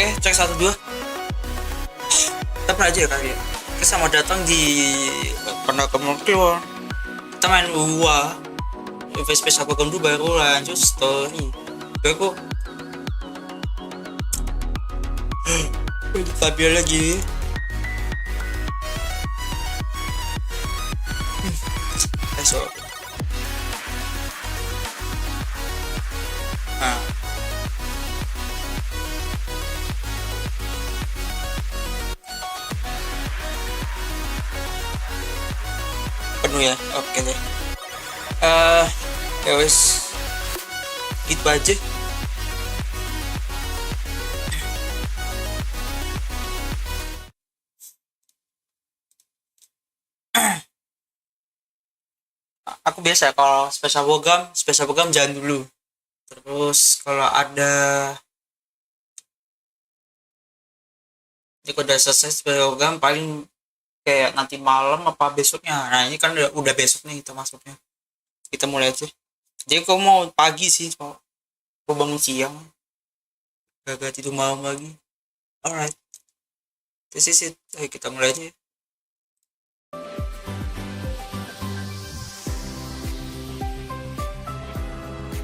Oke, cek 1-2. Kita pernah aja ya kali ya. Kita sama datang di Klepon Kliwon. Kita main UA. Space aku dulu baru lanjut story. Aku stabil lagi. Esok. Penuh ya, oke deh. Ya wes, gitu aja. Aku biasa kalau spesial program jangan dulu. Terus kalau ada ini udah selesai spesial program paling kayak nanti malam apa besoknya. Nah ini kan udah besok nih kita masuknya. Kita mulai aja. Jadi aku mau pagi sih, aku bangun siang. Gak tidur malam lagi. Alright. This is it. Ayo kita mulai aja.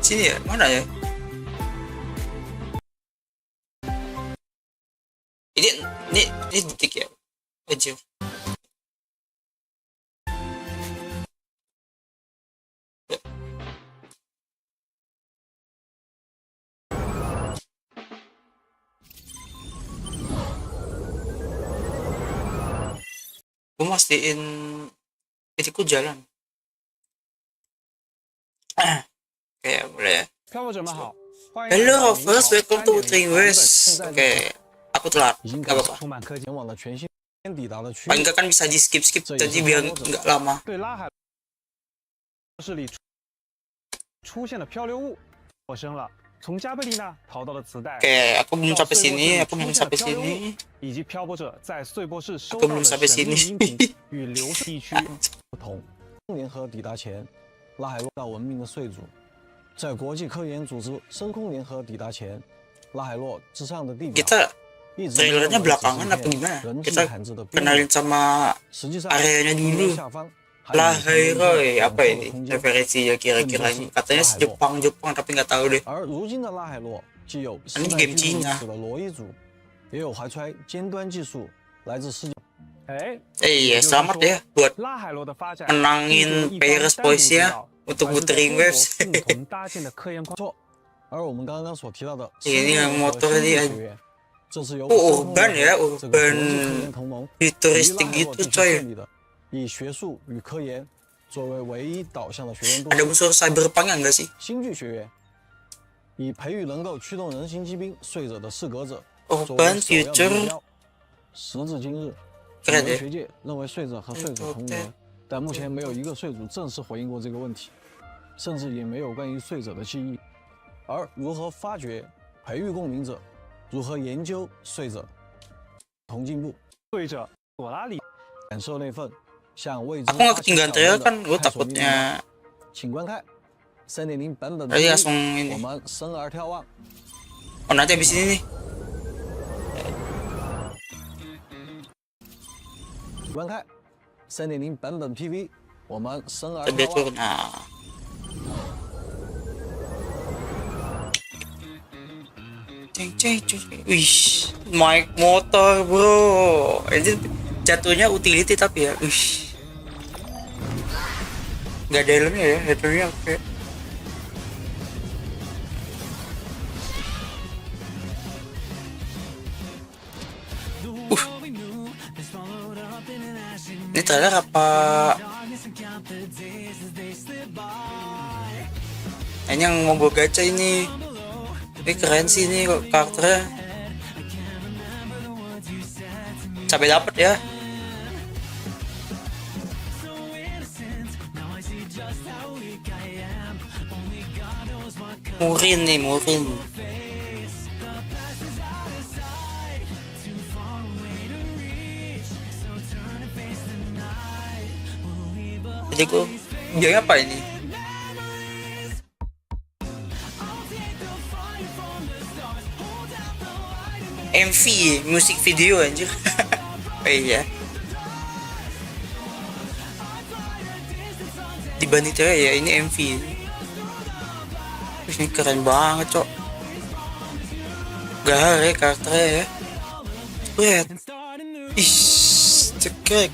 Sini ya, mana ya? Ini detik ya. Aja. Gue mastiin titikku jalan. Kayak boleh ya. Hello, first welcome to Dreamers. Oke, aku telat. Gak apa-apa. Paling nggak kan bisa di skip jadi biar nggak lama. Oke, aku belum sampai sini. Aku belum sampai sini. 在国际科研组织深空联合抵达前，拉海洛之上的地表 kita trailernya belakangan apa gimana? Kita kenalin sama areanya dulu. Lahairoy apa ini? Referensinya kira-kira ini katanya Jepang tapi nggak tahu deh. Ini game Cina. Iya, selamat ya buat menangin Paris Boys ya untuk muterin waves. Ini yang motor ini urban ya, urban futuristik gitu coy. Ada unsur cyberpunk enggak sih? Urban future. 时至今日，很多学界认为睡者和睡主同源，但目前没有一个睡主正式回应过这个问题，甚至也没有关于睡者的记忆。而如何发掘、培育共鸣者，如何研究睡者，同进步。睡者朵拉里感受那份向未知 Aku nggak ketinggalan trailer kan, gue takutnya. 请观看3.0版本的 langsung ini. 我们生而眺望。 Oh nanti habis ini nih. 观看3.0版本 PV， 我们生而 Kita 眺望。 turun. Nah. Wih, mic motor bro. Ini jatuhnya utility tapi ya. Wih. Nggak ada helmnya ya, helmnya oke. Ini trailer apa? Ini yang mau gue gacha ini. Ini keren sih ini kok karakternya. Sampai dapet ya. Murin nih, Murin. Jadi gue bilang apa ini? MV MV musik video anjir. Oh iya, dibanding cewek ya ini MV. Ini keren banget cok, gahar ya karakternya ya. Lihat, ih cekrek.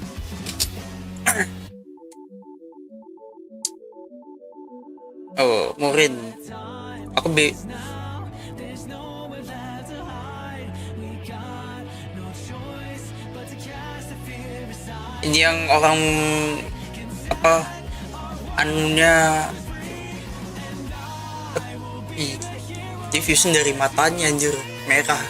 Oh Murin, aku ini yang orang apa anunya diffusion dari matanya anjir merah.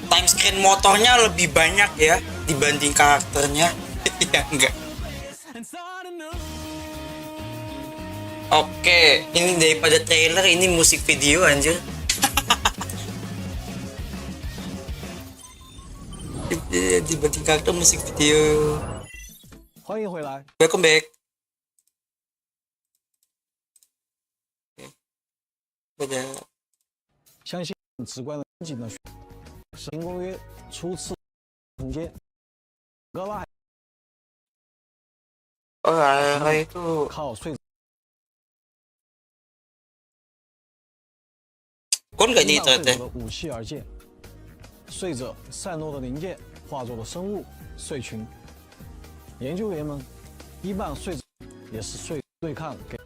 Time screen motornya lebih banyak ya dibanding karakternya. Ya enggak. Oke, ini daripada trailer ini musik video anjir. Dibanding karakter musik video. 欢迎回来。 Welcome back. Udah. 相信直观的景的神公约初次承接高拉 Oh, itu 靠睡 kon gak nih 睡 itu 者的武器而建，睡者散落的零件化作了生物睡群。研究员们一半睡者也是睡对抗给。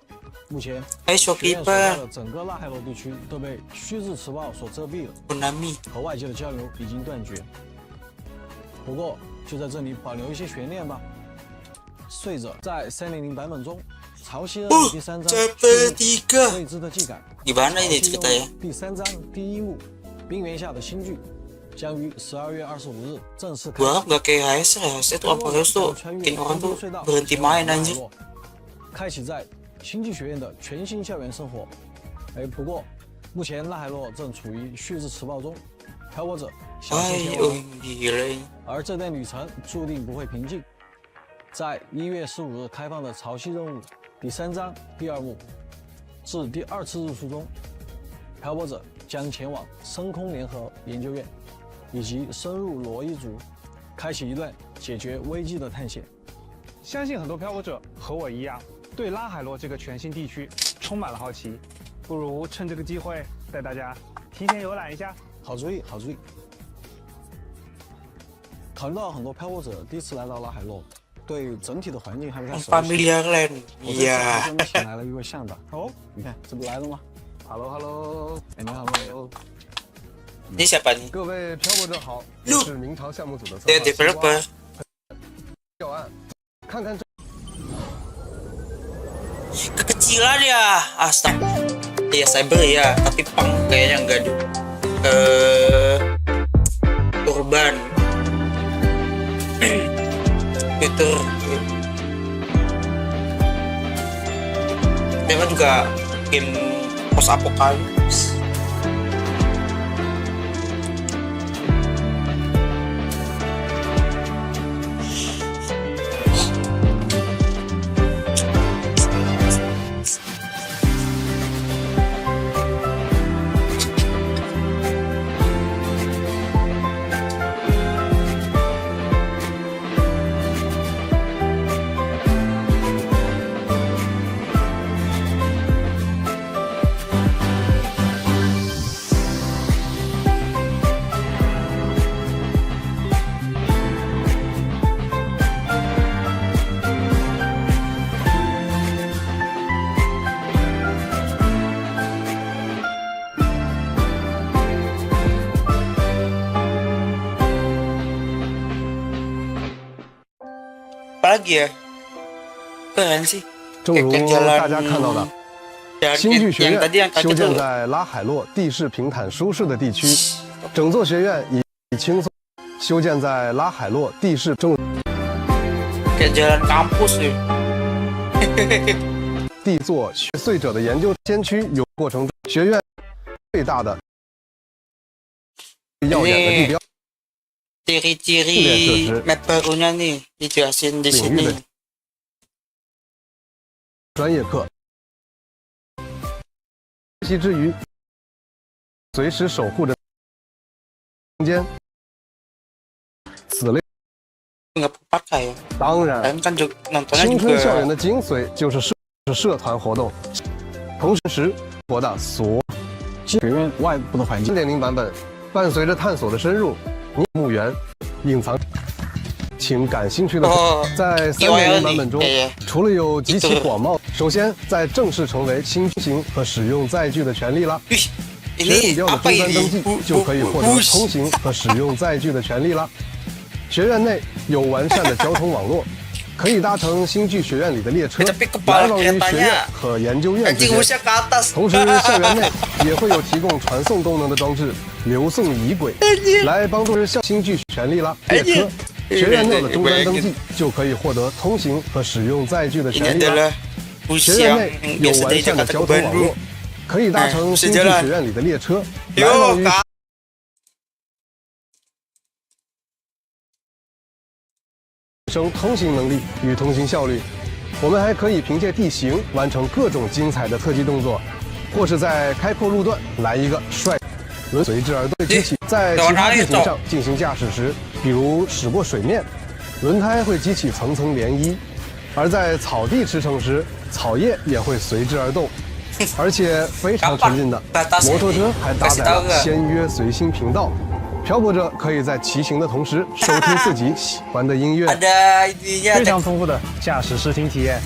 目前， Hai 学院所 shopkeeper 在的整个拉海洛地区都被虚质磁暴所遮蔽了， Konami 和外界的交流已经断绝。不过，就在这里保留一些悬念吧。睡者在3.0版本中，潮汐任务第3章 chapter 3未知的技改。 gimana ini 潮汐 ceritanya 任务第3章第1幕，冰原下的新剧将于12月25日正式开 gua 始。 nggak kayak HS itu apa HS tuh bikin orang tuh berhenti main anjir 开启在星际学院的全新校园生活。不过目前拉海洛正处于蓄质磁暴中，漂泊者小心前 oh 往， gila ini 而这段旅程注定不会平静。在1月15日开放的潮汐任务第3章第2幕至第2次日出中，漂泊者将前往深空联合研究院，以及深入罗伊族，开启一段解决危机的探险。相信很多漂泊者和我一样，对拉海洛这个全新地区充满了好奇，不如趁这个机会带大家提前游览一下。好主意，好主意。考虑到很多漂泊者第一次来到拉海洛，对整体的环境还不太熟悉。 familiar land 我这次还 iya 专门请来了一位向导。哦，你看，这不来了吗？ Hello， 哎，你好，你好。 ini siapa nih 各位漂泊者好，我 Lu 是明朝项目组的策 dia 划西瓜 developer 教案，看看这 kekecilan ya astaga ya cyber ya tapi pang kayaknya enggak deh urban Twitter mereka juga game post apokalips apalagi ya keren sih 正如 jalan 大家看到的， dan 新剧学 yang 院 tadi yang 修 tadi 建 tuh 在拉海洛地势平坦舒适的地区，整座学院以轻松修建在拉海洛地势正 kayak jalan kampus nih 地座碎者的研究先驱有过程中，学院最大的耀眼的地标。 ciri-ciri map barunya nih dijelasin di sini. 专业课，学习之余，随时守护着空间。此类 Nggak pakai ya. 当然， Kalian kan nontonnya 青春校园 juga 的精髓就是社团活动，同时活的所学院外部的环境。3.0版本伴随着探索的深入，墓园、隐藏，请感兴趣的在3.0版本中，除了有极其广袤，首先在正式成为新型和使用载具的权利啦。学院标的终端登记就可以获得通行和使用载具的权利啦。学院内有完善的交通网络，可以搭乘新剧学院里的列车，来往于学院和研究院之间。同时，校园内也会有提供传送功能的装置，流送仪轨，来帮助新剧权利啦。列车，学院内的终端登记就可以获得通行和使用载具的权利啦。学院内有完善的交通网络，可以搭乘新剧学院里的列车，来往于。 提升通行能力与通行效率，我们还可以凭借地形完成各种精彩的特技动作，或是在开阔路段来一个帅轮随之而动机器，在其他地形上进行驾驶时，比如驶过水面，轮胎会激起层层涟漪；而在草地驰骋时，草叶也会随之而动。而且非常沉浸的摩托车还搭载了签约随心频道。 漂泊者可以在骑行的同时收听自己喜欢的音乐，非常丰富的驾驶视听体验。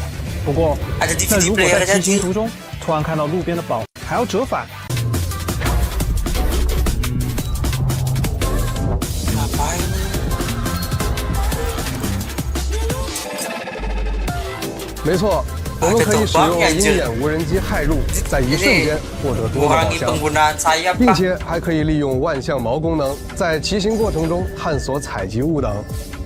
不过，但如果在骑行途中突然看到路边的宝，还要折返，没错，我们可以使用鹰眼无人机骇入，在一瞬间获得多个宝箱，并且还可以利用万象锚功能，在骑行过程中探索采集物等。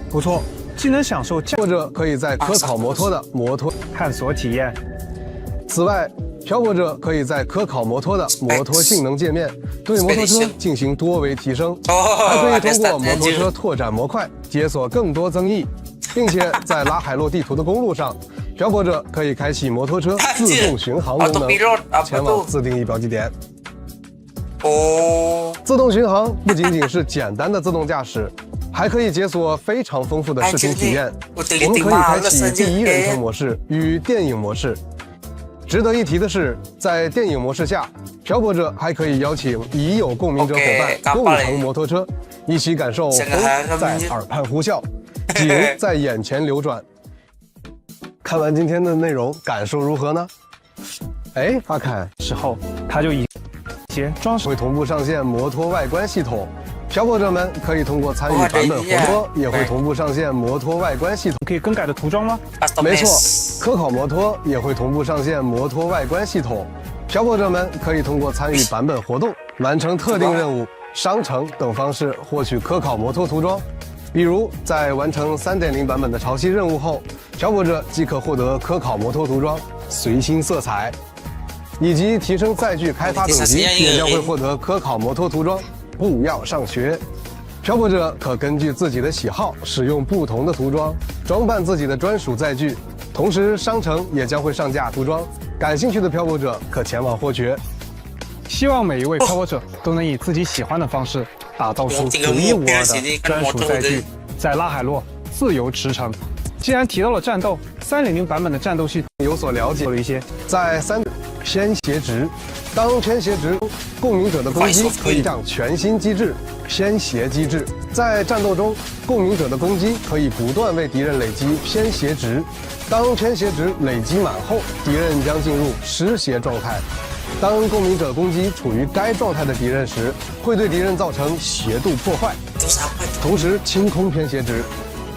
不错，既能享受或者可以在科考摩托的摩托探索体验。此外，漂泊者可以在科考摩托的摩托性能界面对摩托车进行多维提升，还可以通过摩托车拓展模块，解锁更多增益，并且在拉海洛地图的公路上。 漂泊者可以开启摩托车自动巡航功能，前往自定义标记点。自动巡航不仅仅是简单的自动驾驶，还可以解锁非常丰富的视频体验。我们可以开启第一人称模式与电影模式。值得一提的是，在电影模式下，漂泊者还可以邀请已有共鸣者伙伴共乘摩托车，一起感受风在耳畔呼啸，景在眼前流转。 看完今天的内容，感受如何呢？哎，阿凯，之后他就以些装饰会同步上线摩托外观系统，漂泊者们可以通过参与版本活动，也会同步上线摩托外观系统。可以更改的涂装吗？没错，科考摩托也会同步上线摩托外观系统，漂泊者们可以通过参与版本活动、完成特定任务、商城等方式获取科考摩托涂装。 比如，在完成3.0版本的潮汐任务后，漂泊者即可获得科考摩托涂装、随心色彩，以及提升载具开发等级，也将会获得科考摩托涂装。不要上学，漂泊者可根据自己的喜好使用不同的涂装，装扮自己的专属载具。同时，商城也将会上架涂装，感兴趣的漂泊者可前往获取。希望每一位漂泊者都能以自己喜欢的方式。 打造出独一无二的专属载具，在拉海洛自由驰骋。既然提到了战斗，3.0版本的战斗系统有所了解了一些。在偏斜值，当偏斜值，共鸣者的攻击可以上全新机制——偏斜机制。在战斗中，共鸣者的攻击可以不断为敌人累积偏斜值。当偏斜值累积满后，敌人将进入失斜状态。 当共鸣者攻击处于该状态的敌人时，会对敌人造成斜度破坏，同时清空偏斜值。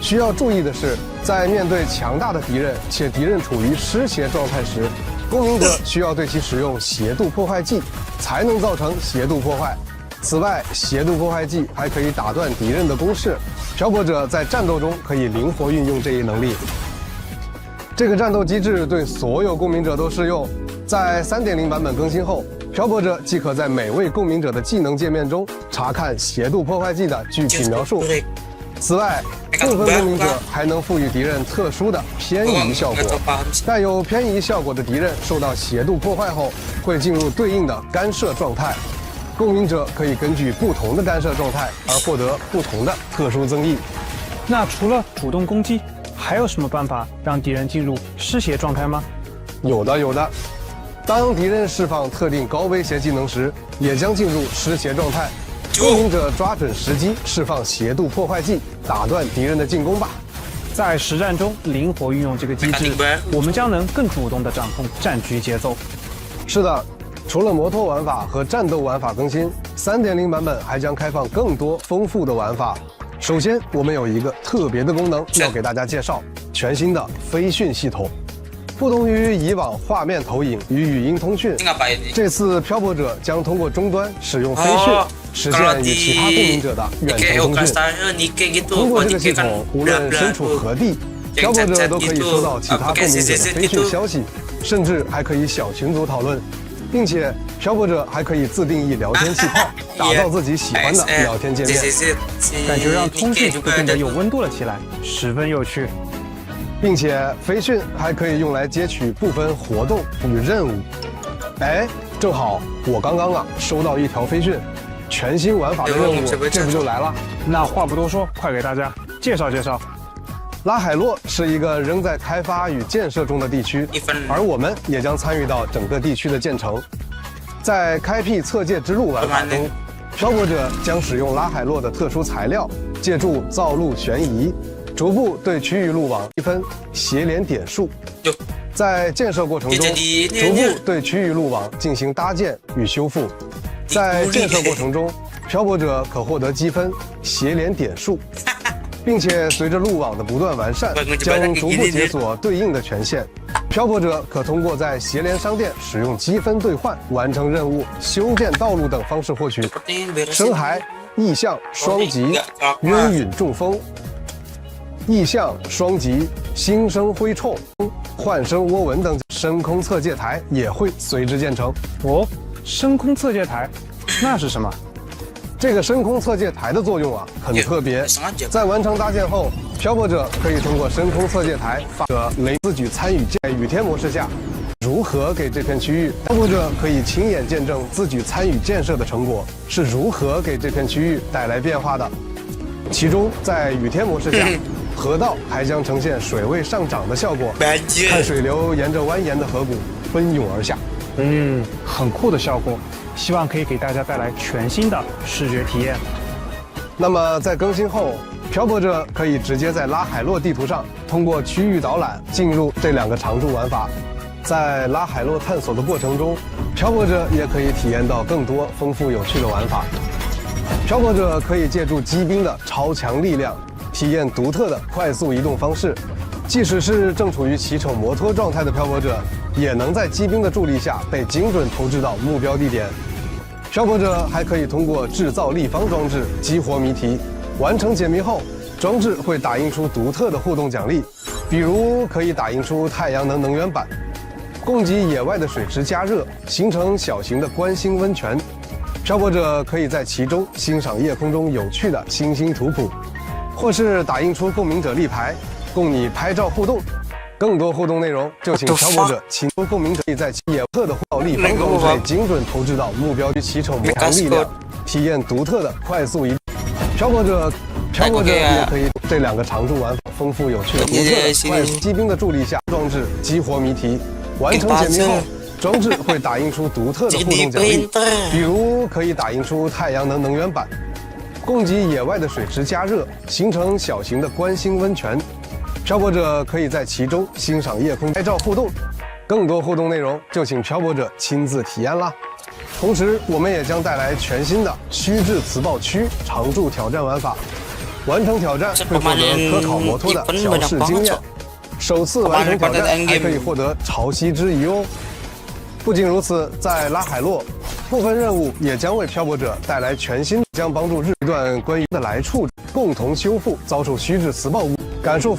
需要注意的是，在面对强大的敌人且敌人处于失斜状态时，共鸣者需要对其使用斜度破坏剂，才能造成斜度破坏。此外，斜度破坏剂还可以打断敌人的攻势，漂泊者在战斗中可以灵活运用这一能力。这个战斗机制对所有共鸣者都适用。 在3.0版本更新后，漂泊者即可在每位共鸣者的技能界面中查看斜度破坏技的具体描述。此外，部分共鸣者还能赋予敌人特殊的偏移效果。带有偏移效果的敌人受到斜度破坏后，会进入对应的干涉状态。共鸣者可以根据不同的干涉状态而获得不同的特殊增益。那除了主动攻击，还有什么办法让敌人进入失血状态吗？有的。当敌人释放特定高威胁技能时，也将进入失血状态。共鸣者抓准时机释放斜度破坏技，打断敌人的进攻吧。在实战中灵活运用这个机制，我们将能更主动地掌控战局节奏。是的，除了摩托玩法和战斗玩法更新，3.0版本还将开放更多丰富的玩法。首先，我们有一个特别的功能要给大家介绍：全新的飞讯系统。不同于以往画面投影与语音通讯，这次漂泊者将通过终端使用飞讯，实现与其他共鸣者的远程通讯。通过这个系统，无论身处何地，漂泊者都可以收到其他共鸣者的飞讯消息，甚至还可以小群组讨论，并且漂泊者还可以自定义聊天气泡，打造自己喜欢的聊天界面，感觉让通讯都变得有温度了起来，十分有趣。并且飞讯还可以用来接取部分活动与任务。哎，正好我刚刚收到一条飞讯，全新玩法的任务，这不就来了？那话不多说，快给大家介绍介绍。拉海洛是一个仍在开发与建设中的地区，而我们也将参与到整个地区的建成。在开辟测界之路玩法中，漂泊者将使用拉海洛的特殊材料，借助造路悬移，逐步对区域路网积分协连点数。在建设过程中，逐步对区域路网进行搭建与修复。在建设过程中，漂泊者可获得积分协连点数，并且随着路网的不断完善，将逐步解锁对应的权限。漂泊者可通过在协联商店使用积分兑换、完成任务、修建道路等方式获取深海、异象、双极、渊陨中风、异象、双极、新生灰冲、幻生涡纹等深空测界台也会随之建成。哦，深空测界台，那是什么？这个深空测界台的作用很特别，在完成搭建后，漂泊者可以通过深空测界台发射雷自举参与在雨天模式下如何给这片区域，漂泊者可以亲眼见证自举参与建设的成果是如何给这片区域带来变化的。其中，在雨天模式下，河道还将呈现水位上涨的效果，看水流沿着蜿蜒的河谷奔涌而下。很酷的效果，希望可以给大家带来全新的视觉体验。那么在更新后，漂泊者可以直接在拉海洛地图上通过区域导览进入这2个常驻玩法。在拉海洛探索的过程中，漂泊者也可以体验到更多丰富有趣的玩法。漂泊者可以借助机兵的超强力量，体验独特的快速移动方式。即使是正处于骑乘摩托状态的漂泊者，也能在机兵的助力下被精准投掷到目标地点。漂泊者还可以通过制造立方装置激活谜题，完成解谜后，装置会打印出独特的互动奖励，比如可以打印出太阳能能源板，供给野外的水池加热，形成小型的观星温泉。漂泊者可以在其中欣赏夜空中有趣的星星图谱，或是打印出共鸣者立牌，供你拍照互动。更多互动内容，就请漂泊者请共鸣者在其野特的互动立方装置内精准投掷到目标区，骑乘魔方力量，体验独特的快速移动。漂泊者也可以这2个常驻玩法丰富有趣的独特的快速机兵的助力下，装置激活谜题，完成解谜后，装置会打印出独特的互动奖励，比如可以打印出太阳能能源板，供给野外的水池加热，形成小型的观星温泉。漂泊者可以在其中欣赏夜空拍照互动，更多互动内容就请漂泊者亲自体验啦。同时，我们也将带来全新的虚掷磁暴区常驻挑战玩法，完成挑战会获得科考摩托的小试经验，首次完成挑战还可以获得潮汐之仪哦。不仅如此，在拉海洛，部分任务也将为漂泊者带来全新，将帮助日段关于的来处共同修复遭受虚掷磁暴物。感受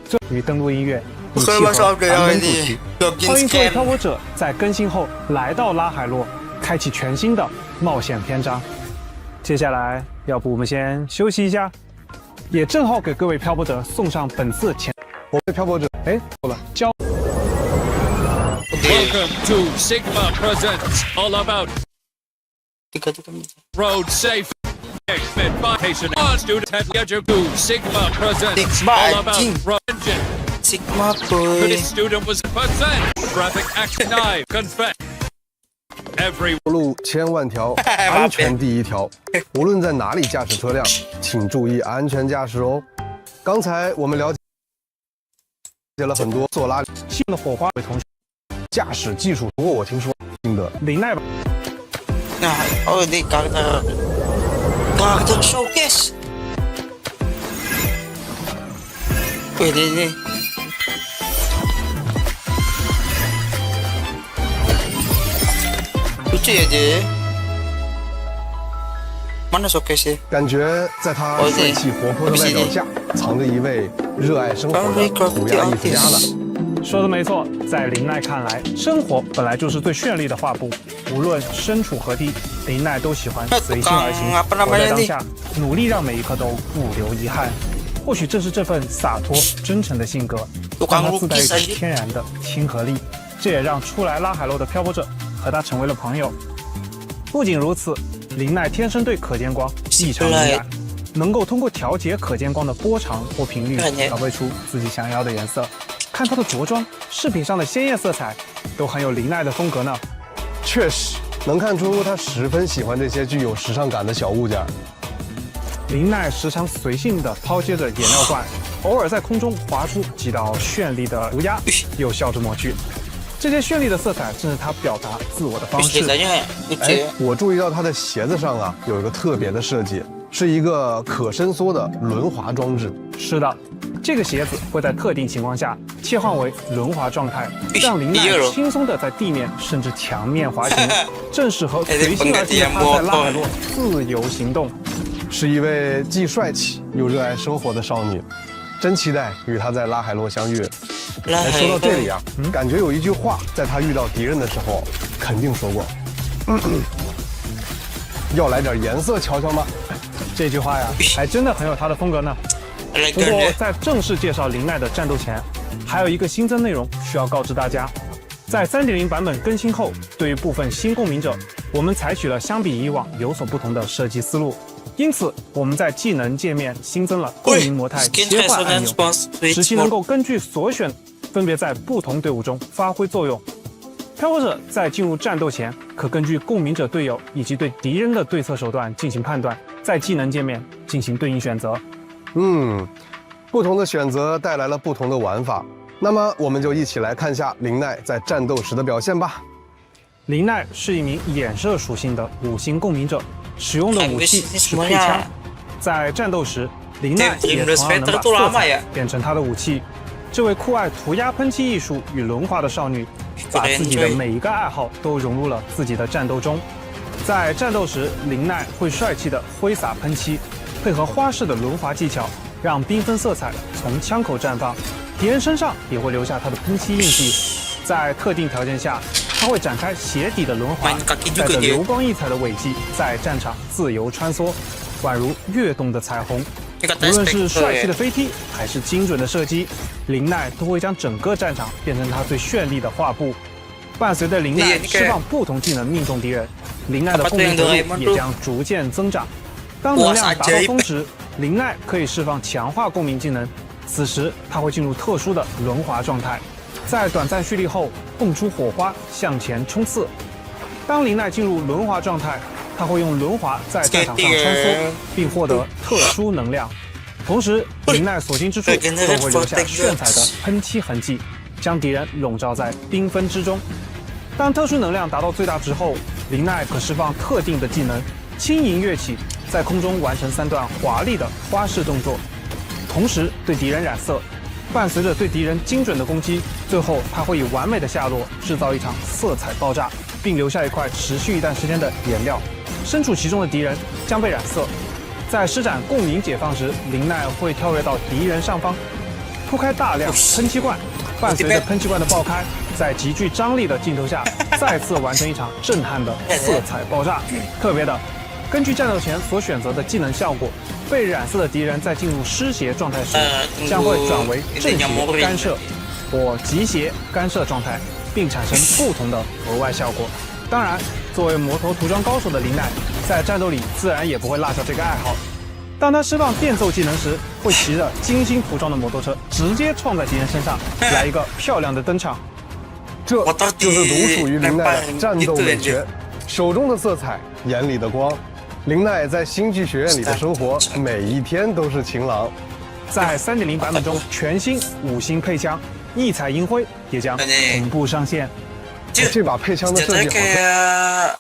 这与登录音乐以契合版本主题。欢迎各位漂泊者在更新后来到拉海洛，开启全新的冒险篇章。接下来，要不我们先休息一下，也正好给各位漂泊者送上本次前。我们漂泊者，哎，错了，交。Welcome to Sigma Presents All About Road Safe Patient Student Gadget to Sigma Presents All About Road Engine Sigma boy The student was present Traffic Action Knife Confess Every 路千万条，安全第一条。无论在哪里驾驶车辆，请注意安全驾驶哦。刚才我们了解了很多做拉新的火花为同学驾驶技术，不过我听说新的林奈吧。Oh, ini karakter showcase. Wih, ini. Lucu ya dia. Mana showcase？ 感觉在他帅气活泼的外表下，藏着一位热爱生活的涂鸦艺术家呢。说的没错，在林奈看来，生活本来就是最绚丽的画布。无论身处何地，林奈都喜欢随心而行，活在当下，努力让每一刻都不留遗憾。或许正是这份洒脱、真诚的性格，让他自带一种天然的亲和力，这也让初来拉海洛的漂泊者和他成为了朋友。不仅如此，林奈天生对可见光异常敏感，能够通过调节可见光的波长或频率，调配出自己想要的颜色。看他的着装，饰品上的鲜艳色彩，都很有林奈的风格呢。确实，能看出他十分喜欢这些具有时尚感的小物件。林奈时常随性地抛接着颜料罐，偶尔在空中划出几道绚丽的涂鸦，又笑着抹去。这些绚丽的色彩正是他表达自我的方式。哎，我注意到他的鞋子上啊有一个特别的设计，是一个可伸缩的轮滑装置。是的。这个鞋子会在特定情况下切换为轮滑状态，让林奈轻松地在地面甚至墙面滑行，正适合随心而行的他在拉海洛自由行动。是一位既帅气又热爱生活的少女，真期待与她在拉海洛相遇。哎，说到这里啊，感觉有一句话在她遇到敌人的时候肯定说过，要来点颜色瞧瞧吗？这句话呀，还真的很有她的风格呢。不过，在正式介绍林奈的战斗前，还有一个新增内容需要告知大家。在 3.0 版本更新后，对于部分新共鸣者，我们采取了相比以往有所不同的设计思路。因此，我们在技能界面新增了共鸣模态切换按钮，使其能够根据所选，分别在不同队伍中发挥作用。漂泊者在进入战斗前，可根据共鸣者队友以及对敌人的对策手段进行判断，在技能界面进行对应选择。不同的选择带来了不同的玩法。那么，我们就一起来看下林奈在战斗时的表现吧。林奈是一名衍射属性的5星共鸣者，使用的武器是配枪。在战斗时，林奈也同样能把色彩变成他的武器。这位酷爱涂鸦喷漆艺术与轮滑的少女，把自己的每一个爱好都融入了自己的战斗中。在战斗时，林奈会帅气地挥洒喷漆，配合花式的轮滑技巧，让缤纷色彩从枪口绽放，敌人身上也会留下他的喷漆印记。在特定条件下，他会展开鞋底的轮滑，带着流光溢彩的尾迹，在战场自由穿梭，宛如跃动的彩虹。无论是帅气的飞踢，还是精准的射击，林奈都会将整个战场变成他最炫丽的画布。伴随着林奈释放不同技能命中敌人，林奈的共鸣程度也将逐渐增长。当能量达到峰值，林奈可以释放强化共鸣技能，此时他会进入特殊的轮滑状态，在短暂蓄力后蹦出火花向前冲刺。当林奈进入轮滑状态，他会用轮滑在战场上穿梭，并获得特殊能量。同时，林奈所经之处都会留下炫彩的喷漆痕迹，将敌人笼罩在缤纷之中。当特殊能量达到最大值后，林奈可释放特定的技能，轻盈跃起，在空中完成3段华丽的花式动作，同时对敌人染色。伴随着对敌人精准的攻击，最后他会以完美的下落制造一场色彩爆炸，并留下一块持续一段时间的颜料。身处其中的敌人将被染色。在施展共鸣解放时，林奈会跳跃到敌人上方，铺开大量喷漆罐，伴随着喷气罐的爆开，在极具张力的镜头下，再次完成一场震撼的色彩爆炸。特别的，根据战斗前所选择的技能效果，被染色的敌人在进入湿邪状态时，将会转为正邪干涉或极邪干涉状态，并产生不同的额外效果。当然，作为魔头涂装高手的林奈，在战斗里自然也不会落下这个爱好。当他释放变奏技能时，会骑着精心涂装的摩托车直接撞在敌人身上，来一个漂亮的登场。这就是独属于林奈的战斗美学，手中的色彩，眼里的光。林奈在星剧学院里的生活，每一天都是晴朗。在3.0版本中，全新5星配枪异彩银辉也将同步上线。这把配枪的设计好看。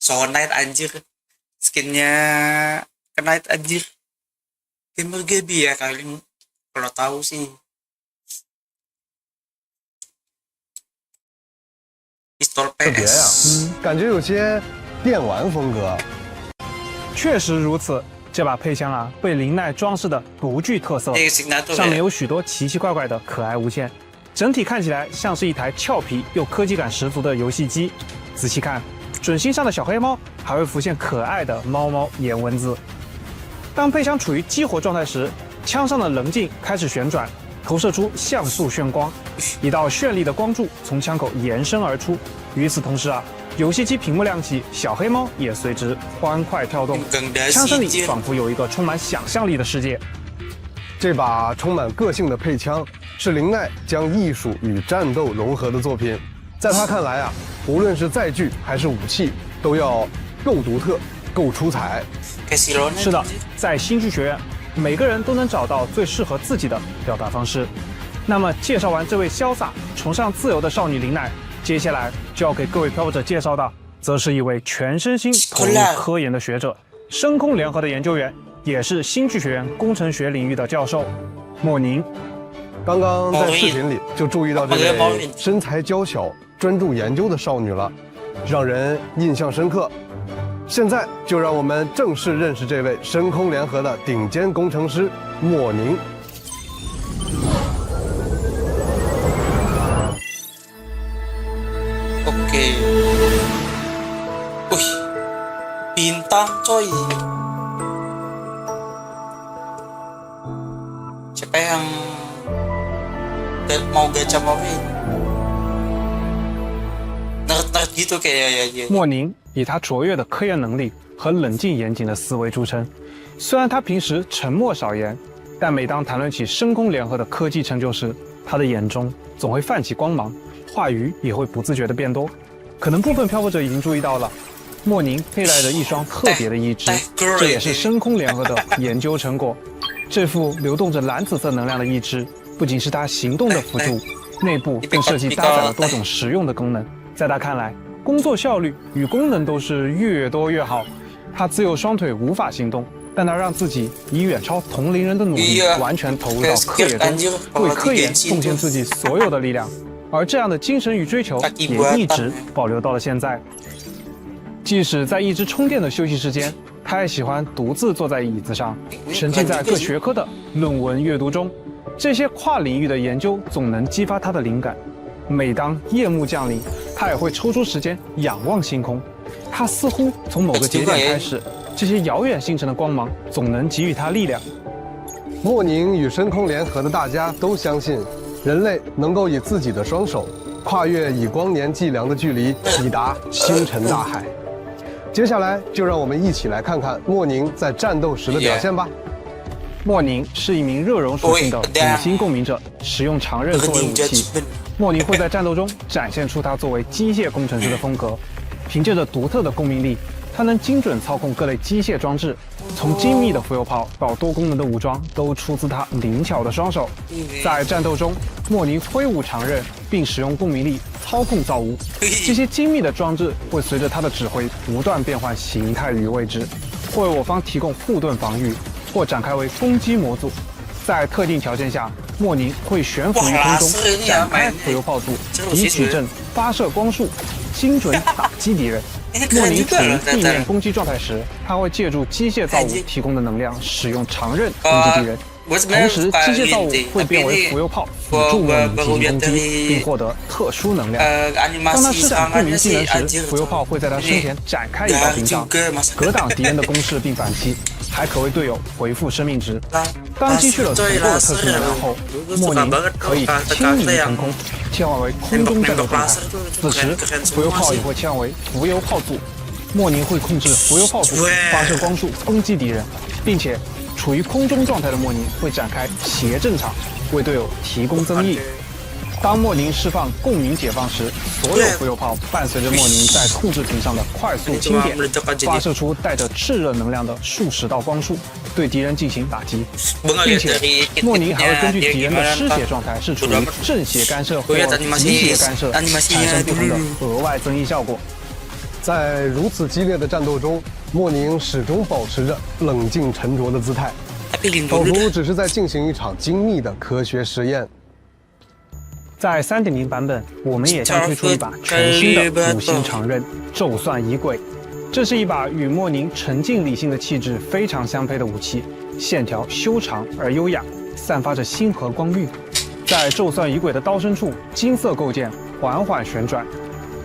Knight anjir, skinnya Knight anjir, gamer Gaby ya kalian kalau tahu sih. Pistol 特别呀，感觉有些电玩风格。确实如此，这把配枪啊，被林奈装饰的独具特色，上面有许多奇奇怪怪的可爱物件，整体看起来像是一台俏皮又科技感十足的游戏机。仔细看，准星上的小黑猫还会浮现可爱的猫猫颜文字。当配枪处于激活状态时，枪上的棱镜开始旋转，投射出像素炫光，一道绚丽的光柱从枪口延伸而出。与此同时啊，游戏机屏幕亮起，小黑猫也随之欢快跳动，枪声里仿佛有一个充满想象力的世界。这把充满个性的配枪是林奈将艺术与战斗融合的作品。在他看来啊，无论是载具还是武器，都要够独特、够出彩。是的，在星剧学院，每个人都能找到最适合自己的表达方式。那么，介绍完这位潇洒、崇尚自由的少女林奈，接下来就要给各位漂泊者介绍的，则是一位全身心投入科研的学者，深空联合的研究员，也是星剧学院工程学领域的教授莫宁。刚刚在视频里就注意到这位身材娇小、专注研究的少女了，让人印象深刻。现在就让我们正式认识这位深空联合的顶尖工程师莫宁。Oke. Wih, bintang coy. Siapa yang mau gacha mobil? Nerd gitu kayak ya. 莫宁以他卓越的科研能力和冷静严谨的思维著称。虽然他平时沉默少言，但每当谈论起深空联合的科技成就时，他的眼中总会泛起光芒，话语也会不自觉地变多。可能部分漂泊者已经注意到了，莫宁佩戴着一双特别的义肢，这也是深空联合的研究成果。这副流动着蓝紫色能量的义肢，不仅是他行动的辅助，内部更设计搭载了多种实用的功能。在他看来，工作效率与功能都是越多越好。他自有双腿无法行动，但他让自己以远超同龄人的努力，完全投入到科研中，为科研奉献自己所有的力量。而这样的精神与追求也一直保留到了现在。即使在一直充电的休息时间，他也喜欢独自坐在椅子上，沉浸在各学科的论文阅读中。这些跨领域的研究总能激发他的灵感。每当夜幕降临，他也会抽出时间仰望星空。他似乎从某个节点开始，这些遥远星辰的光芒总能给予他力量。莫宁与深空联合的大家都相信，人类能够以自己的双手跨越以光年计量的距离，抵达星辰大海。接下来就让我们一起来看看莫宁在战斗时的表现吧。莫宁是一名热熔属性的5星共鸣者，使用长刃作为武器。莫宁会在战斗中展现出他作为机械工程师的风格，凭借着独特的共鸣力，他能精准操控各类机械装置，从精密的浮游炮到多功能的武装，都出自他灵巧的双手。在战斗中，莫宁挥舞长刃，并使用共鸣力操控造物，这些精密的装置会随着他的指挥不断变换形态与位置，或为我方提供护盾防御，或展开为攻击模组。在特定条件下，莫宁会悬浮于空中，展开浮游炮组，以矩阵发射光束，精准打击敌人。莫宁处于地面攻击状态时，它会借助机械造物提供的能量，使用长刃攻击敌人。同时，机械造物会变为浮游炮，辅助莫宁进行攻击，并获得特殊能量。当他施展不明技能时，浮游炮会在他身前展开一道屏障，格挡敌人的攻势并反击，还可为队友回复生命值。当积蓄了足够的特殊能量后，莫宁可以轻盈腾空，切换为空中战斗状态。此时，浮游炮也会切换为浮游炮组。莫宁会控制浮游炮组发射光束攻击敌人，并且处于空中状态的莫宁会展开斜正场，为队友提供增益。当莫宁释放共鸣解放时，所有浮游炮伴随着莫宁在控制屏上的快速轻点，发射出带着炽热能量的数十道光束，对敌人进行打击。并且，莫宁还会根据敌人的失血状态是处于正血干涉或极血干涉，产生不同的额外增益效果。在如此激烈的战斗中，莫宁始终保持着冷静沉着的姿态，仿佛只是在进行一场精密的科学实验。在 3.0 版本，我们也将推出一把全新的五星长刃咒算仪轨。这是一把与莫宁沉静理性的气质非常相配的武器，线条修长而优雅，散发着星河光晕。在咒算仪轨的刀身处，金色构件缓缓旋转，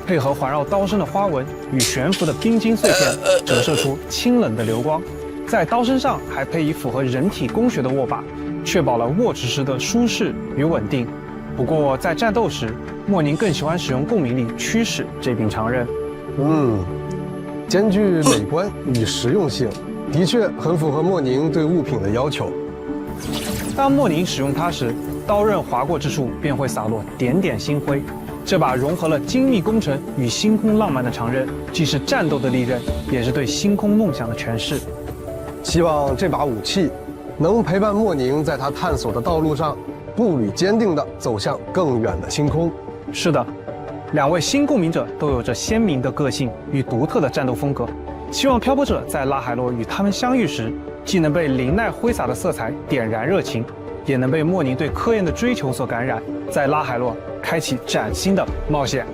配合环绕刀身的花纹与悬浮的冰晶碎片，折射出清冷的流光。在刀身上还配以符合人体工学的握把，确保了握持时的舒适与稳定。不过在战斗时，莫宁更喜欢使用共鸣力驱使这柄长刃。兼具美观与实用性，的确很符合莫宁对物品的要求。当莫宁使用它时，刀刃划过之处便会洒落点点星辉。这把融合了精密工程与星空浪漫的长刃，既是战斗的利刃，也是对星空梦想的诠释。希望这把武器能陪伴莫宁在他探索的道路上，步履坚定地走向更远的星空。是的，两位新共鸣者都有着鲜明的个性与独特的战斗风格。希望漂泊者在拉海洛与他们相遇时，既能被林奈挥洒的色彩点燃热情，也能被莫宁对科研的追求所感染，在拉海洛开启崭新的冒险。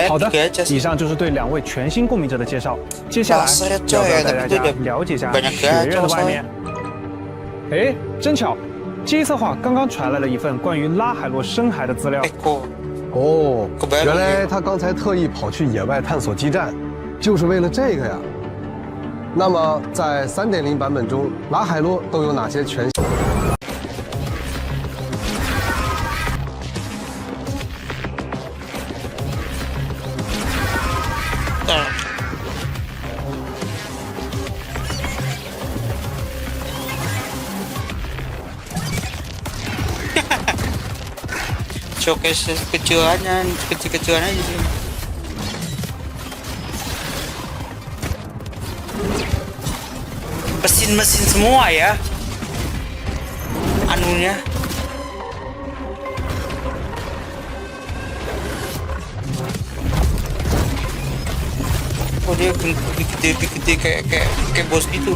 好的，以上就是对两位全新共鸣者的介绍。接下来要不要带大家了解一下学院的外面？哎，真巧，机策划刚刚传来了一份关于拉海洛深海的资料。哦，原来他刚才特意跑去野外探索基站，就是为了这个呀。那么在 3.0 版本中，拉海洛都有哪些全新？showcase kecil-kecilannya di sini. Mesin-mesin semua ya anunya. Oh dia gede-gede kayak bos gitu.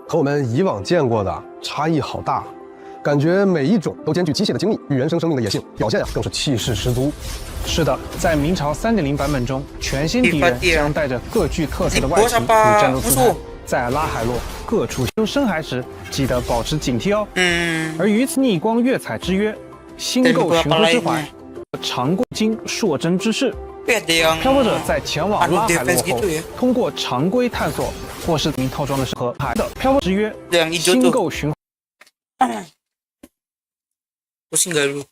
和我们以往见过的差异好大，感觉每一种都兼具机械的精密与原生生命的野性，表现更是气势十足。是的，在明朝3.0版本中，全新敌人将带着各具特色的外形与战斗姿态，在拉海洛各处修深海时，记得保持警惕哦。而与此逆光月彩之约、星构寻呼之怀、长贵金硕珍之势。 漂泊者在前往拉海洛后，通过常规探索或是套装的和海的漂泊之约、星构寻。Pusing gak lu?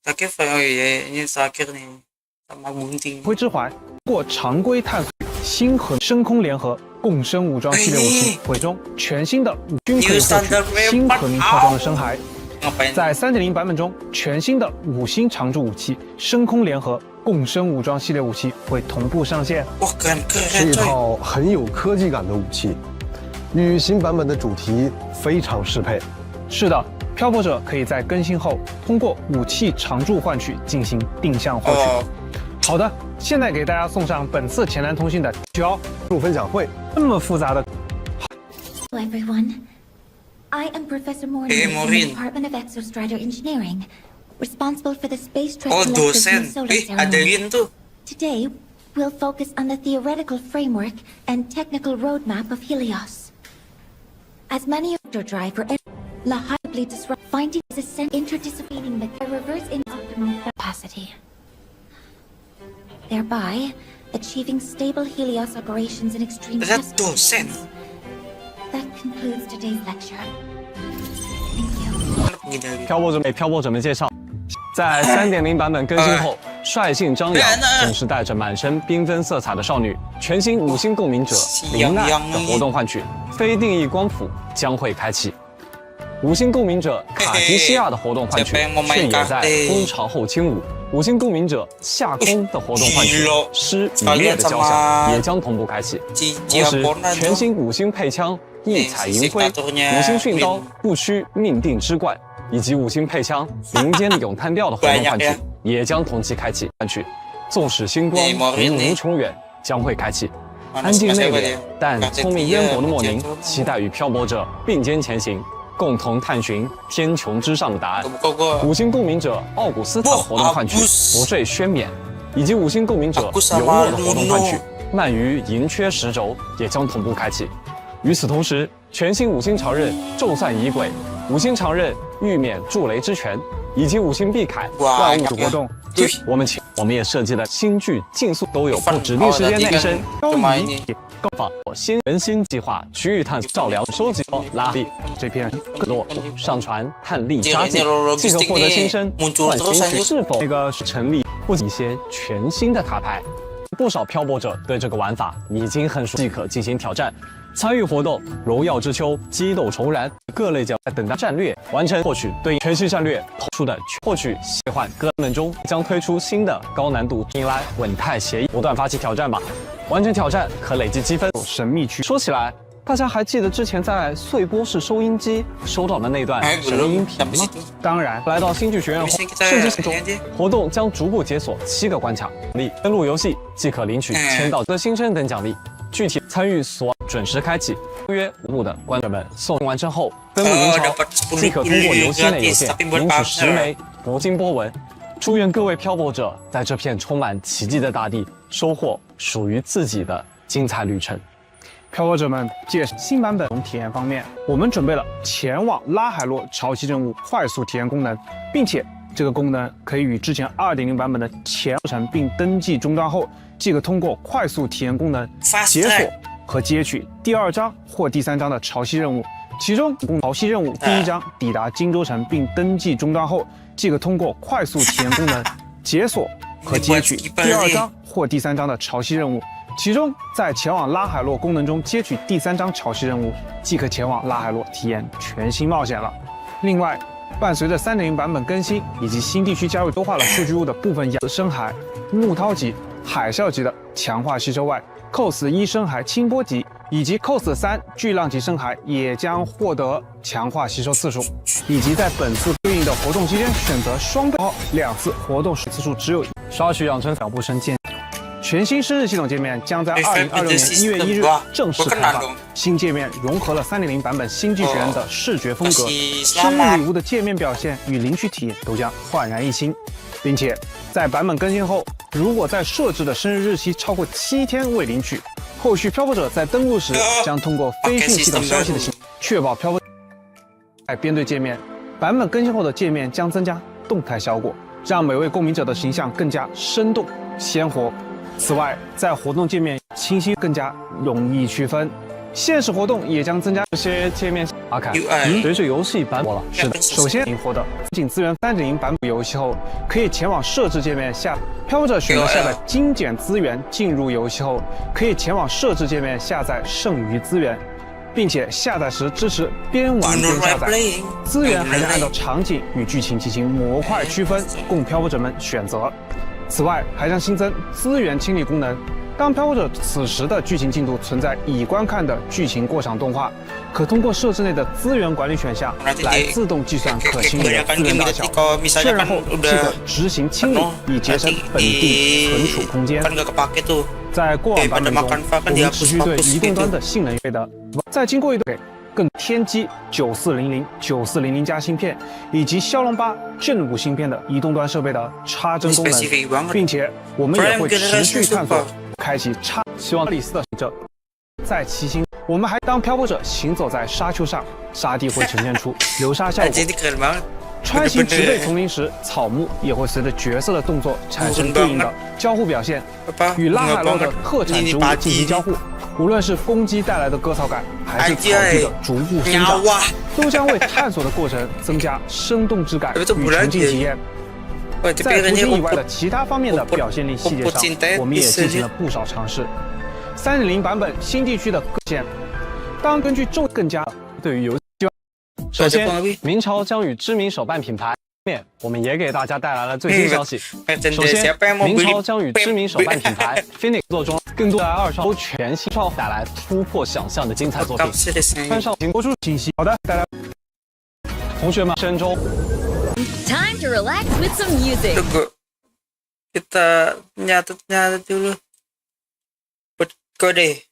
Terakhir, oh iya, ini terakhir nih sama gunting. 灰之怀，过常规探索星河深空联合共生武装系列武器会中全新的均可以获取新革命套装的深海。 在3.0版本中，全新的5星常驻武器深空联合共生武装系列武器会同步上线。是一套很有科技感的武器，与新版本的主题非常适配。是的，漂泊者可以在更新后通过武器常驻换取进行定向获取。好的，现在给大家送上本次前南通信的交入分享会。这么复杂的。Hello everyone. I am Professor Morin from the Department of Exostrato Engineering, responsible for the space trek Oh, collectives in dosen. the solar Ada ceremony. Rin tuh. Today, we'll focus on the theoretical framework and technical roadmap of Helios. As many drive for lahably disrupt finding is a interdisciplining a reverse in optimal capacity, thereby achieving stable Helios operations in extreme Ada test dosen. conditions. That concludes today's lecture. Thank you. 漂泊者们介绍，在3.0版本更新后，率性张扬，正是带着满身缤纷色彩的少女，全新5星共鸣者林奈的活动换取，非定义光谱将会开启。5星共鸣者卡迪西亚的活动换取，却也在蜂巢后轻舞。5星共鸣者夏空的活动换取，诗与灭的交响也将同步开启。同时，全新5星配枪异彩银辉、5星训刀不屈命定之冠，以及5星配枪林间咏叹调的活动换取也将同期开启。换取，纵使星光离无穷远，将会开启。安静内敛但聪明渊博的莫宁，期待与漂泊者并肩前行，共同探寻天穹之上的答案。5星共鸣者奥古斯塔的活动换取不坠宣冕，以及5星共鸣者尤诺的活动换取鳗鱼银缺10轴也将同步开启。与此同时，全新5星常任众散仪轨、5星常任玉冕筑雷之拳，以及5星碧凯万物活动，我们也设计了新剧竞速都有不指定时间内生漂移。更放新人新计划区域探索照料收集拉力这片落上传探力杀技，即可获得新生唤醒曲。是否那个是成立不仅一些全新的卡牌？不少漂泊者对这个玩法已经很熟悉，即可进行挑战。参与活动，荣耀之秋激斗重燃，各类将在等待战略完成，获取对应全新战略投出的获取切换哥们中将推出新的高难度迎来稳态协议，不断发起挑战吧。完成挑战可累积积分。神秘区说起来，大家还记得之前在碎波式收音机收到的那段神音频吗？当然，来到新剧学院后，甚至中活动将逐步解锁7个关卡，登录游戏即可领取签到的新生等奖励。具体参与所准时开启，约5目的观众们送完成后，登录营巢即可通过游戏内邮件领取10枚铂金波纹。祝愿各位漂泊者在这片充满奇迹的大地收获属于自己的精彩旅程。漂泊者们，介绍新版本体验方面，我们准备了前往拉海洛潮汐任务快速体验功能，并且这个功能可以与之前2.0版本的前程并登记终端后，即可通过快速体验功能解锁和接取第2章或第3章的潮汐任务。其中，潮汐任务第1章抵达荆州城并登记终端后，即可通过快速体验功能解锁和接取第2章或第3章的潮汐任务。其中，在前往拉海洛功能中接取第3章潮汐任务，即可前往拉海洛体验全新冒险了。另外，伴随着3.0版本更新以及新地区加入优化了数据物的部分深海、木涛级、海啸级的强化吸收外，COS 1深海轻波级以及 COS 3巨浪级深海也将获得强化吸收次数，以及在本次对应的活动期间选择双倍2次活动次数只有刷取养成小步神剑。全新生日系统界面将在2026年1月1日正式开发。新界面融合了3.0版本新剧学院的视觉风格，生日礼物的界面表现与领取体验都将焕然一新，并且在版本更新后，如果在设置的生日日期超过7天未领取，后续漂泊者在登录时将通过非讯系统消息的形式确保漂泊。在编队界面，版本更新后的界面将增加动态效果，让每位共鸣者的形象更加生动鲜活。此外，在活动界面清晰更加容易区分，现实活动也将增加这些界面。阿凯，随着游戏版本了，是的。首先，获得仅资源3.0版本游戏后，可以前往设置界面下。漂泊者选择下载精简资源，进入游戏后，可以前往设置界面下载剩余资源，并且下载时支持边玩边下载。资源还将按照场景与剧情进行模块区分，供漂泊者们选择。此外，还将新增资源清理功能，当漂泊者此时的剧情进度存在已观看的剧情过场动画，可通过设置内的资源管理选项来自动计算可清理的资源大小，确认后即可执行清理，以节省本地存储空间。在过往版本中，我们持续对移动端的性能的，在经过一段更天玑9400、9400加芯片以及骁龙8正5芯片的移动端设备的插帧功能，并且我们也会持续探索开启插。希望克里斯的行者在骑行，我们还当漂泊者行走在沙丘上，沙地会呈现出流沙效果。穿行植被丛林时，草木也会随着角色的动作产生对应的交互表现，与拉海洛的特产植物进行交互。无论是攻击带来的割草感，还是草地的逐步生长，都将为探索的过程增加生动质感与沉浸体验。在图形以外的其他方面的表现力细节上，我们也进行了不少尝试。3.0版本新地区的各线，当根据重更加对于游戏。首先，明朝将与知名手办品牌面，我们也给大家带来了最新消息。首先，明朝将与知名手办品牌 Phoenix 作中更多的2创全新创带来突破想象的精彩作品。穿上请播出信息。好的，大家同学们，声中。Time to relax with some music. Tunggu, kita nyatet dulu. Kode.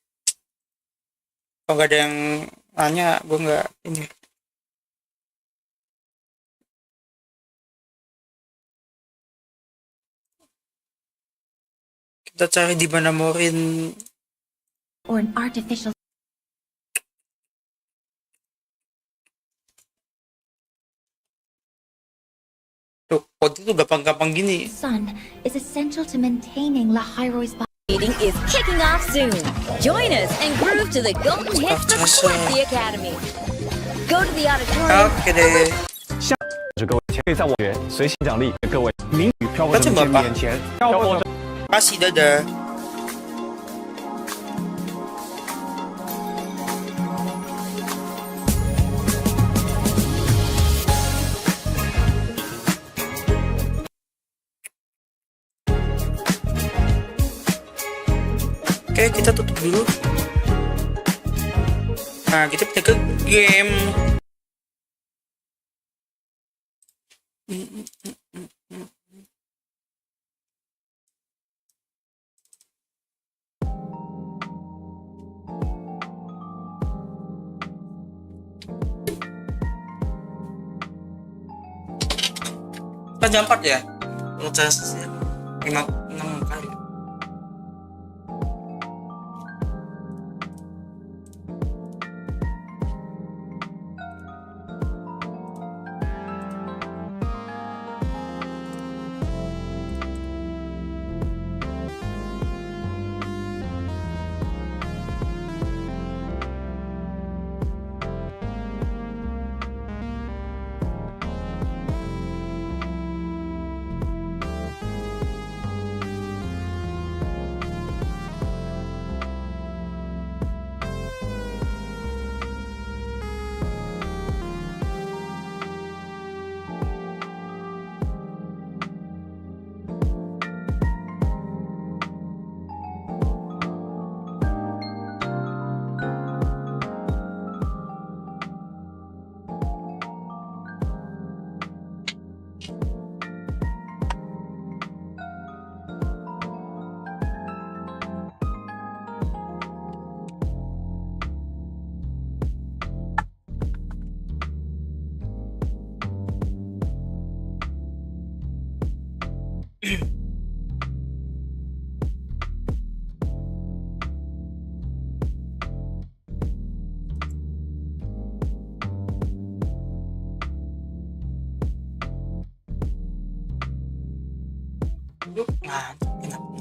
Kalau nggak ada yang nanya, gue nggak ini. Kita cari di mana Morin. Or an artificial. Tuh, kode itu gampang-gampang gini. Sun is essential to maintaining La Hyro's body. Meeting is kicking off soon. Join us and groove to the golden hits that sweat the academy. Go to the auditorium. Oke deh. 各位可以在我学随性奖励各位名与漂泊者见面前，漂泊者。Kasih dadah. Oke, kita tutup dulu. Nah, kita pindah ke game. Kan jam 4 ya? Ngecas 6 kali.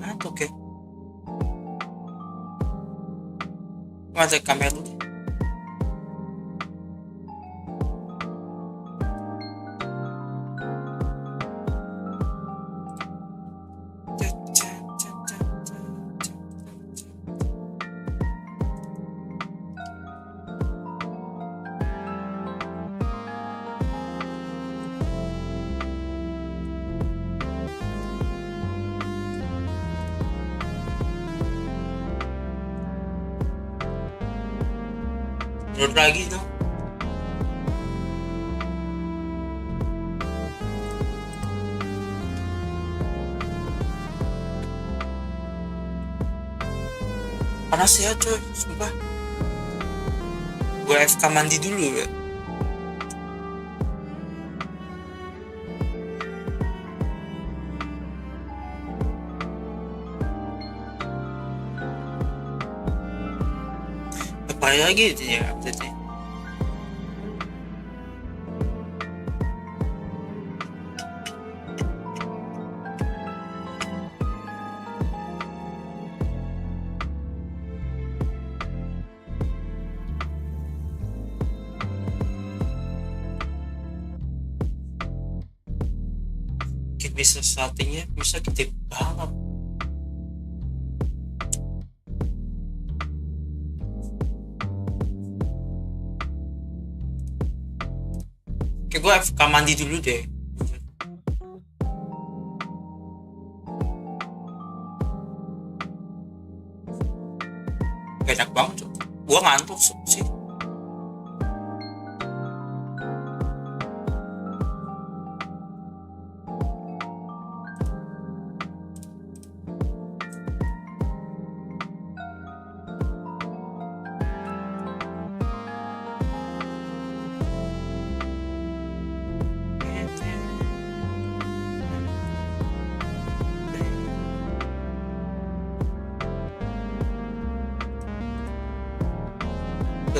Ngantuk ya. Masa kamera dulu. Menurut lagi tuh. Panas ya coy, sumpah. Gue FK mandi dulu ya. Apa lagi itu ya update-nya? Bisa settingnya bisa gede banget. Oke, gue FK mandi dulu deh. Enak banget, gue ngantuk sih.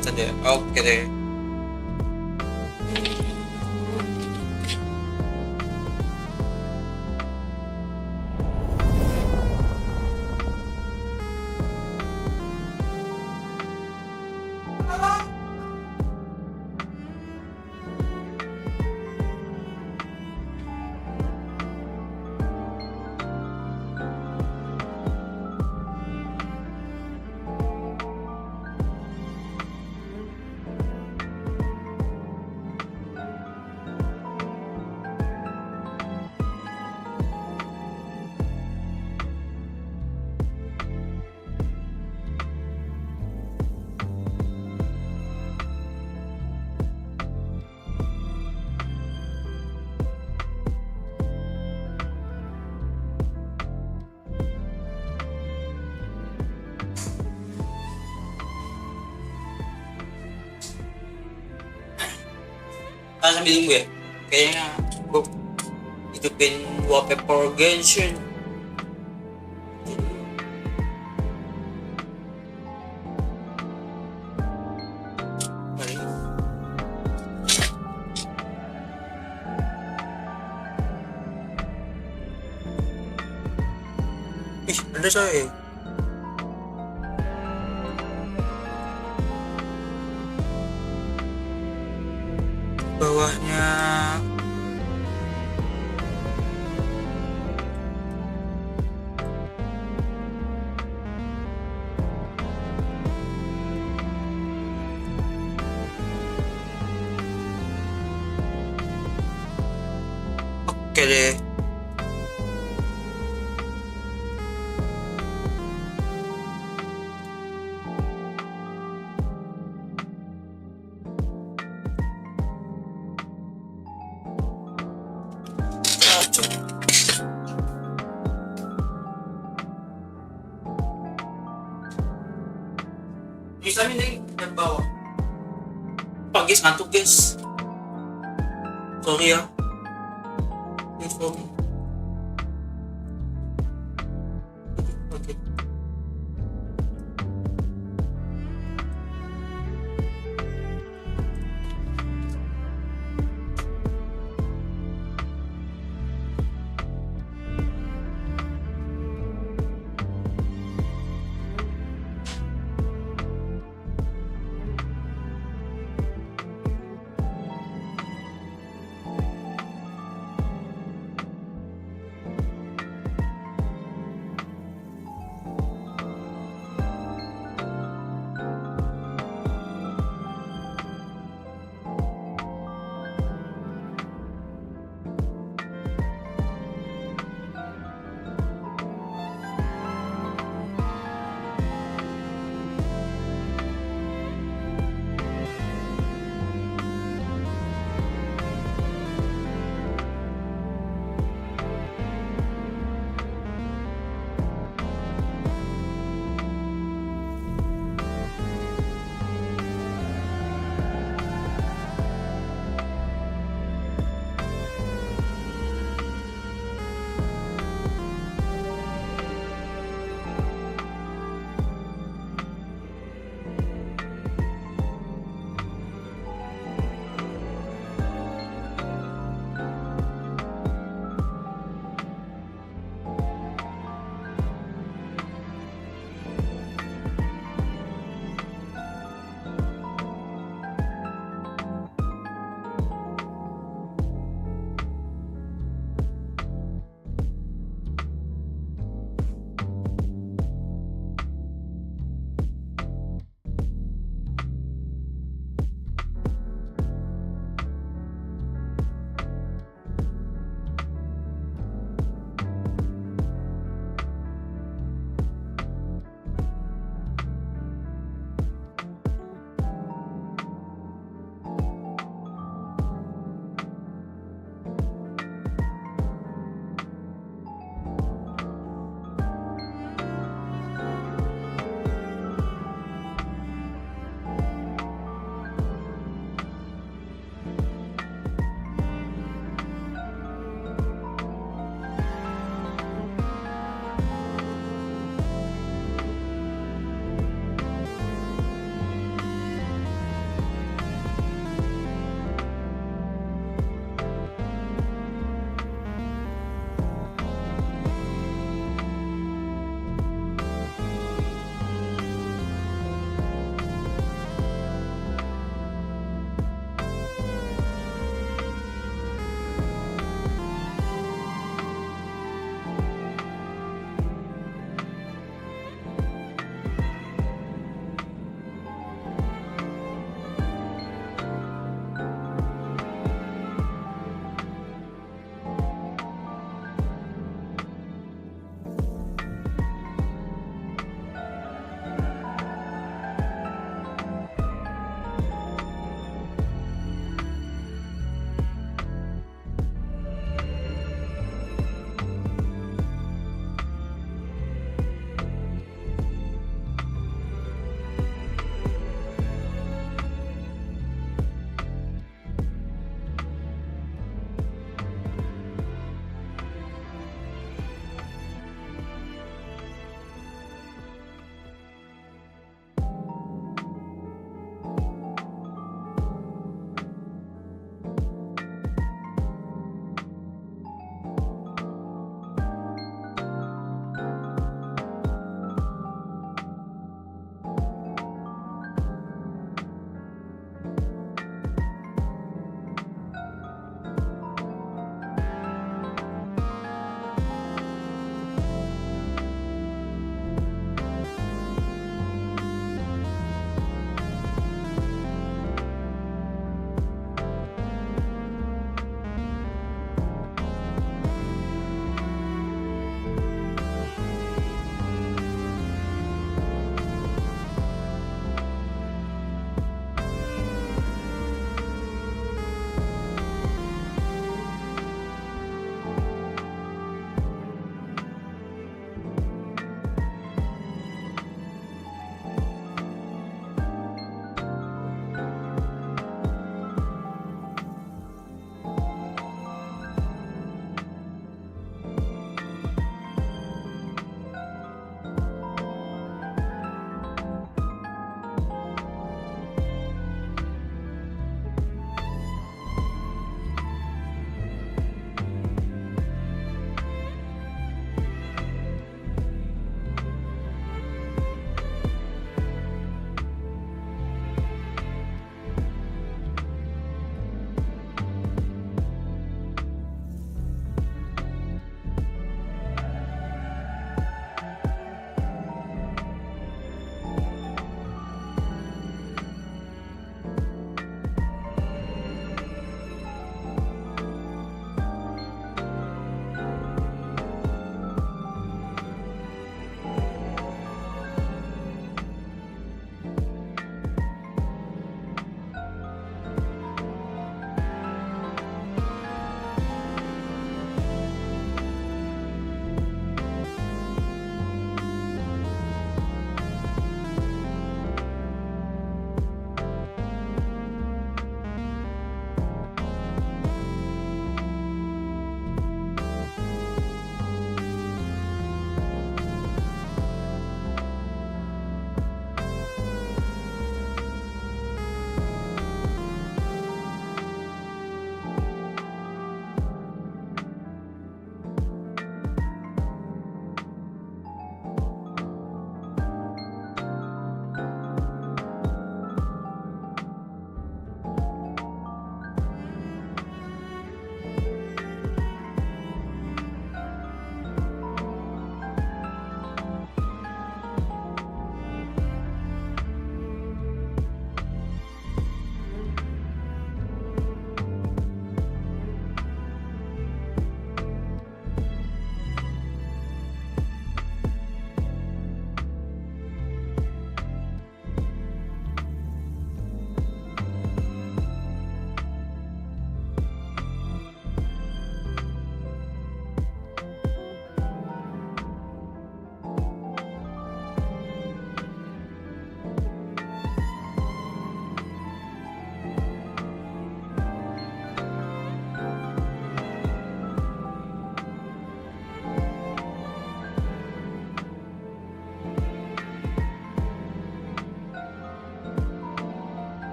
Tadi oke deh. Sambil nunggu ya, kayaknya gue hidupin wallpaper Genshin. Ih, ada coy. Bawahnya oke deh. Bisa nih yang bawah. Pak guys, ngantuk guys. Sorry ya. Oke.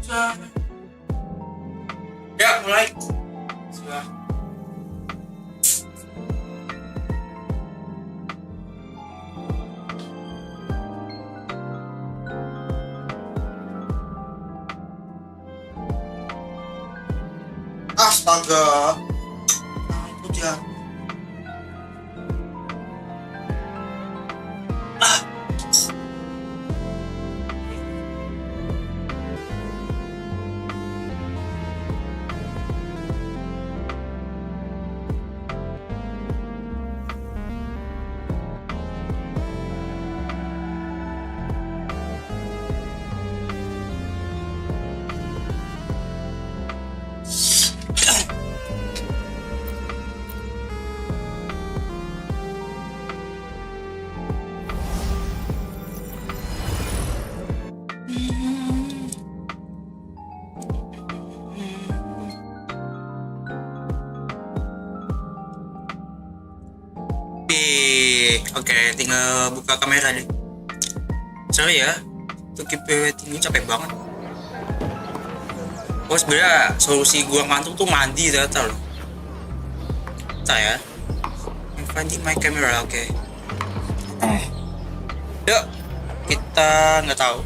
Ya, mulai. Sudah. Astaga. Nah, itu dia. Oke, tinggal buka kamera deh. Sorry ya, untuk KPW tinggi capek banget. Oh, sebenernya solusi gua ngantuk tuh mandi ternyata loh. Bentar ya. I'm finding my camera, oke. Yuk, kita nggak tahu.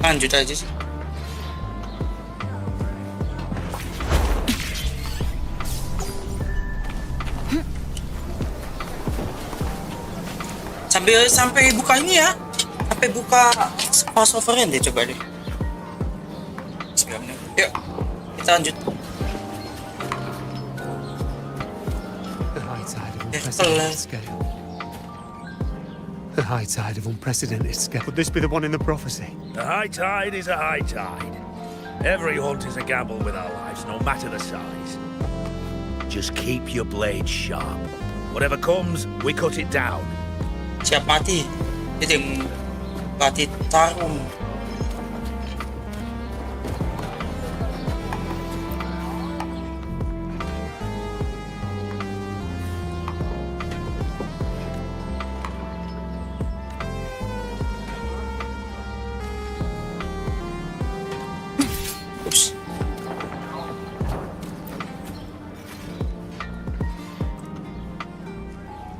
Lanjut aja sih. Sampai buka ini ya, sampai buka crossover deh, coba deh. 9 menit. Yuk, kita lanjut. The high tide of unprecedented scale. The high tide of unprecedented scale. Would this be the one in the prophecy? The high tide is a high tide. Every hunt is a gamble with our lives, no matter the size. Just keep your blade sharp. Whatever comes, we cut it down. Siap mati, itu yang mati tarung. Ups.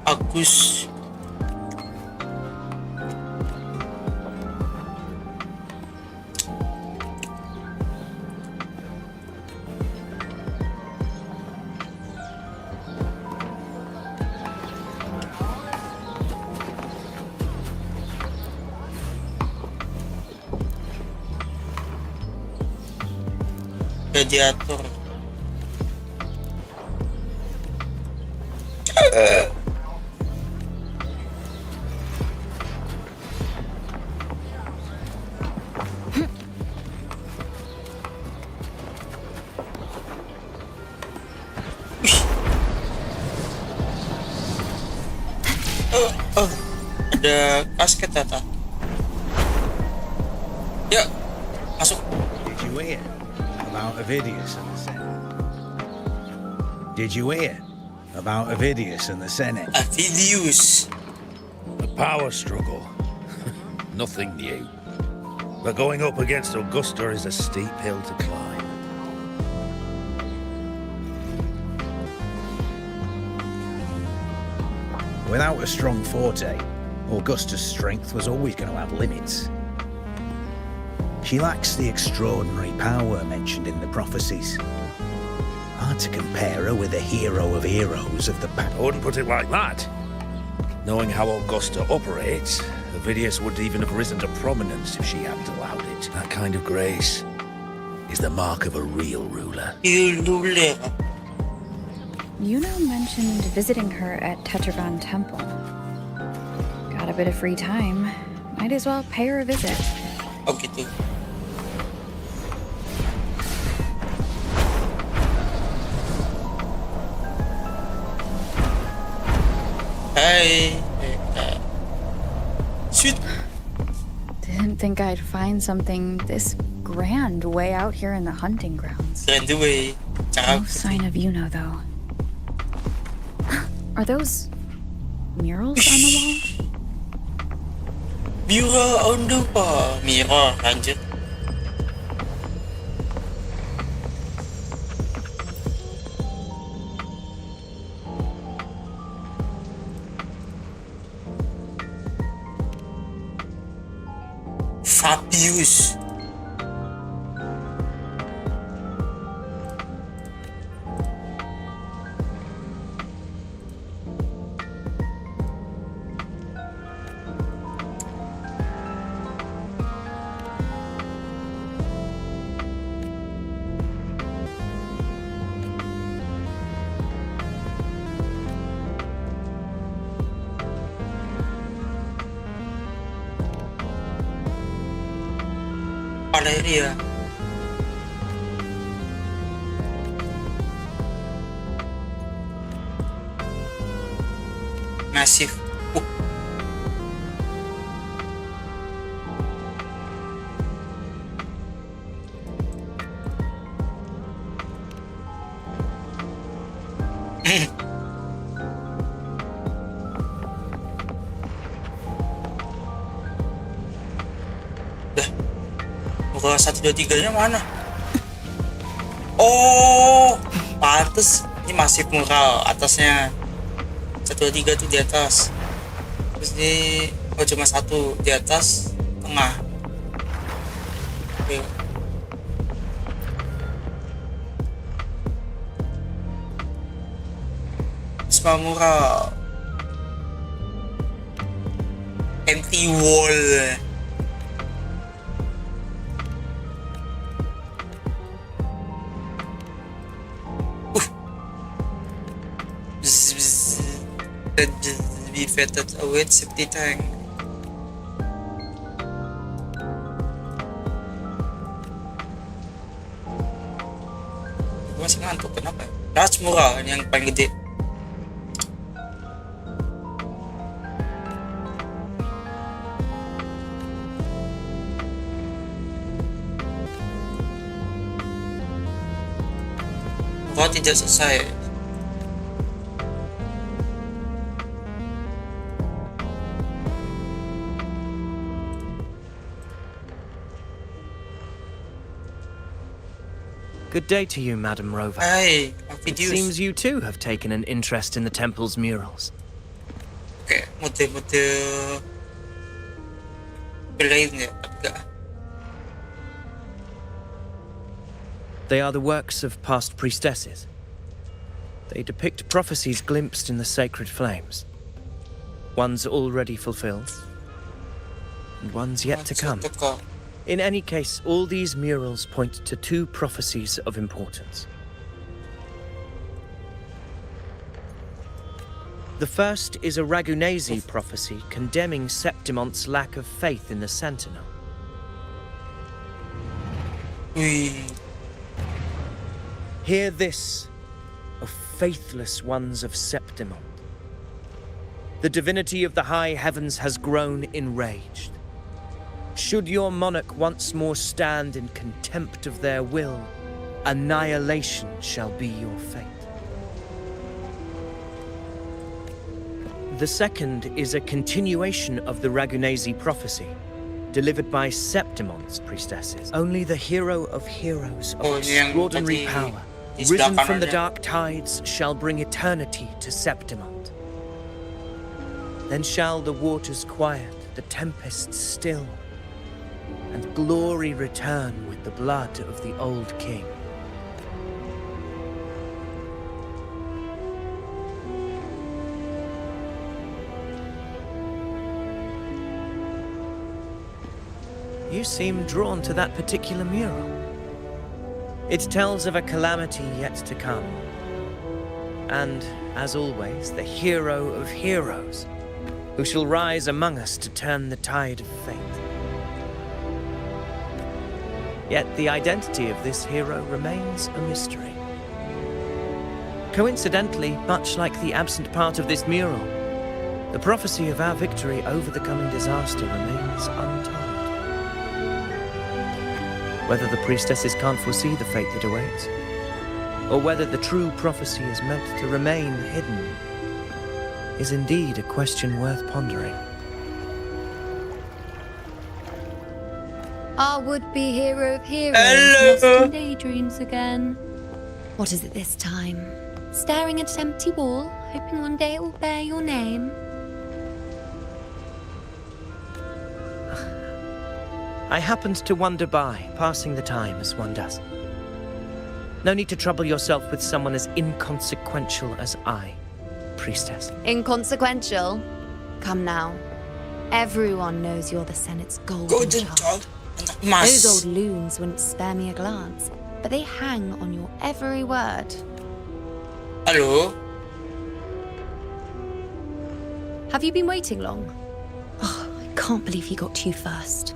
Agus. Radiator. Ada kasket tata. Yuk, masuk. Did you hear about Avidius and the Senate? Did you hear about Avidius and the Senate? Avidius. The power struggle. Nothing new. But going up against Augusta is a steep hill to climb. Without a strong forte, Augusta's strength was always going to have limits. She lacks the extraordinary power mentioned in the prophecies. Hard to compare her with the hero of heroes of the past. I wouldn't put it like that. Knowing how Augusta operates, Avidius would even have risen to prominence if she hadn't allowed it. That kind of grace is the mark of a real ruler. Yuno mentioned visiting her at Tetragon Temple. Got a bit of free time. Might as well pay her a visit. Oh gitu. Hey. Shoot. Didn't think I'd find something this grand way out here in the hunting grounds. Grand way. No sign of Yuno though. Are those murals on the wall? Mirror on the wall. Mirror, anjir. Fabius. Valeria. Massive. Muka 1, 2, 3-nya mana? Oh, pantes. Ini masih mural atasnya. 1, 2, 3 tuh di atas. Terus ini cuma 1 di atas, tengah. Oke. Semua mural. Empty wall. Be vetted await safety tank. Gue masih ngantuk, kenapa? Raj mural yang paling gede. Mural tidak selesai. Good day to you, Madam Rover. Hey, it seems you too have taken an interest in the temple's murals. Oke, mode belain ya, enggak. They are the works of past priestesses. They depict prophecies glimpsed in the sacred flames. Ones already fulfilled, and ones yet to come. In any case, all these murals point to 2 prophecies of importance. The first is a Ragunesi prophecy condemning Septimon's lack of faith in the Sentinel. Hear this, O faithless ones of Septimon. The divinity of the high heavens has grown enraged. Should your monarch once more stand in contempt of their will, annihilation shall be your fate. The second is a continuation of the Ragunesi prophecy, delivered by Septimon's priestesses. Only the hero of heroes of extraordinary power, risen from the dark tides, shall bring eternity to Septimon. Then shall the waters quiet, the tempests still, and glory return with the blood of the old king. You seem drawn to that particular mural. It tells of a calamity yet to come. And, as always, the hero of heroes, who shall rise among us to turn the tide of fate. Yet the identity of this hero remains a mystery. Coincidentally, much like the absent part of this mural, the prophecy of our victory over the coming disaster remains untold. Whether the priestesses can't foresee the fate that awaits, or whether the true prophecy is meant to remain hidden, is indeed a question worth pondering. Our would-be hero of heroes Hello. lost in daydreams again. What is it this time? Staring at an empty wall, hoping one day it will bear your name? I happened to wander by, passing the time as one does. No need to trouble yourself with someone as inconsequential as I, priestess. Inconsequential? Come now. Everyone knows you're the Senate's golden child. Those old loons wouldn't spare me a glance, but they hang on your every word. Halo. Have you been waiting long? Oh, I can't believe you got to you first.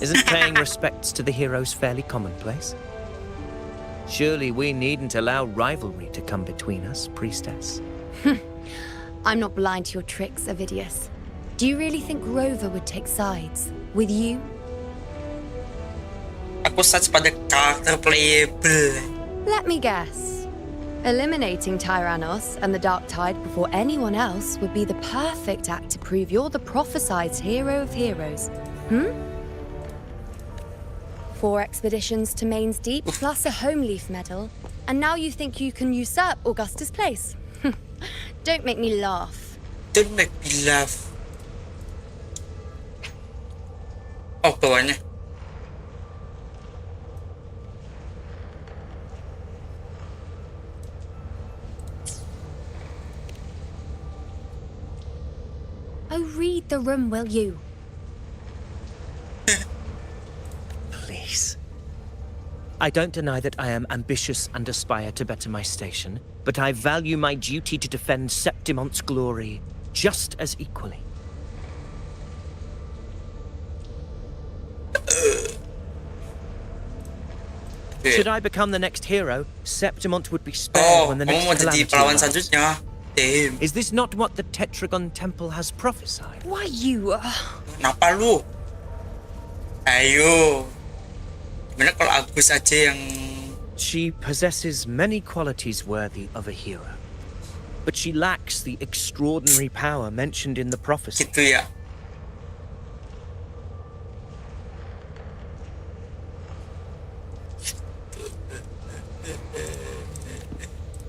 Isn't paying respects to the heroes fairly commonplace? Surely we needn't allow rivalry to come between us, priestess. I'm not blind to your tricks, Avidius. Do you really think Rover would take sides with you? Aku search pada karakter playable. Let me guess. Eliminating Tyrannos and the Dark Tide before anyone else would be the perfect act to prove you're the prophesied hero of heroes. 4 expeditions to Main's Deep, plus a Home Leaf medal, and now you think you can usurp Augustus' place. Don't make me laugh. Don't make me laugh. Oh, bawahnya. Oh, read the room, will you? Please. I don't deny that I am ambitious and aspire to better my station, but I value my duty to defend Septimon's glory just as equally. Should I become the next hero, Septimont would be spared when the next calamity arrives. Damn. Is this not what the Tetragon Temple has prophesied? Why you? Kenapa lu? Ayo. Gimana kalau Agus aja yang... She possesses many qualities worthy of a hero, but she lacks the extraordinary power mentioned in the prophecy. Gitu ya.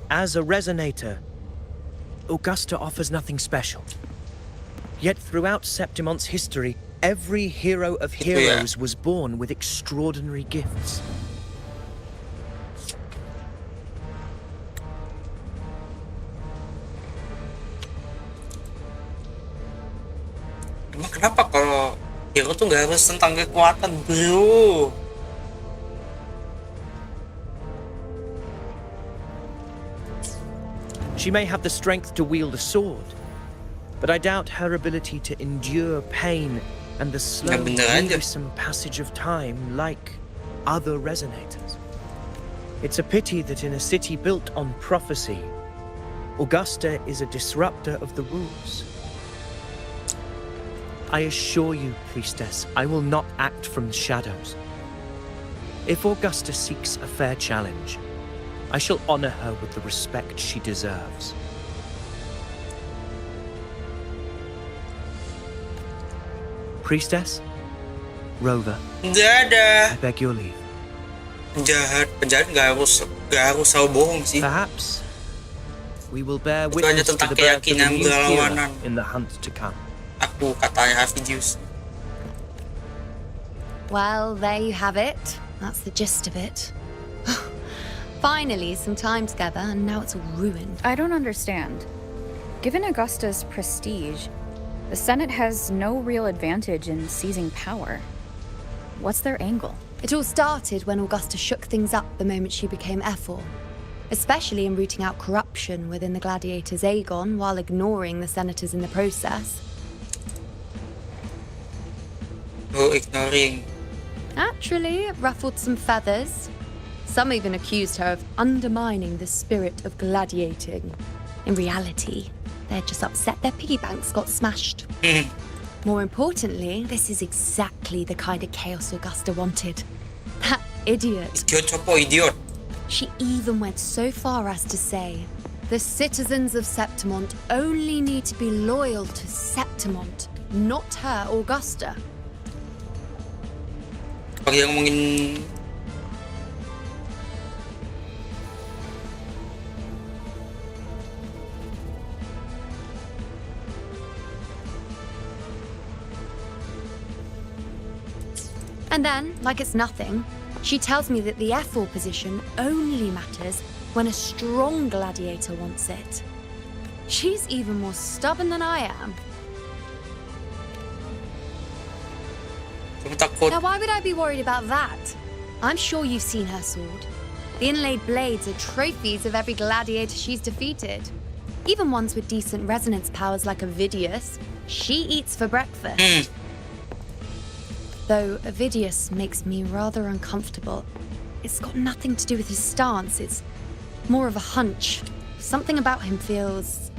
As a resonator, Augusta offers nothing special. Yet throughout Septimon's history, every hero of heroes was born with extraordinary gifts. Emang kenapa kalau hero tuh nggak harus tentang kekuatan, bro? She may have the strength to wield a sword, but I doubt her ability to endure pain and the slow, wearisome passage of time like other resonators. It's a pity that in a city built on prophecy, Augusta is a disruptor of the rules. I assure you, priestess, I will not act from the shadows. If Augusta seeks a fair challenge, I shall honor her with the respect she deserves. Priestess, Rover, Dadah. I beg your leave. Penjahat nggak harus selalu bohong sih. Perhaps we will bear Itu hanya witness to tentang the birth of a keyakinan new hero berlawanan. in the hunt to come. Aku katanya Hafidius. Well, there you have it. That's the gist of it. Finally, some time together, and now it's all ruined. I don't understand. Given Augusta's prestige, the Senate has no real advantage in seizing power. What's their angle? It all started when Augusta shook things up the moment she became Ephor, especially in rooting out corruption within the gladiators Aegon while ignoring the senators in the process. Oh, ignoring. Naturally, it ruffled some feathers. Some even accused her of undermining the spirit of gladiating. In reality, they're just upset their piggy banks got smashed. More importantly, this is exactly the kind of chaos Augusta wanted. That idiot. Idiot. She even went so far as to say, the citizens of Septimont only need to be loyal to Septimont, not her, Augusta. Pag yang ngomongin And then, like it's nothing, she tells me that the F4 position only matters when a strong gladiator wants it. She's even more stubborn than I am. Now, why would I be worried about that? I'm sure you've seen her sword. The inlaid blades are trophies of every gladiator she's defeated. Even ones with decent resonance powers like Ovidius, she eats for breakfast. Though Ovidius makes me rather uncomfortable. It's got nothing to do with his stance, it's more of a hunch. Something about him feels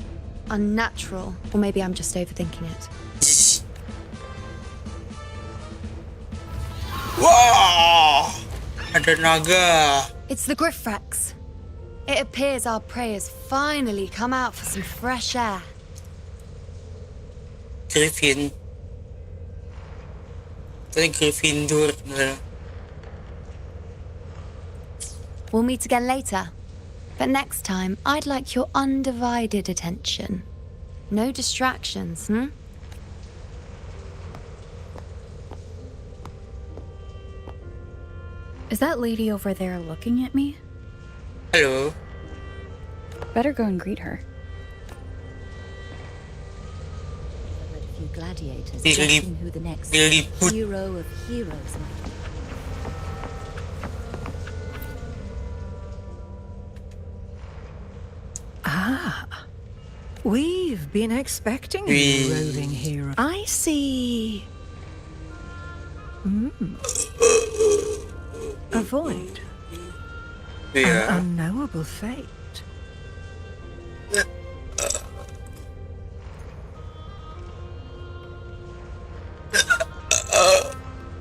unnatural, or maybe I'm just overthinking it. Wow! Ada naga. It's the Griffrex. It appears our prey has finally come out for some fresh air. Griffin. Tadi Gryffindor. We'll meet again later. But next time, I'd like your undivided attention. No distractions, Is that lady over there looking at me? Hello. Better go and greet her. A few gladiators Really- guessing who the next really good. hero of heroes might be. We've been expecting you, roving hero. I see. A void. Yeah. An unknowable fate.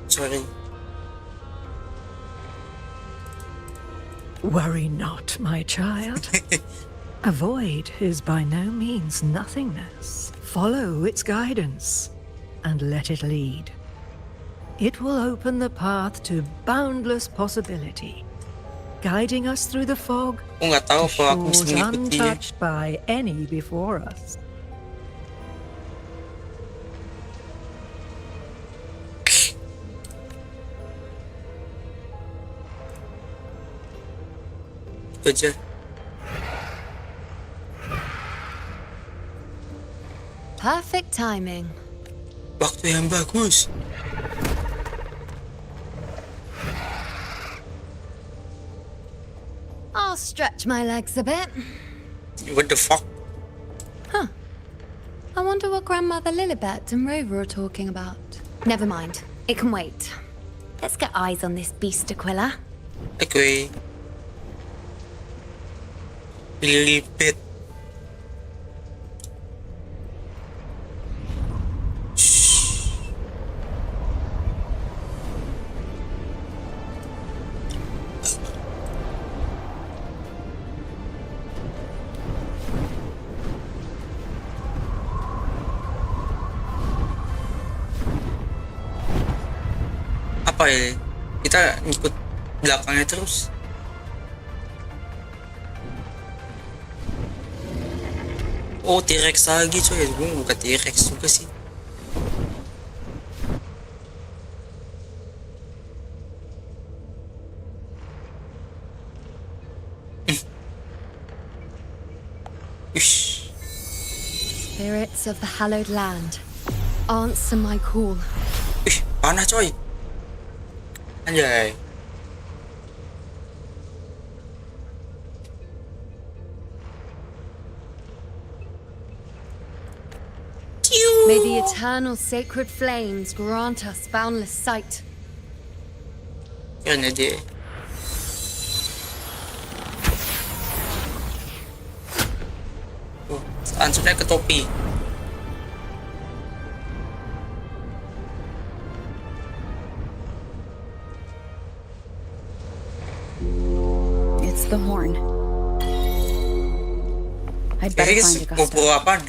Sorry. Worry not, my child. A void is by no means nothingness. Follow its guidance and let it lead. It will open the path to boundless possibility, guiding us through the fog Aku nggak tahu to kalau aku bisa shores mengikutinya. untouched by any before us. Itu aja. Perfect timing. Waktu yang bagus. I'll stretch my legs a bit. What the fuck? Huh. I wonder what Grandmother Lilibet and Rover are talking about. Never mind. It can wait. Let's get eyes on this beast, Aquila. Okay. Lilibet. Apa ya? Kita ngikut belakangnya terus. Oh, T-Rex lagi coy. Gue bukan T-Rex juga sih. Spirits of the hallowed land, answer my call. Panah coy. Anjay. May the eternal sacred flames grant us boundless sight. Yan na di. Oh, saan sudah ke topi? It's the horn. I'd better find Augusta. GoPro apaan?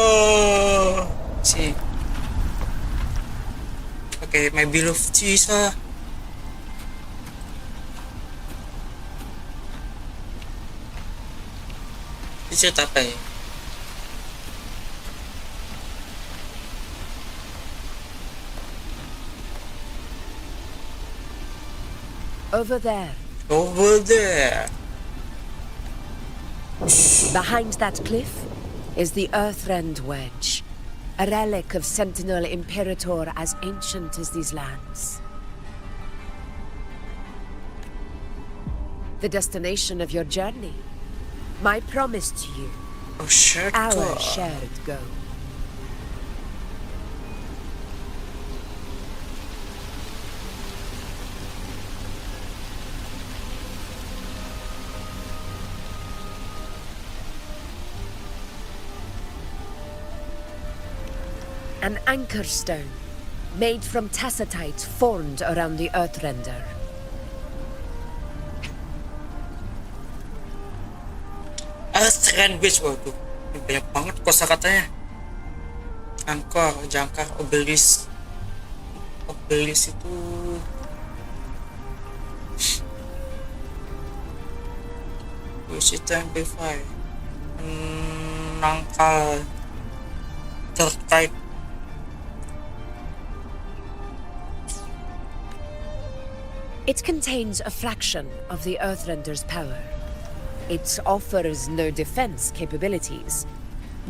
Oh, see. Okay, my beloved Jesus. Ini cerita apa ya? Over there. Over there. Behind that cliff is the Earthrend Wedge, a relic of Sentinel Imperator as ancient as these lands. The destination of your journey, my promise to you, our shared goal. An anchor stone, made from tacitite formed around the Earthrender. Earthrend Wedge, waduh, banyak banget kosakatanya. Angkor, jangkar, obelisk. Obelisk itu Wisita amplify, nangkal, terkait. It contains a fraction of the Earthrender's power. It offers no defense capabilities,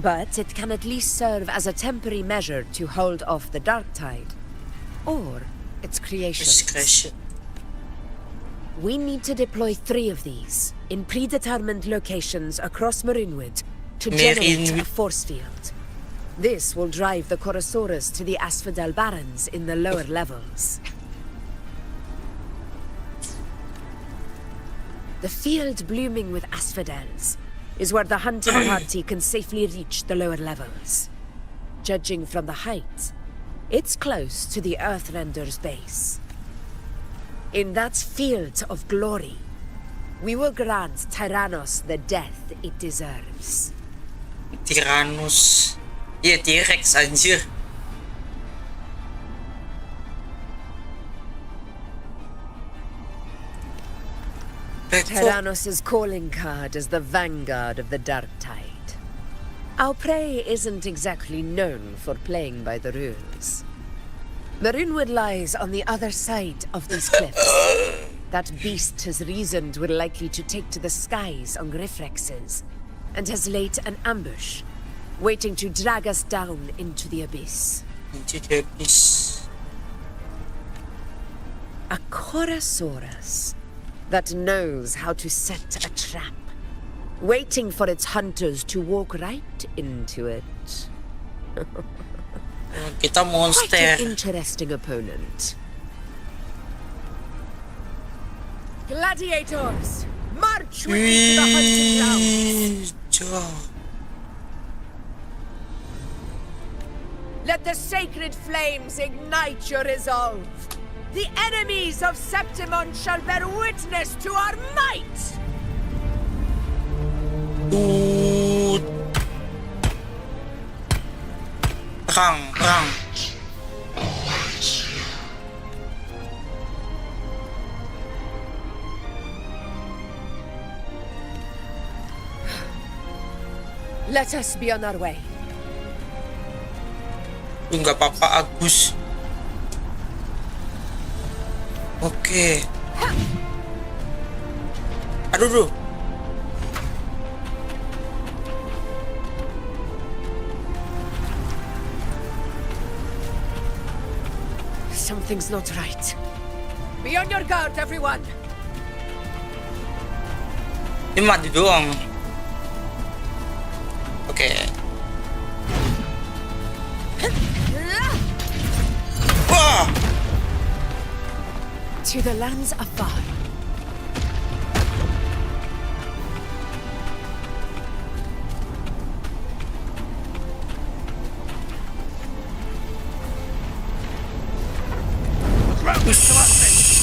but it can at least serve as a temporary measure to hold off the dark tide, or its creation. We need to deploy 3 of these in predetermined locations across Marinwood to generate a force field. This will drive the Chorosaurus to the Asphodel Barrens in the lower levels. The field blooming with asphodels is where the hunting party can safely reach the lower levels. Judging from the height, it's close to the Earthrender's base. In that field of glory, we will grant Tyrannos the death it deserves. Tyrannos. Iya, T-Rex anjir. Tyrannos' calling card is the vanguard of the dark tide. Our prey isn't exactly known for playing by the rules. Marinwood lies on the other side of these cliffs. That beast has reasoned we're likely to take to the skies on Griffrexes, and has laid an ambush, waiting to drag us down into the abyss. Into the abyss. A Chorosaurus that knows how to set a trap, waiting for its hunters to walk right into it. Kita monster. Quite an interesting opponent. Gladiators, march with me to the hunting grounds. Let the sacred flames ignite your resolve. The enemies of Septimon shall bear witness to our might! Perang. Let us be on our way. Enggak apa-apa, Agus. Oke. Aduh. Something's not right. Be on your guard, everyone. Ini mati doang. Oke. Wah! To the lands afar.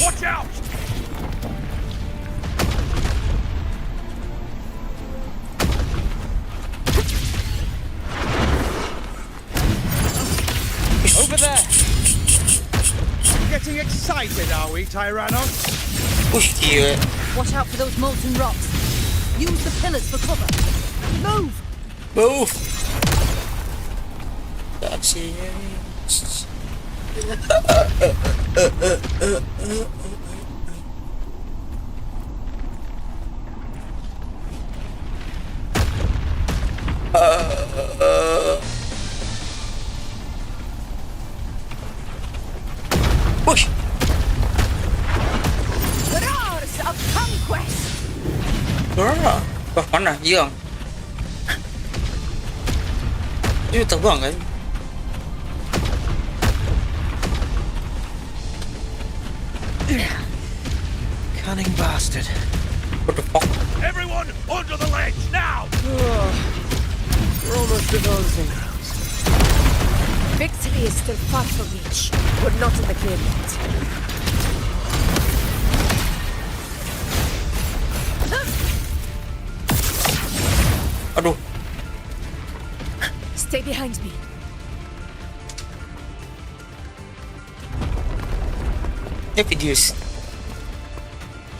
Watch out! there! Getting excited, are we, Tyrannos? Gila. Watch out for those molten rocks. Use the pillars for cover. Move! Move! That's it. Push! Roars of conquest! Wah, mana? Hilang. Ini terbang kan? Cunning bastard. What the fuck? Everyone onto the ledge now! We're almost at dancing grounds. Victory is still far from reach. We're not in the clear yet. Aduh. Stay behind me. Ini videos.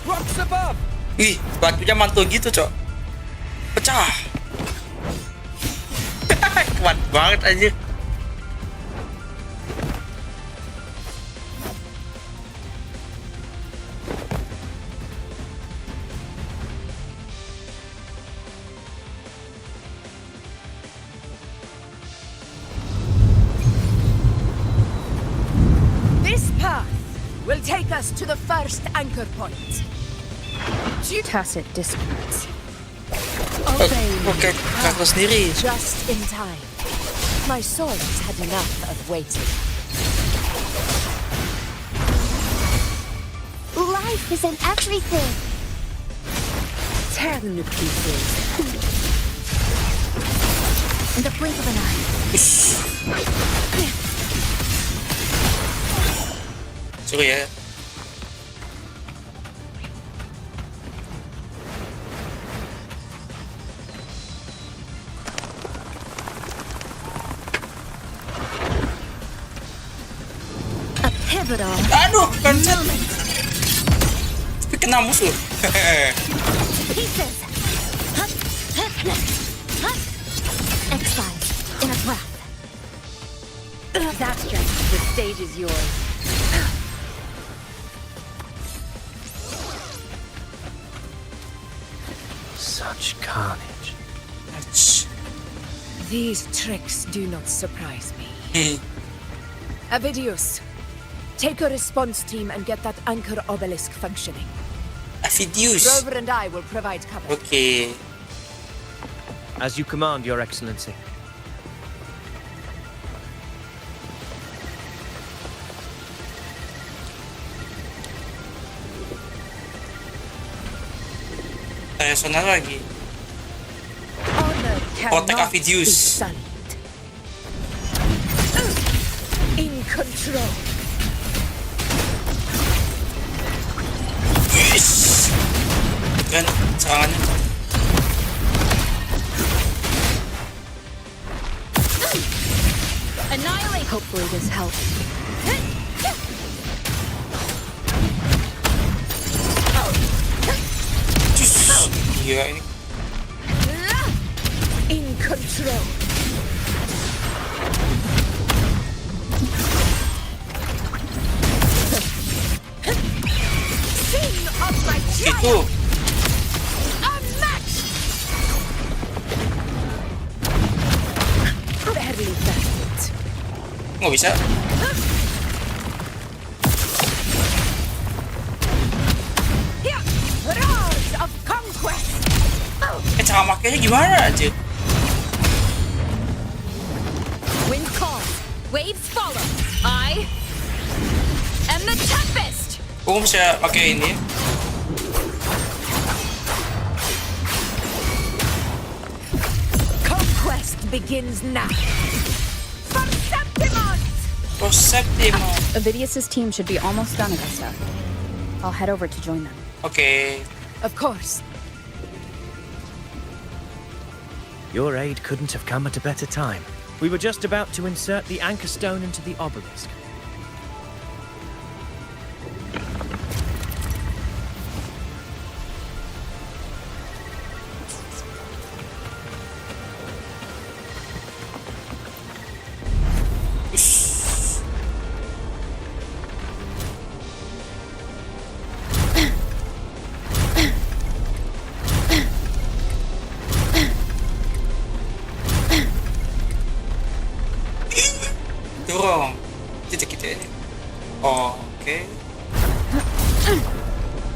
Rocks above! Ih, batunya mantul gitu, Cok. Pecah. Kuat banget aja. This path will take us to the first anchor point. Tacit discords. Obey me. Oke, aku sendiri. Just in time. My swords had enough of waiting. Life is in everything. Tear them to pieces. In the blink of an eye. Sorry ya. Pivotal. Aduh, kancet. Tapi kena musuh. Pieces. Exile in a breath. That's just the stage is yours. Such carnage. These tricks do not surprise me. Avidius, take a response team and get that anchor obelisk functioning. Avidius. Rover and I will provide cover. Oke. As you command, Your Excellency. Saya sonar lagi. Honor Kotek cannot be Avidius. sullied. In control. Yes. Kan serangannya. Annihilate. Hopefully this helps. Gila ini. In control. Sing of my Gitu. triumph. Unmatched. Barely bastards. Nggak bisa. Here, roars of conquest. Cara makainya gimana aja? Wind calls, waves follow. I am the tempest. Gue bisa pakai ini. Conquest begins now. For Septimon! For Septimon. Avidius's team should be almost done, Augusta. I'll head over to join them. Oke. Of course. Your aid couldn't have come at a better time. We were just about to insert the anchor stone into the obelisk. Dorong titik kita ini. Oke.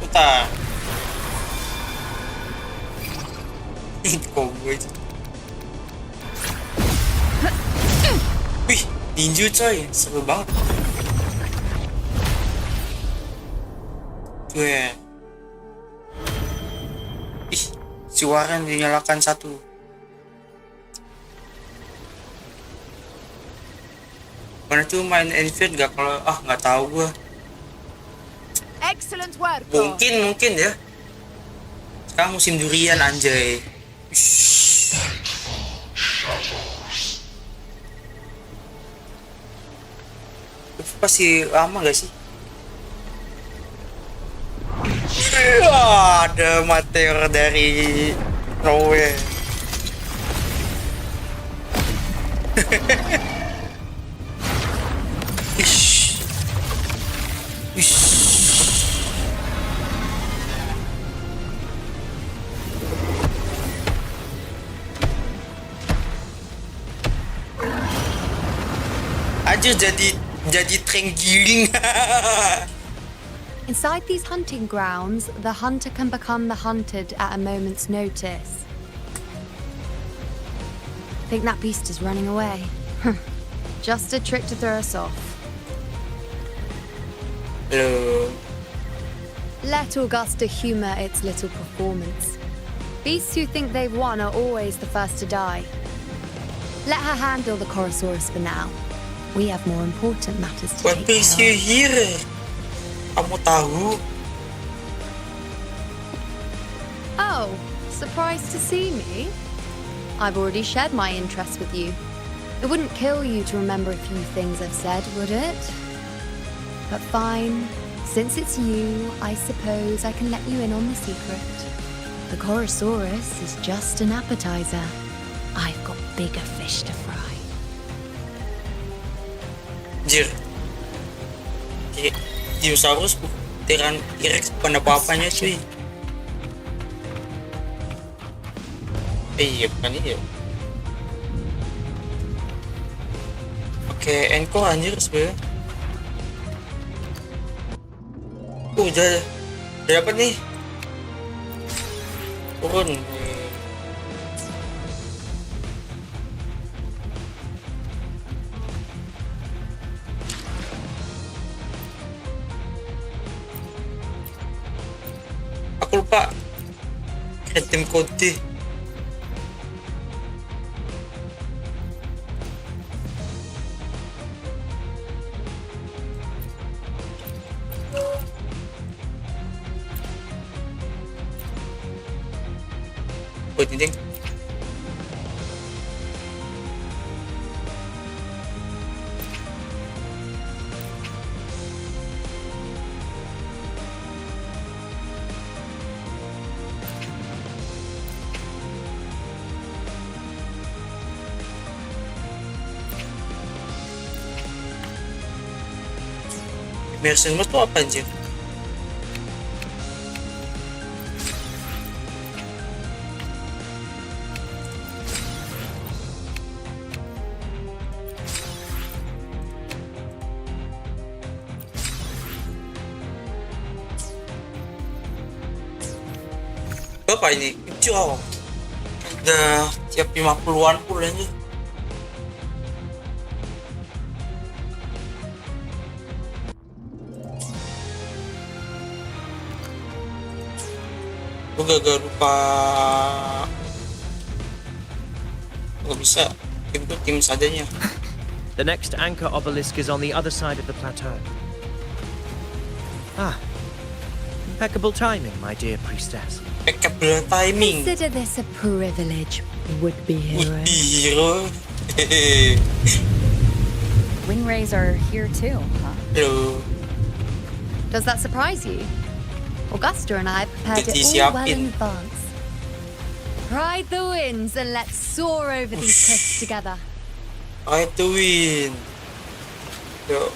Putar. Combo itu. Wih, ninju coy, seru banget. Gue. Ih, suara yang dinyalakan satu. Mana tuh main Enfield gak kalau nggak tahu gua. Excellent work. Mungkin ya. Sekarang musim durian anjay. Pasti lama gak sih? Ada meteor dari nowhere. Aja jadi terenggiling. Inside these hunting grounds, the hunter can become the hunted at a moment's notice. Think that beast is running away? Just a trick to throw us off. Hello. Let Augusta humor its little performance. Beasts who think they've won are always the first to die. Let her handle the Chorosaurus for now. We have more important matters to What take brings care you of. here? Kamu tahu? Oh, surprised to see me? I've already shared my interest with you. It wouldn't kill you to remember a few things I've said, would it? But fine. Since it's you, I suppose I can let you in on the secret. The Chorosaurus is just an appetizer. I've got bigger fish to fry. Jir. Dinosaurus bukan T-Rex bukan apa-apanya cuy. Iya bukan iya. Oke, encore anjir sebenernya. Udah dapat nih. Turun. Aku lupa kirim kode. Buat ini. Immersion mode tuh apa anjir? Berapa ini? Jauh. Udah tiap 50-an pun aja. Gue gak lupa. Gak bisa. Itu tim sadanya. The next anchor obelisk is on the other side of the plateau. Ah, impeccable timing, my dear priestess. Impeccable timing. Consider this a privilege, would-be hero. Would-be hero. Wing rays are here too, huh? Hello. Does that surprise you? Augusta and I prepared it all well in advance. Ride the winds and let's soar over these cliffs together. Ride the wind. Yo.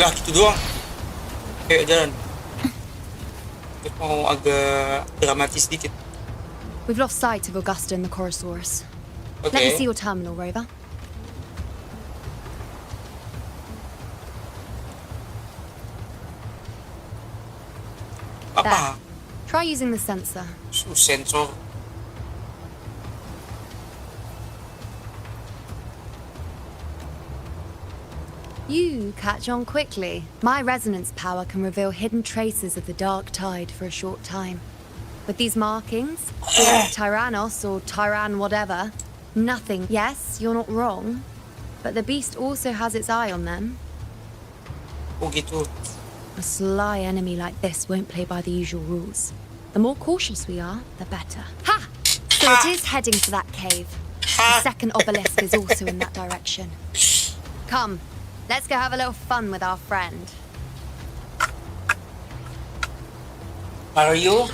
Lah gitu doang. Kayak jalan. Mau agak dramatis sedikit. We've lost sight of Augusta and the Chorosaurus. Okay. Let me see your terminal, Rover. Apa? There. Try using the sensor. Sensor. You catch on quickly. My resonance power can reveal hidden traces of the dark tide for a short time. With these markings, be it Tyrannos or Tyran whatever, nothing. Yes, you're not wrong, but the beast also has its eye on them. Oh gitu. A sly enemy like this won't play by the usual rules. The more cautious we are, the better. Ha! So it is heading for that cave. The second obelisk is also in that direction. Come, let's go have a little fun with our friend. Mario?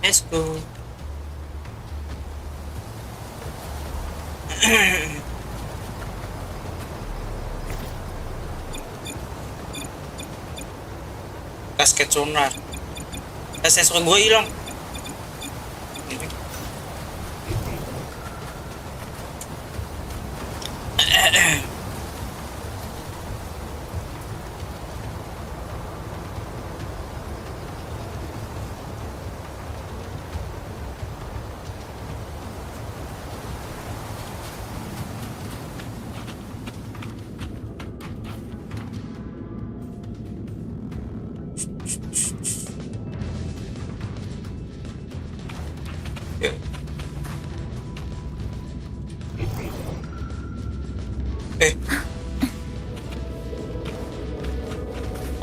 Let's go. Kasket sonar. Sensor gue hilang.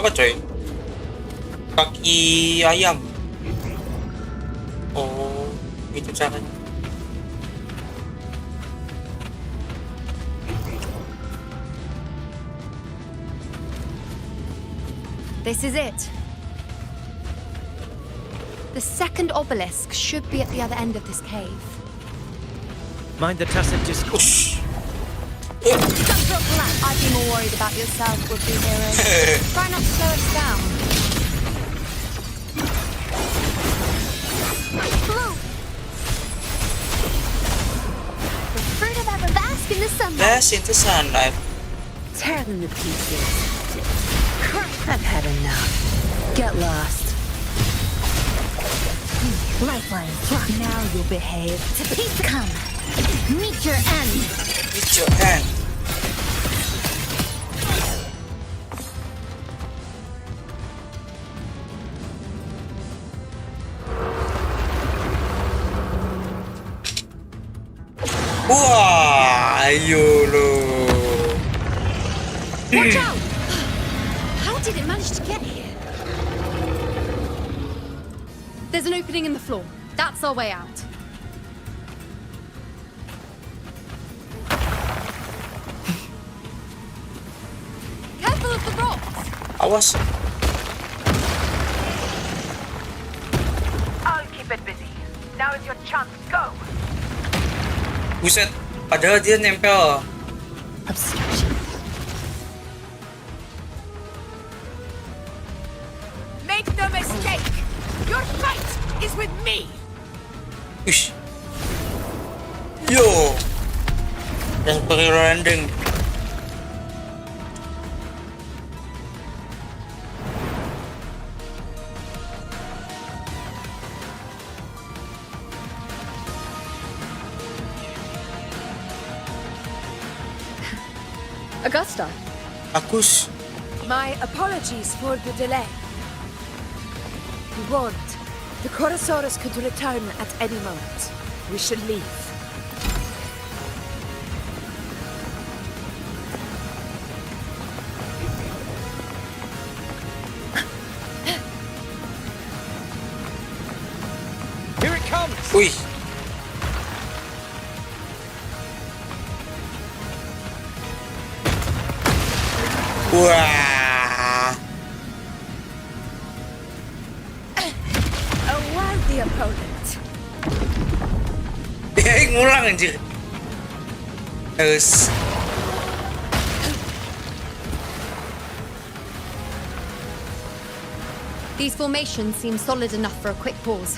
Apa coy? Kaki ayam. Oh, itu caranya. This is it. The second obelisk should be at the other end of this cave. Mind the tacit discourse. I'd be more worried about yourself, would-be hero. Try not to slow us down. Blue! The fruit of ever bask in the sunlight. Bask in the sunlight. Tear them to pieces. I've had enough. Get lost. Lifeline, now you'll behave. To peace come. Meet your end. Meet your end. Wah, ayo lo. Watch out! How did it manage to get here? There's an opening in the floor. That's our way out. Careful of the rocks! Awas. I'll keep it busy. Now is your chance. Go. Buset, padahal dia nempel. Obstruction. Make no mistake. Your fight is with me. Ush. Yo. Dan landing. Augusta. Agus. My apologies for the delay. We warned. The Chorosaurus could return at any moment. We should leave. Wih. Wah. A worthy opponent. Ngulang anjir. Terus. These formations seem solid enough for a quick pause.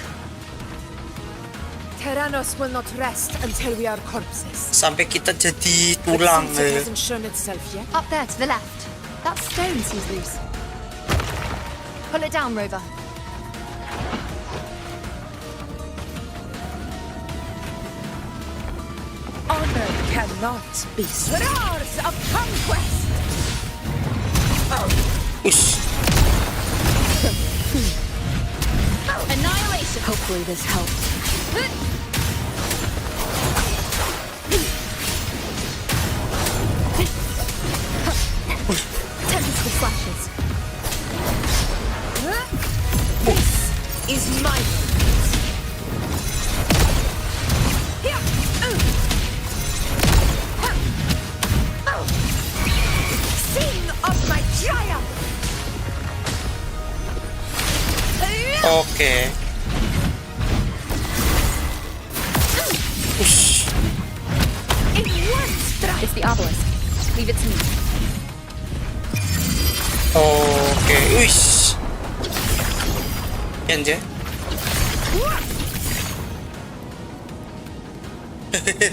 Tyrannos will not rest until we are corpses. Sampai kita jadi tulang. But since it hasn't shown itself yet. Up there to the left. That stone seems loose. Pull it down, Rover. Honor cannot be roars of conquest. Annihilation. Hopefully this helps. Tentacle flashes. This is my Sing of my triumph. Oke. In one strike. It's the obelisk. Leave it to me. Oke, wish. Aja.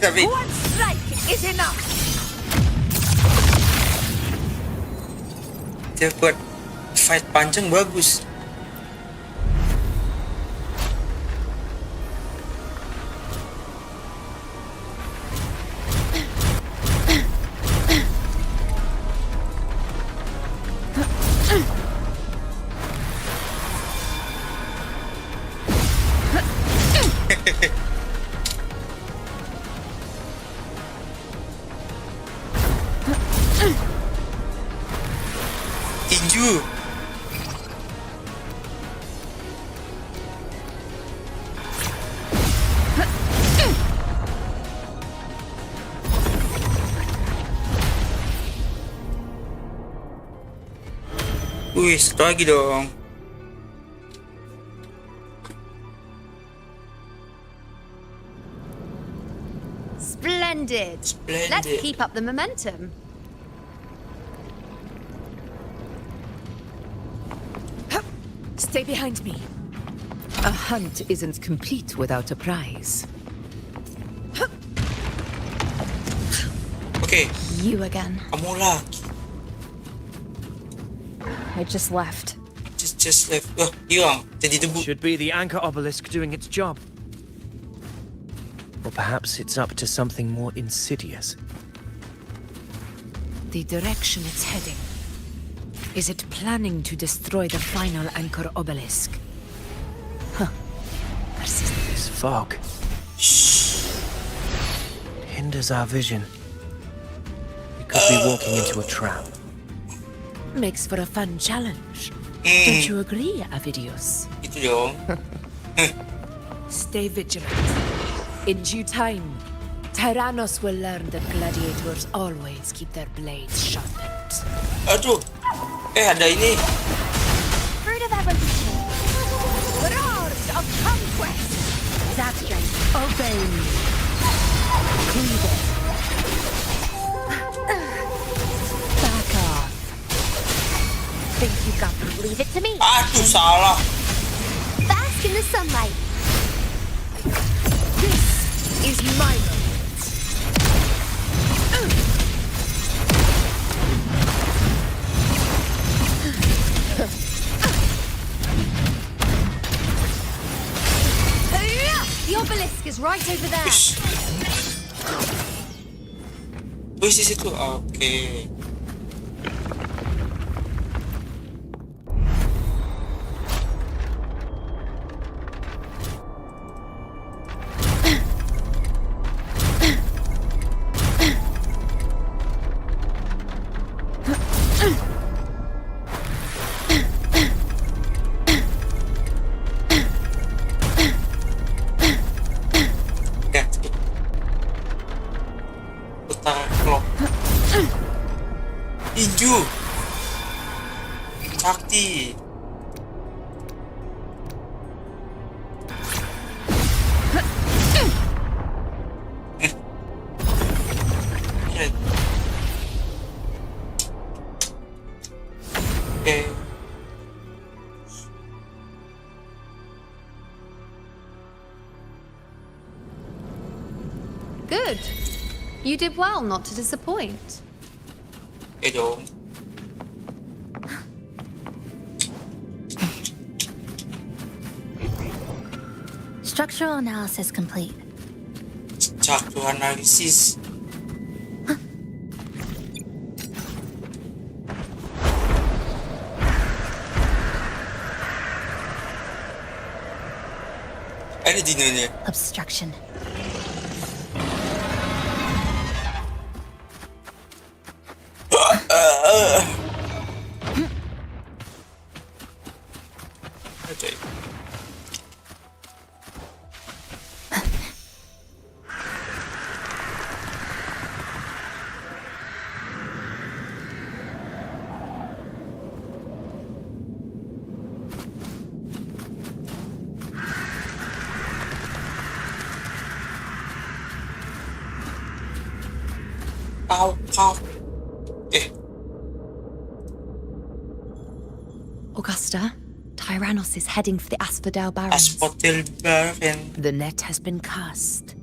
Tapi one strike is enough. Dia buat fight panjang bagus. Tinju. Wih, satu lagi dong. Splendid. Let's keep up the momentum. Stay behind me. A hunt isn't complete without a prize. Okay. You again. Kamu lagi. I just left. Just left. Oh, hilang. Jadi debu. Should be the anchor obelisk doing its job. Or perhaps it's up to something more insidious. The direction it's heading. Is it planning to destroy the final anchor obelisk? Huh. This fog hinders our vision. We could be walking into a trap. Makes for a fun challenge. Don't you agree, Avidius? Itu dong. Stay vigilant. In due time, Tyrannos will learn that gladiators always keep their blades sharpened. Aduh. Ada ini. Fruit of evolution. Roars of conquest. That strength. Obey me. Cleave it. Back off. Think you got to leave it to me. Aduh, salah. Bask in the sunlight. This is my moment. The obelisk is right over there. Wis di situ. Oke. maju. Sakti. Okay. Good. You did well not to disappoint. Dong. Structural analysis complete. Structural analysis. Ada dinonya. Obstruction. Okay. Ow. Augusta, Tyrannos is heading for the Asphodel Barrens. The net has been cast.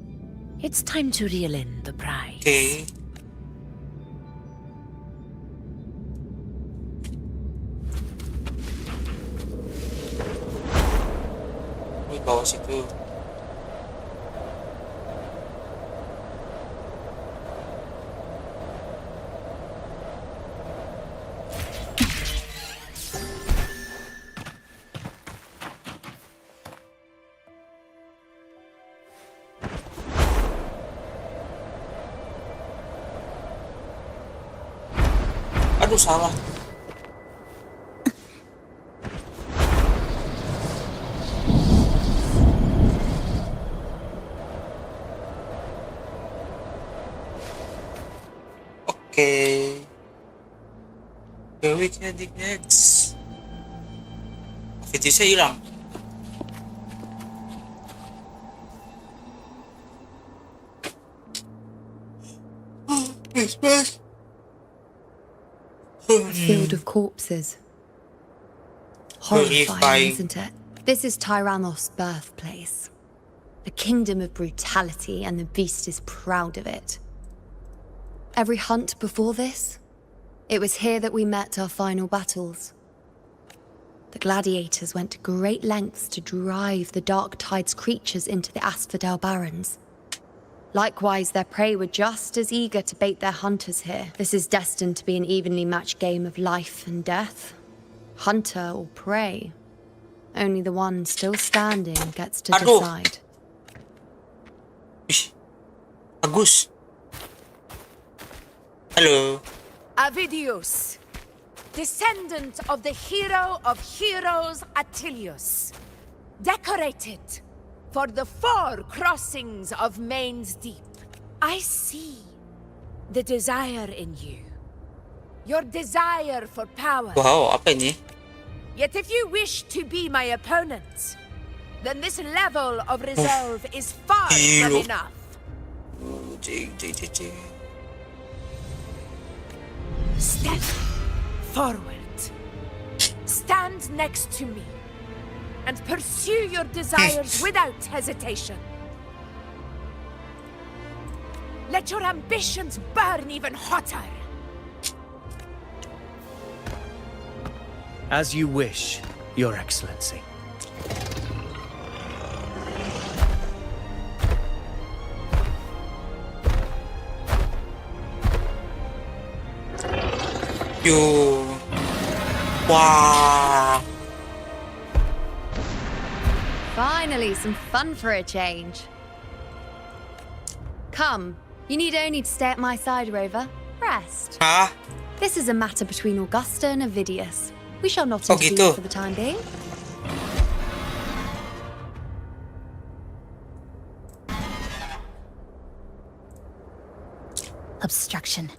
It's time to reel in the prize. Okay. Di bawah situ. Aduh, salah. Okay. Where we can dig next? Video saya hilang. Bebas. A field of corpses. Horrifying, isn't it? This is Tyrannos' birthplace. A kingdom of brutality, and the beast is proud of it. Every hunt before this, it was here that we met our final battles. The gladiators went to great lengths to drive the Dark Tide's creatures into the Asphodel Barrens. Likewise, their prey were just as eager to bait their hunters here. This is destined to be an evenly matched game of life and death. Hunter or prey. Only the one still standing gets to decide. Bagus. Hello. Avidius, descendant of the hero of heroes Attilius, decorated for the 4 crossings of Main's Deep. I see the desire in you. Your desire for power. Wow, apa ini? Yet if you wish to be my opponent, then this level of resolve is far from enough. Step forward. Stand next to me and pursue your desires without hesitation. Let your ambitions burn even hotter. As you wish, Your Excellency. Yo. Wow. Finally, some fun for a change. Come, you need only to stay at my side, Rover. Rest. Hah? This is a matter between Augusta and Avidius. We shall not intervene for the time being. Obstruction.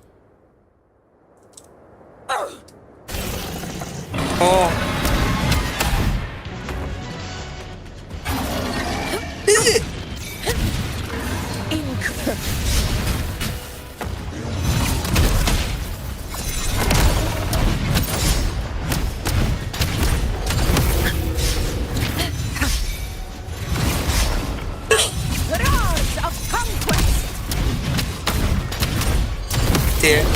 gitu ya.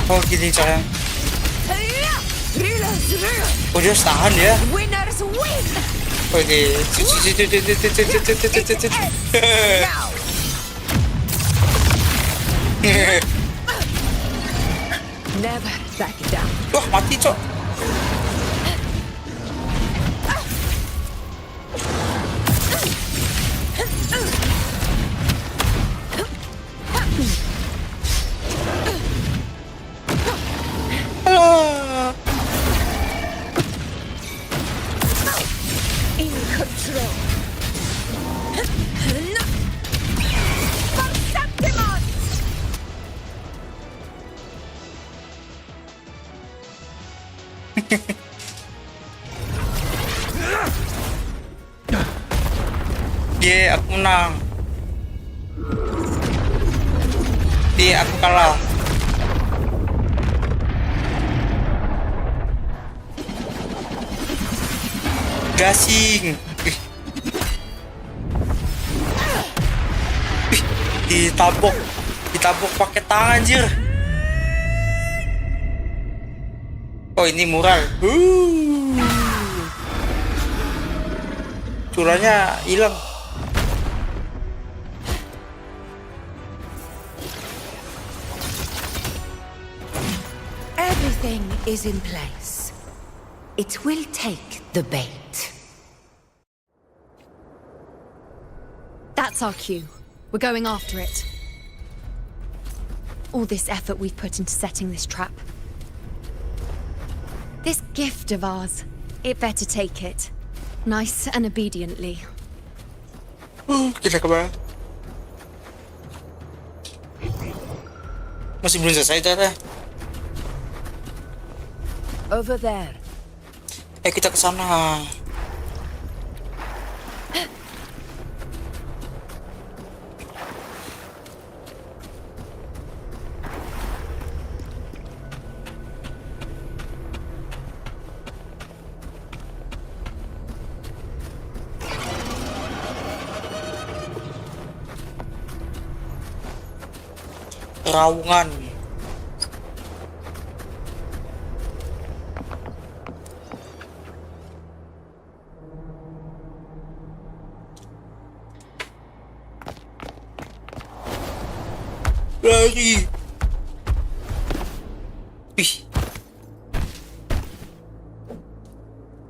Oh gini cara. Oh dia harus tahan ya. Oke. Never back down. Wah mati cok. Dia aku menang. Dia aku kalah. Gasing. Ditabok pakai tangan anjir. Oh ini mural. Curahnya hilang. Everything is in place. It will take the bait. That's our cue. We're going after it. All this effort we've put into setting this trap. This gift of ours, it better take it. Nice and obediently. Kita ke bawah. Masih belum selesai ternyata. Over there. Kita ke sana. Raungan. Lari. Wih.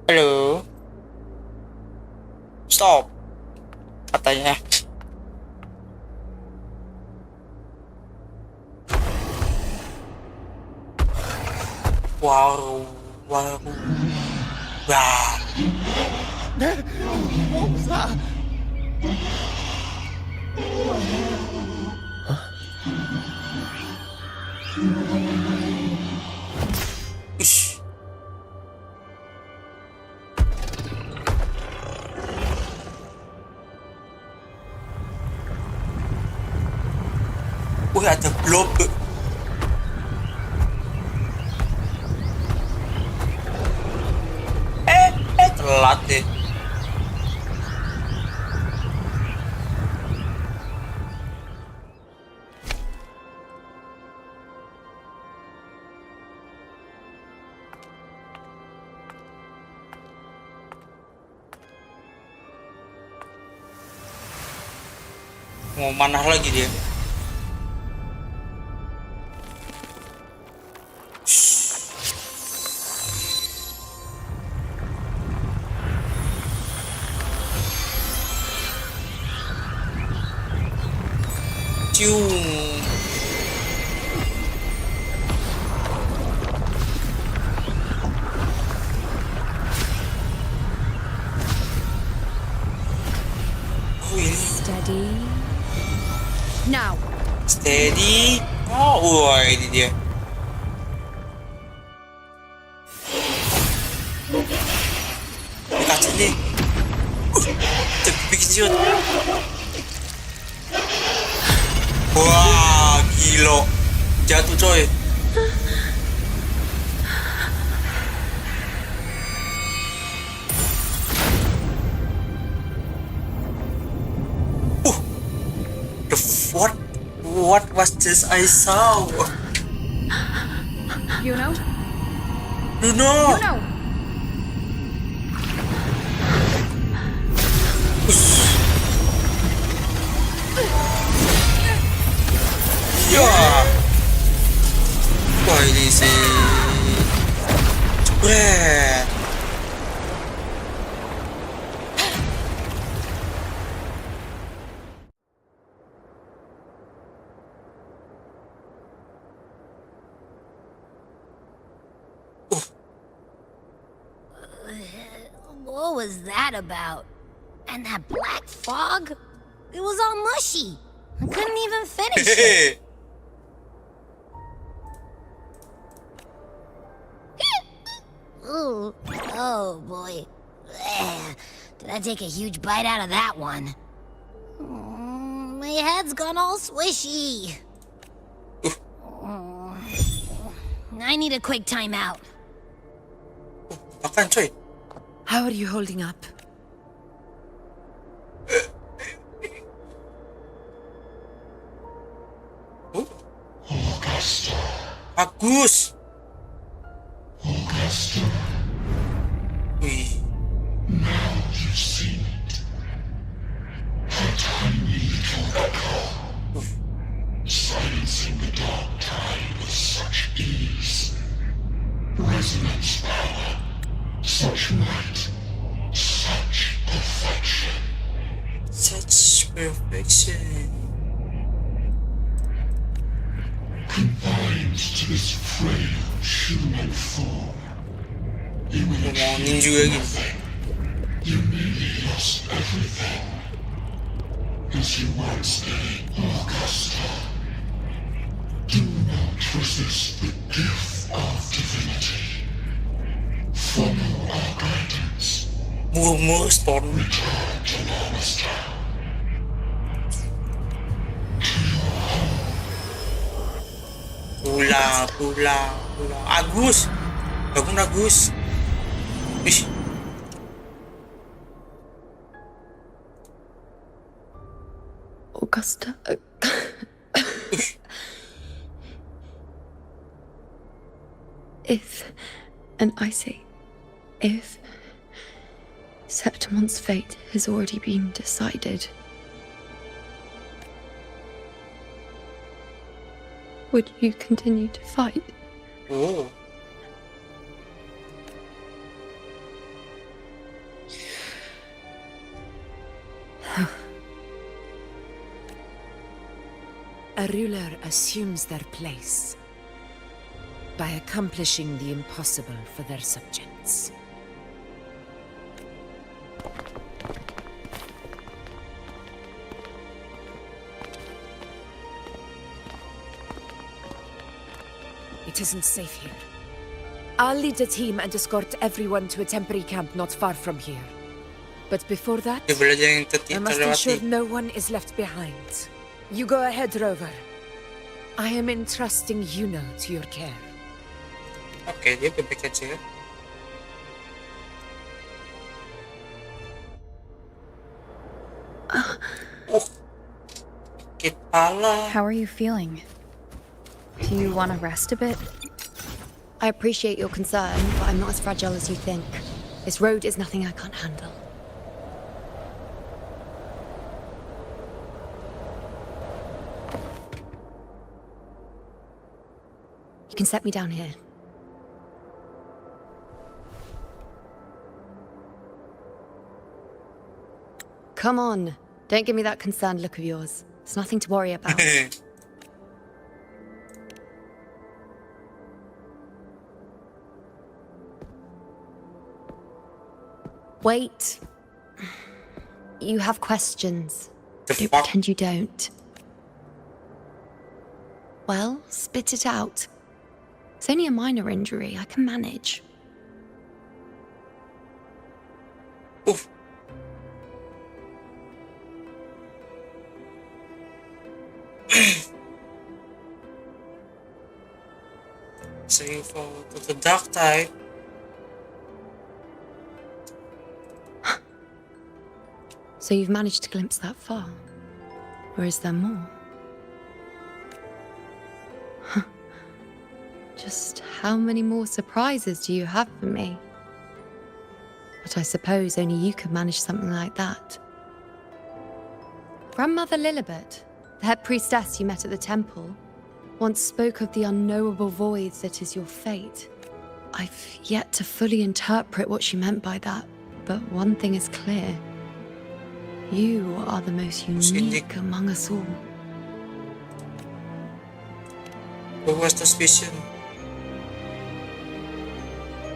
Halo. Stop. Katanya. Wow. Wah. What was that? Ish. Wih ada blob. Telat deh. Mau mana lagi dia? Cium. Teddy. Oh, wah ini dia. Kaca nih. Terpikir. Wah, gila. Jatuh coy. What was this I saw? You know? No. Ya. Wah ini sih. Jebret. What was that about? And that black fog? It was all mushy. I couldn't even finish it. Ooh, oh boy. Did I take a huge bite out of that one? My head's gone all swishy. I need a quick timeout. Makan coy. How are you holding up? Bagus. Wih. Now you've seen it. A tiny little echo. Silencing the dark tide with such ease. Resonance power. Such might. Such perfection. Such perfection. Confined to this frail human form. You will achieve nothing. You nearly lost everything. As you once did, Augusta. Do not resist the gift of divinity. Follow our guidance. Murmur storm. Return to Augusta. Pulang. Agus. Bangun Agus. Ih. Augusta. If, and I say, if Septimon's fate has already been decided, would you continue to fight? Oh. A ruler assumes their place by accomplishing the impossible for their subjects. It isn't safe here. I'll lead a team and escort everyone to a temporary camp not far from here. But before that, I must ensure no one is left behind. You go ahead, Rover. I am entrusting Yuno to your care. Oke, dia bebek aja. Kepala. How are you feeling? Do you want to rest a bit? I appreciate your concern, but I'm not as fragile as you think. This road is nothing I can't handle. You can set me down here. Come on. Don't give me that concerned look of yours. It's nothing to worry about. Wait. You have questions. Don't pretend you don't. Well, spit it out. It's only a minor injury. I can manage. Oof. So you fall to the dark tide. So you've managed to glimpse that far? Or is there more? Just how many more surprises do you have for me? But I suppose only you could manage something like that. Grandmother Lilibet, the head priestess you met at the temple, once spoke of the unknowable void that is your fate. I've yet to fully interpret what she meant by that, but one thing is clear. You are the most unique among us all. What was this vision?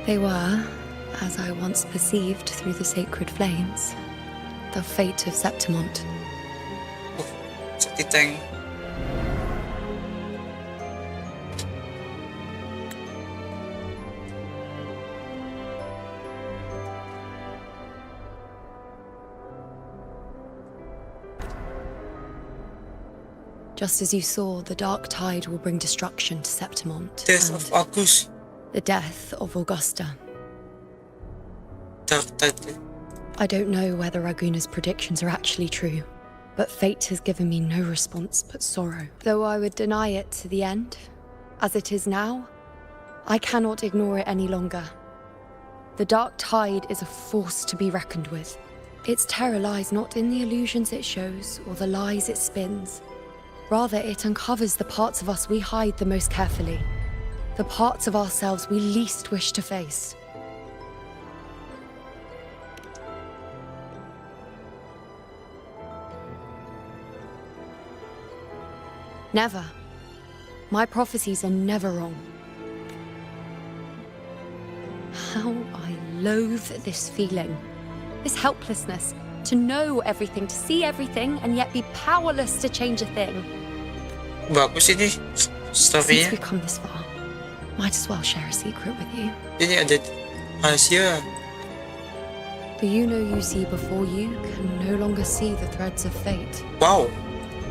They were, as I once perceived through the sacred flames, the fate of Septimont. Sakit tayong Just as you saw, the dark tide will bring destruction to Septimont. Death of August. The death of Augusta. Dark tide. I don't know whether Raguna's predictions are actually true, but fate has given me no response but sorrow. Though I would deny it to the end, as it is now, I cannot ignore it any longer. The dark tide is a force to be reckoned with. Its terror lies not in the illusions it shows or the lies it spins. Rather, it uncovers the parts of us we hide the most carefully, the parts of ourselves we least wish to face. Never. My prophecies are never wrong. How I loathe this feeling, this helplessness, to know everything, to see everything, and yet be powerless to change a thing. Bagus ini story-nya. Since we've come this far, might as well share a secret with you. Ini ada rahasia. The you see before you can no longer see the threads of fate. Wow.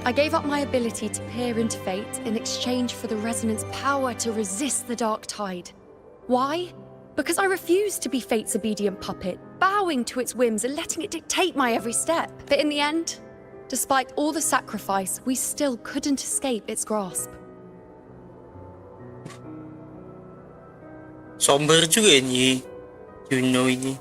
I gave up my ability to peer into fate in exchange for the resonance power to resist the dark tide. Why? Because I refused to be fate's obedient puppet, bowing to its whims and letting it dictate my every step. But in the end, despite all the sacrifice, we still couldn't escape its grasp. Somber juga ini. Ini.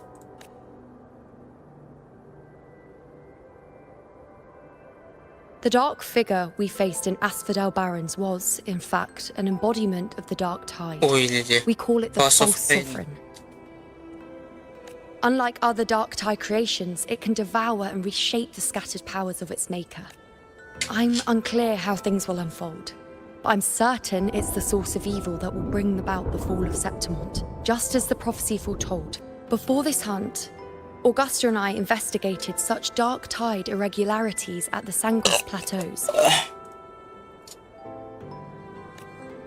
The dark figure we faced in Asphodel Barrens was, in fact, an embodiment of the dark tide. Oh, ini dia. We call it the False false Sovereign. sovereign. Unlike other dark tide creations, it can devour and reshape the scattered powers of its maker. I'm unclear how things will unfold, but I'm certain it's the source of evil that will bring about the fall of Septimont, just as the prophecy foretold. Before this hunt, Augusta and I investigated such dark tide irregularities at the Sangos Plateaus.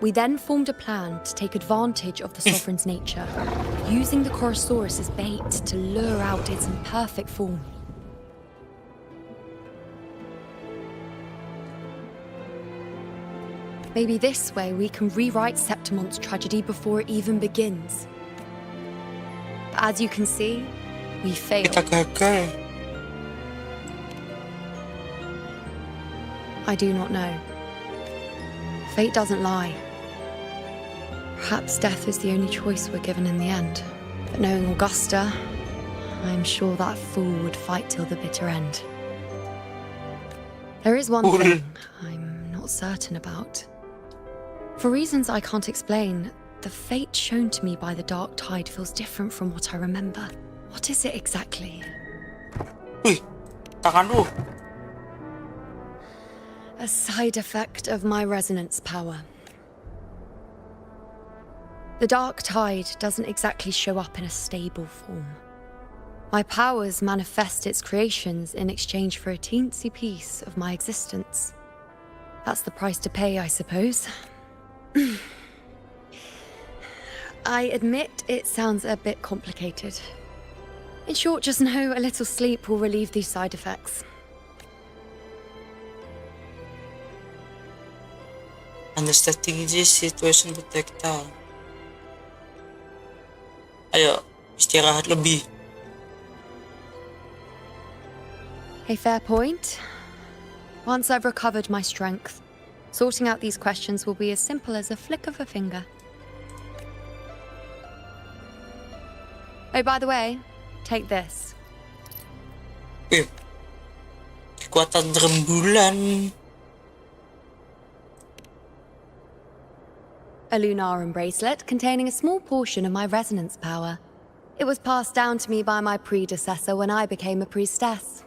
We then formed a plan to take advantage of the Sovereign's nature, using the Chorosaurus as bait to lure out its imperfect form. Maybe this way we can rewrite Septimont's tragedy before it even begins. But as you can see, we failed. Kita gagal. I do not know. Fate doesn't lie. Perhaps death is the only choice we're given in the end. But knowing Augusta, I'm sure that fool would fight till the bitter end. There is one thing I'm not certain about. For reasons I can't explain, the fate shown to me by the dark tide feels different from what I remember. What is it exactly? Wih, tangan lu. A side effect of my resonance power. The dark tide doesn't exactly show up in a stable form. My powers manifest its creations in exchange for a teensy piece of my existence. That's the price to pay, I suppose. I admit it sounds a bit complicated. In short, just know a little sleep will relieve these side effects. Under strategi situation detector. Ayo, istirahat lebih. A fair point. Once I've recovered my strength, sorting out these questions will be as simple as a flick of a finger. Oh, by the way, take this. Kekuatan rembulan. A Lunarum bracelet containing a small portion of my resonance power. It was passed down to me by my predecessor when I became a priestess.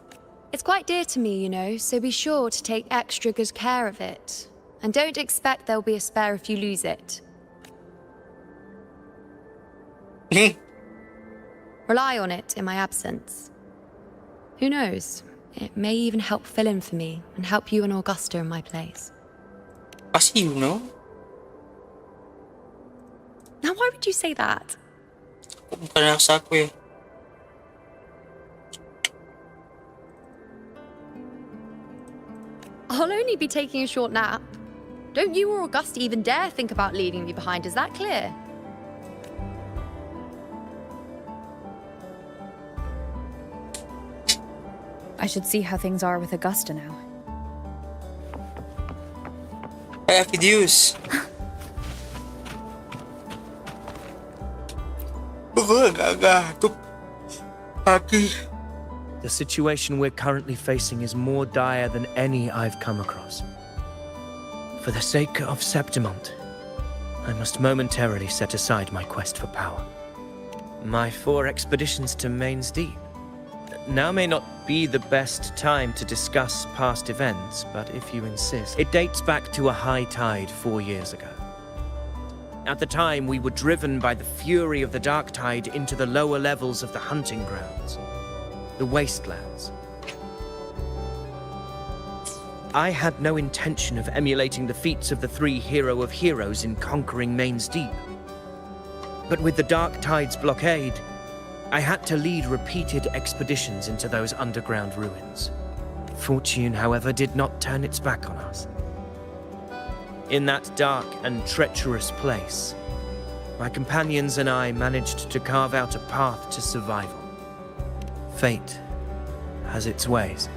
It's quite dear to me, you know, so be sure to take extra good care of it. And don't expect there'll be a spare if you lose it. Rely on it in my absence. Who knows? It may even help fill in for me and help you and Augusta in my place. Pasti you know. Now, why would you say that? Bukan rasa aku ya. I'll only be taking a short nap. Don't you or Augusta even dare think about leaving me behind, is that clear? I should see how things are with Augusta now. I have videos. The situation we're currently facing is more dire than any I've come across. For the sake of Septimont, I must momentarily set aside my quest for power. My 4 expeditions to Main's Deep. Now may not be the best time to discuss past events, but if you insist, it dates back to a high tide 4 years ago. At the time, we were driven by the fury of the dark tide into the lower levels of the hunting grounds, the wastelands. I had no intention of emulating the feats of the 3 hero of heroes in conquering Main's Deep. But with the dark tide's blockade, I had to lead repeated expeditions into those underground ruins. Fortune, however, did not turn its back on us. In that dark and treacherous place, my companions and I managed to carve out a path to survival. Fate has its ways.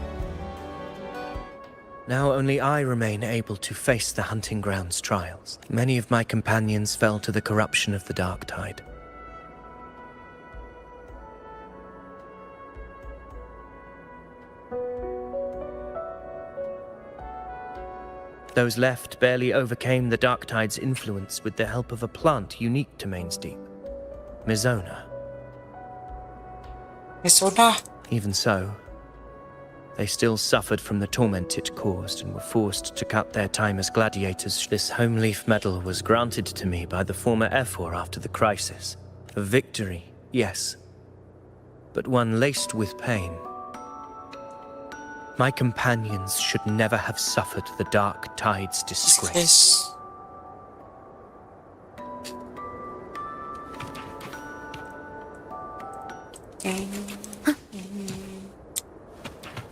Now only I remain able to face the hunting grounds trials. Many of my companions fell to the corruption of the dark tide. Those left barely overcame the dark tide's influence with the help of a plant unique to Main's Deep, Mizona. Even so, they still suffered from the torment it caused and were forced to cut their time as gladiators. This home leaf medal was granted to me by the former Ephor after the crisis. A victory, yes, but one laced with pain. My companions should never have suffered the dark tide's disgrace.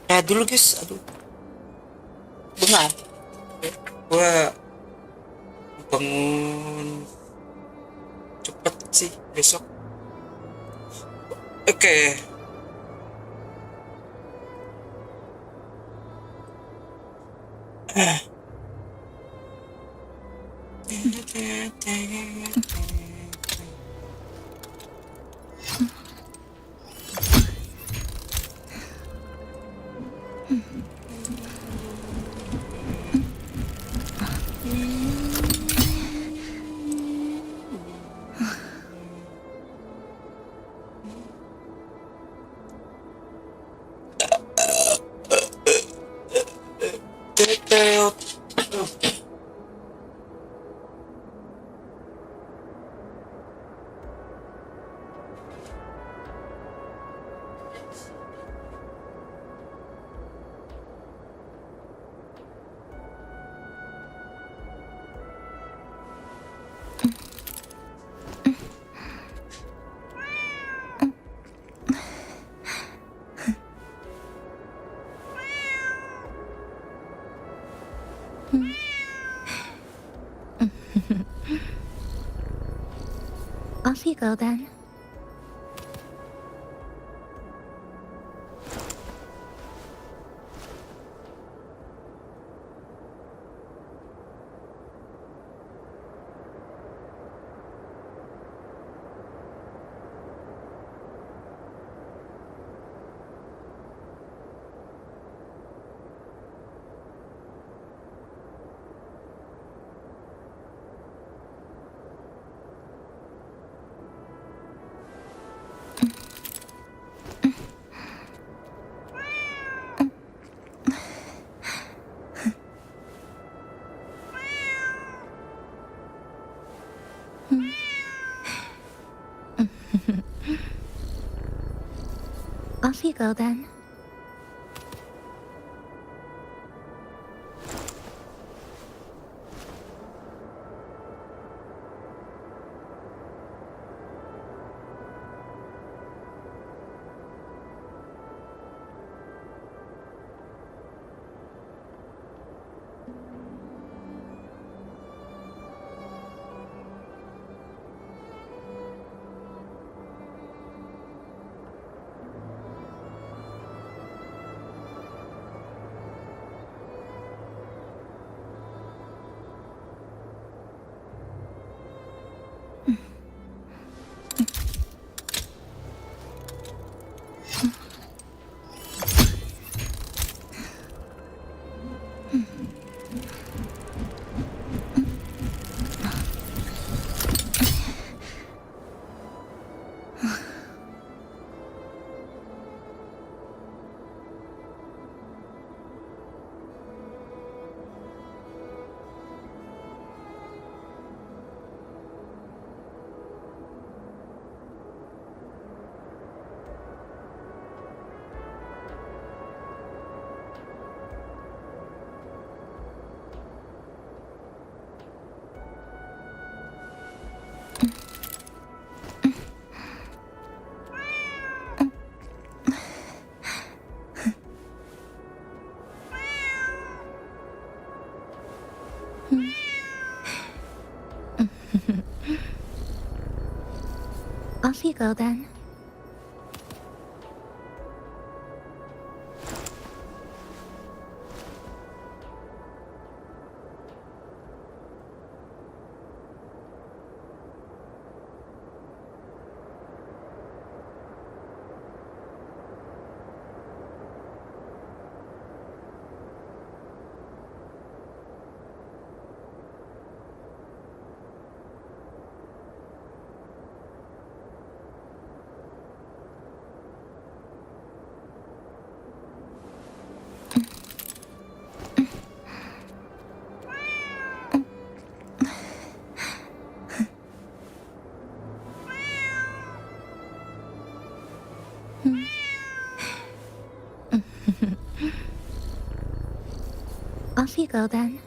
Ya dulu guys, aduh. Benar. Gua bangun cepet sih besok. Oke. Off you go then. Off you go then. Off you go then. Off you go then.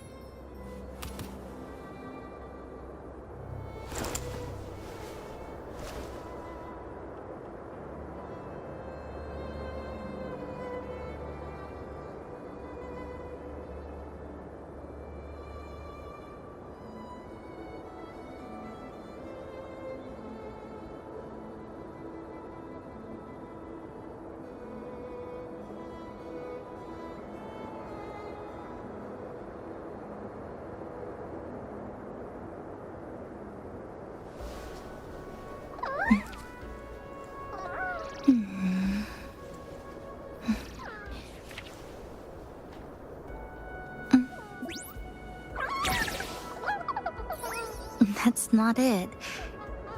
That's not it.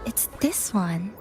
It's this one.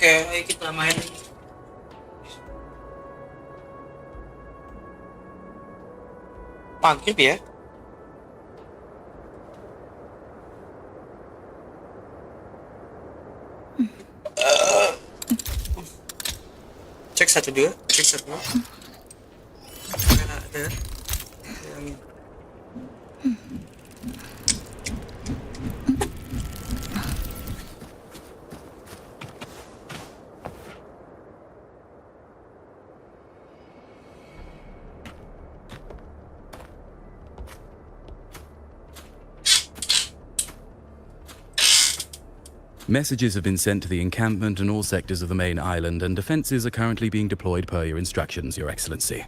Oke, ayo kita main. Maghrib ya. Cek 1 2, cek 1 2. Ada. Messages have been sent to the encampment and all sectors of the main island, and defenses are currently being deployed per your instructions, Your Excellency.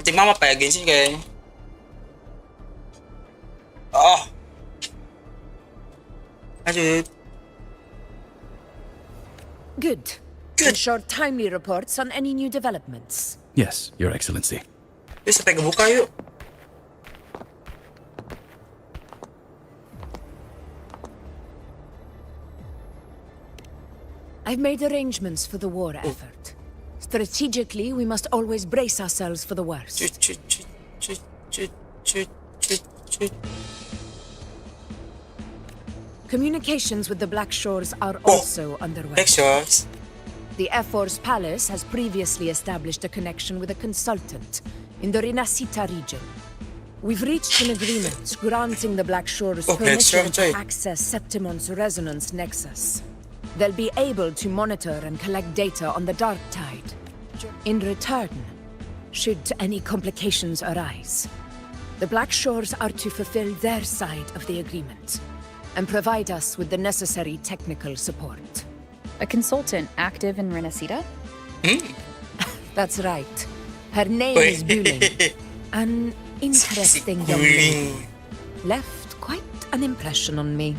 Tim apa ya Genshin kayaknya. Oh. Lanjut. Good. Ensure timely reports on any new developments. Yes, Your Excellency. Yuk sampai kebuka yuk. I've made arrangements for the war effort. Strategically, we must always brace ourselves for the worst. Communications with the Black Shores are also underway. Black Shores. The Air Force Palace has previously established a connection with a consultant in the Rinascita region. We've reached an agreement granting the Black Shores permission to access Septimon's resonance nexus. They'll be able to monitor and collect data on the Dark Tide. In return, should any complications arise, the Black Shores are to fulfill their side of the agreement and provide us with the necessary technical support. A consultant active in Rinascita? That's right. Her name is DULU. An interesting young lady. Left quite an impression on me.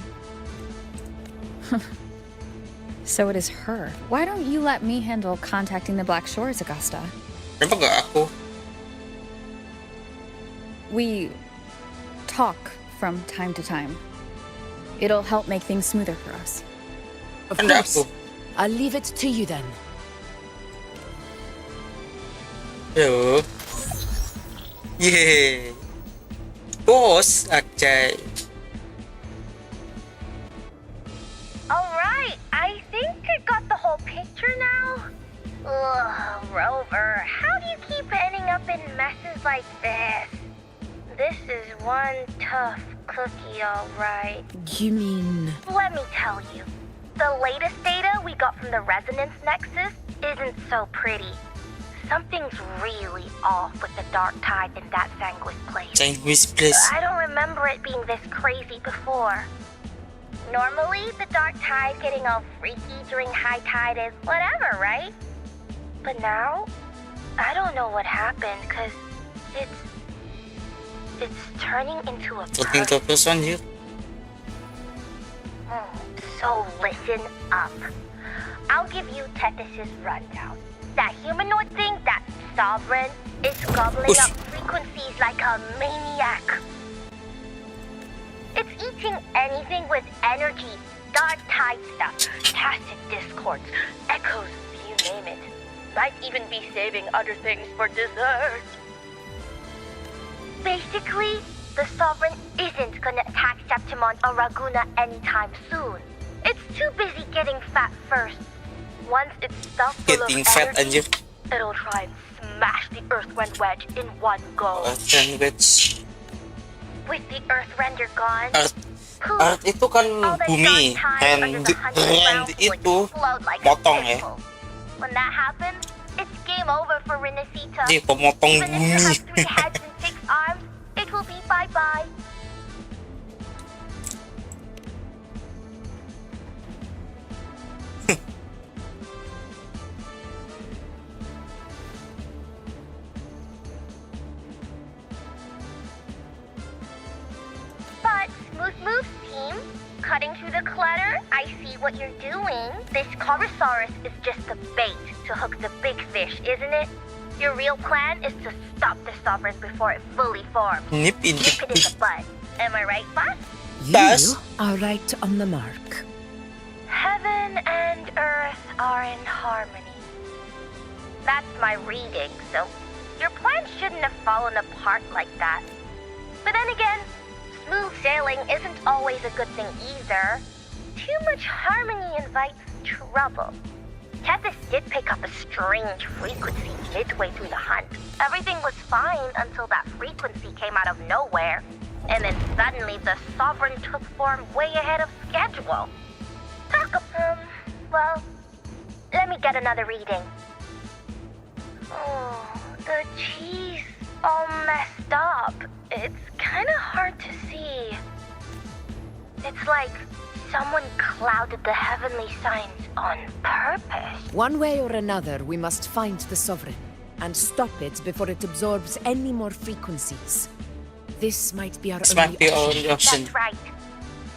So it is her. Why don't you let me handle contacting the Black Shores, Augusta? Kenapa gak aku? We talk from time to time. It'll help make things smoother for us. Of course. I'll leave it to you then. Yo. Yeay. Bos, acay. Alright, I think I got the whole picture now. Ugh, Rover, how do you keep ending up in messes like this? This is one tough cookie, alright. You mean... Let me tell you, the latest data we got from the Resonance Nexus isn't so pretty. Something's really off with the dark tide in that Sanguis place. I don't remember it being this crazy before. Normally, the dark tide getting all freaky during high tide is whatever, right? But now, I don't know what happened, because it's turning into a person. So listen up. I'll give you Tethys' rundown. That humanoid thing, that sovereign, is gobbling up frequencies like a maniac. It's eating anything with energy, dark tide stuff, tacit discords, echoes, you name it. Might even be saving other things for dessert. Basically, the Sovereign isn't gonna attack Septimon or Raguna anytime soon. It's too busy getting fat first. Once it's stuffed full of energy, it'll try and smash the Earthrend Wedge in one go. Earthrend Wedge. With the Earthrender gone, Earth itu kan bumi, Rend itu potong ya. When that happens, it's game over for Renacita. Dia pemotong Even if it has bumi. 3 heads and 6 arms, it will be bye-bye. But Smooth Move's team, cutting through the clutter, I see what you're doing. This Corosaurus is just the bait to hook the big fish, isn't it? Your real plan is to stop the Sovereign before it fully forms. Nip it in the bud. Am I right, boss? You are right on the mark. Heaven and earth are in harmony. That's my reading, so your plan shouldn't have fallen apart like that. But then again, smooth sailing isn't always a good thing either. Too much harmony invites trouble. Tethys did pick up a strange frequency midway through the hunt. Everything was fine until that frequency came out of nowhere. And then suddenly the Sovereign took form way ahead of schedule. Well, let me get another reading. Oh, the cheese all messed up. It's kind of hard to see. It's like someone clouded the heavenly signs on purpose. One way or another, we must find the Sovereign and stop it before it absorbs any more frequencies. This might be our only option. That's right.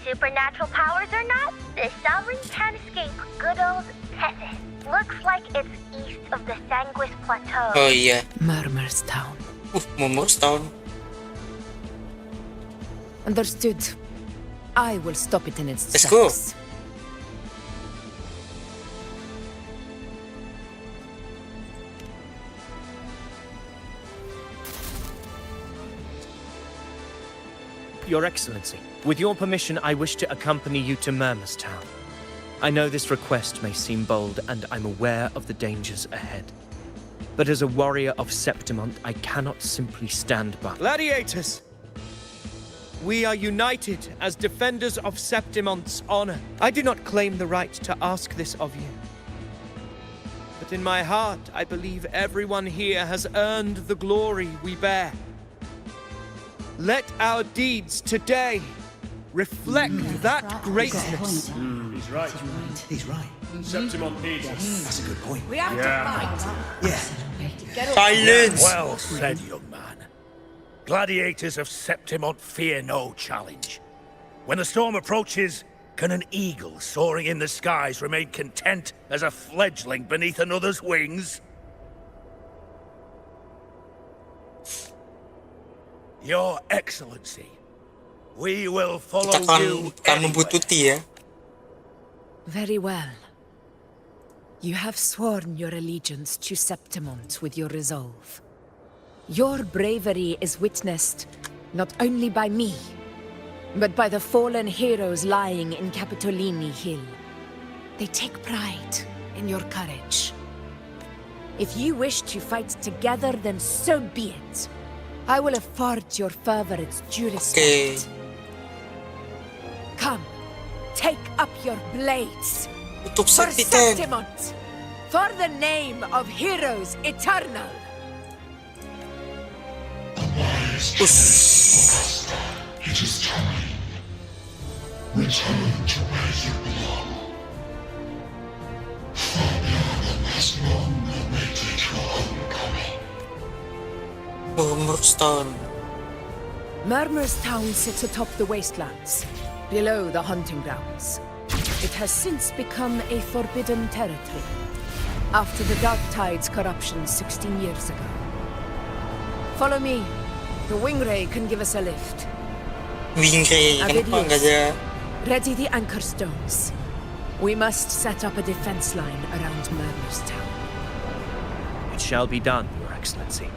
Supernatural powers or not, the Sovereign can't escape good old Tethys. Looks like it's east of the Sanguis Plateau. Oh yeah. Murmur's Town. Murmur's Town. Understood. I will stop it in its Let's tracks. go. Your Excellency, with your permission, I wish to accompany you to Murmur's Town. I know this request may seem bold, and I'm aware of the dangers ahead. But as a warrior of Septimont, I cannot simply stand by. Gladiators! We are united as defenders of Septimont's honor. I do not claim the right to ask this of you. But in my heart, I believe everyone here has earned the glory we bear. Let our deeds today reflect that greatness. He's right. He's right. Septimont needs us. That's a good point. We have to fight. Yeah. Silence. Well said, young man. Gladiators of Septimont fear no challenge. When the storm approaches, can an eagle soaring in the skies remain content as a fledgling beneath another's wings? Your Excellency, we will follow you anywhere. Very well. You have sworn your allegiance to Septimont with your resolve. Your bravery is witnessed not only by me, but by the fallen heroes lying in Capitolini Hill. They take pride in your courage. If you wish to fight together, then so be it. I will afford your fervor its due respect. Come, take up your blades. For Septimont, for the name of heroes eternal. It is time. Return to where you belong. Fabian has long awaited your homecoming. Murmurstown. Murmurstown sits atop the wastelands, below the hunting grounds. It has since become a forbidden territory, after the Dark Tide's corruption 16 years ago. Follow me. The Wingray can give us a lift. Wingray, Avidius, ready the anchor stones. We must set up a defense line around Murmurstown. It shall be done, Your Excellency.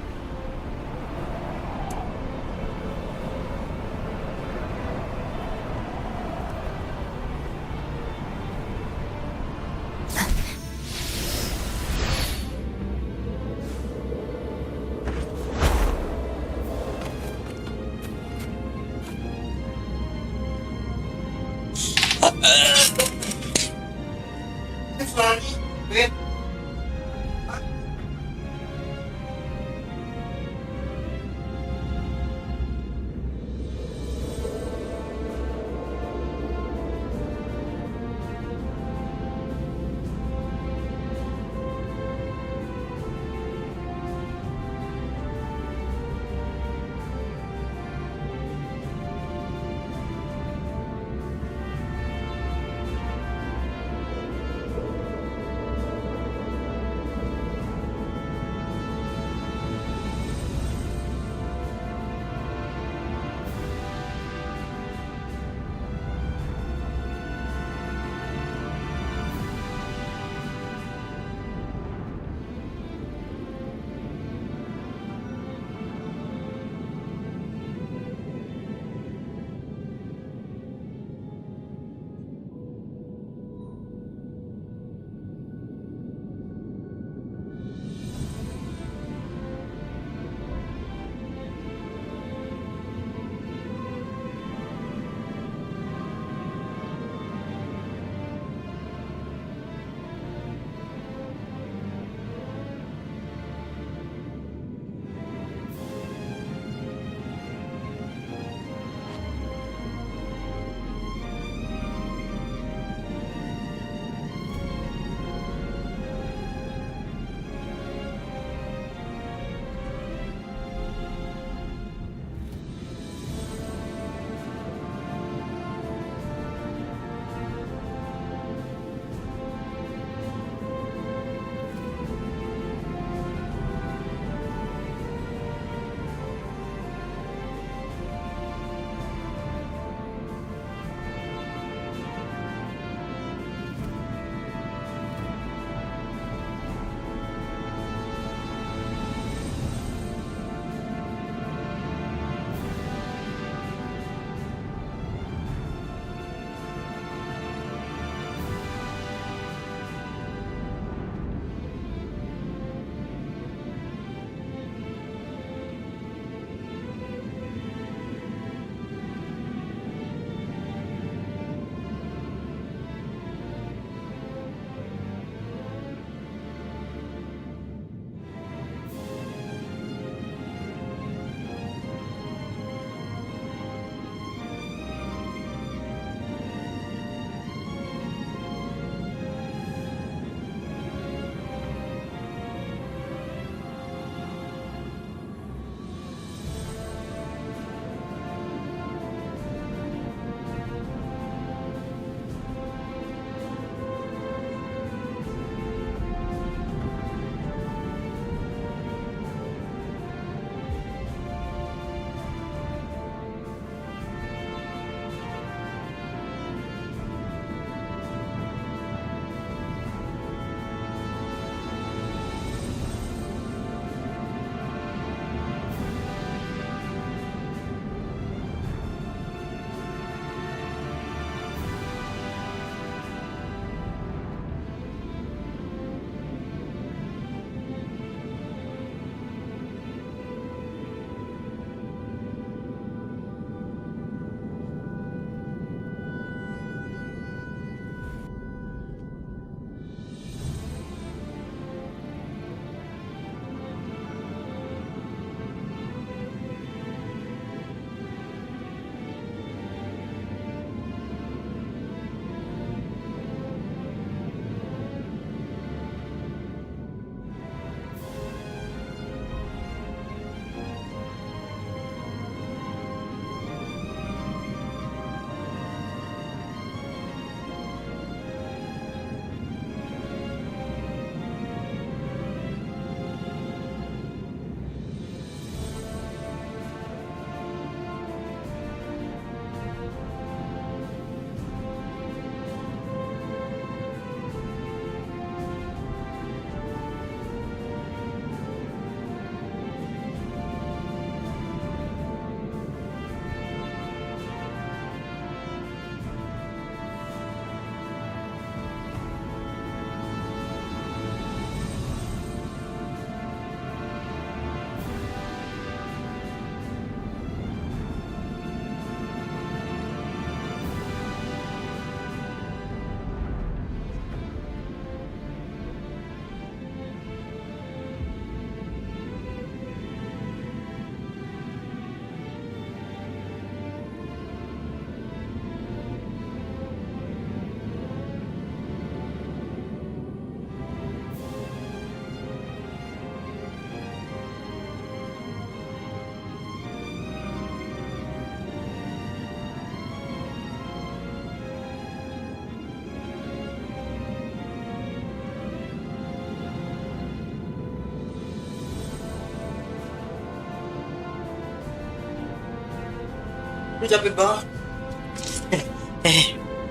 Lu capek banget.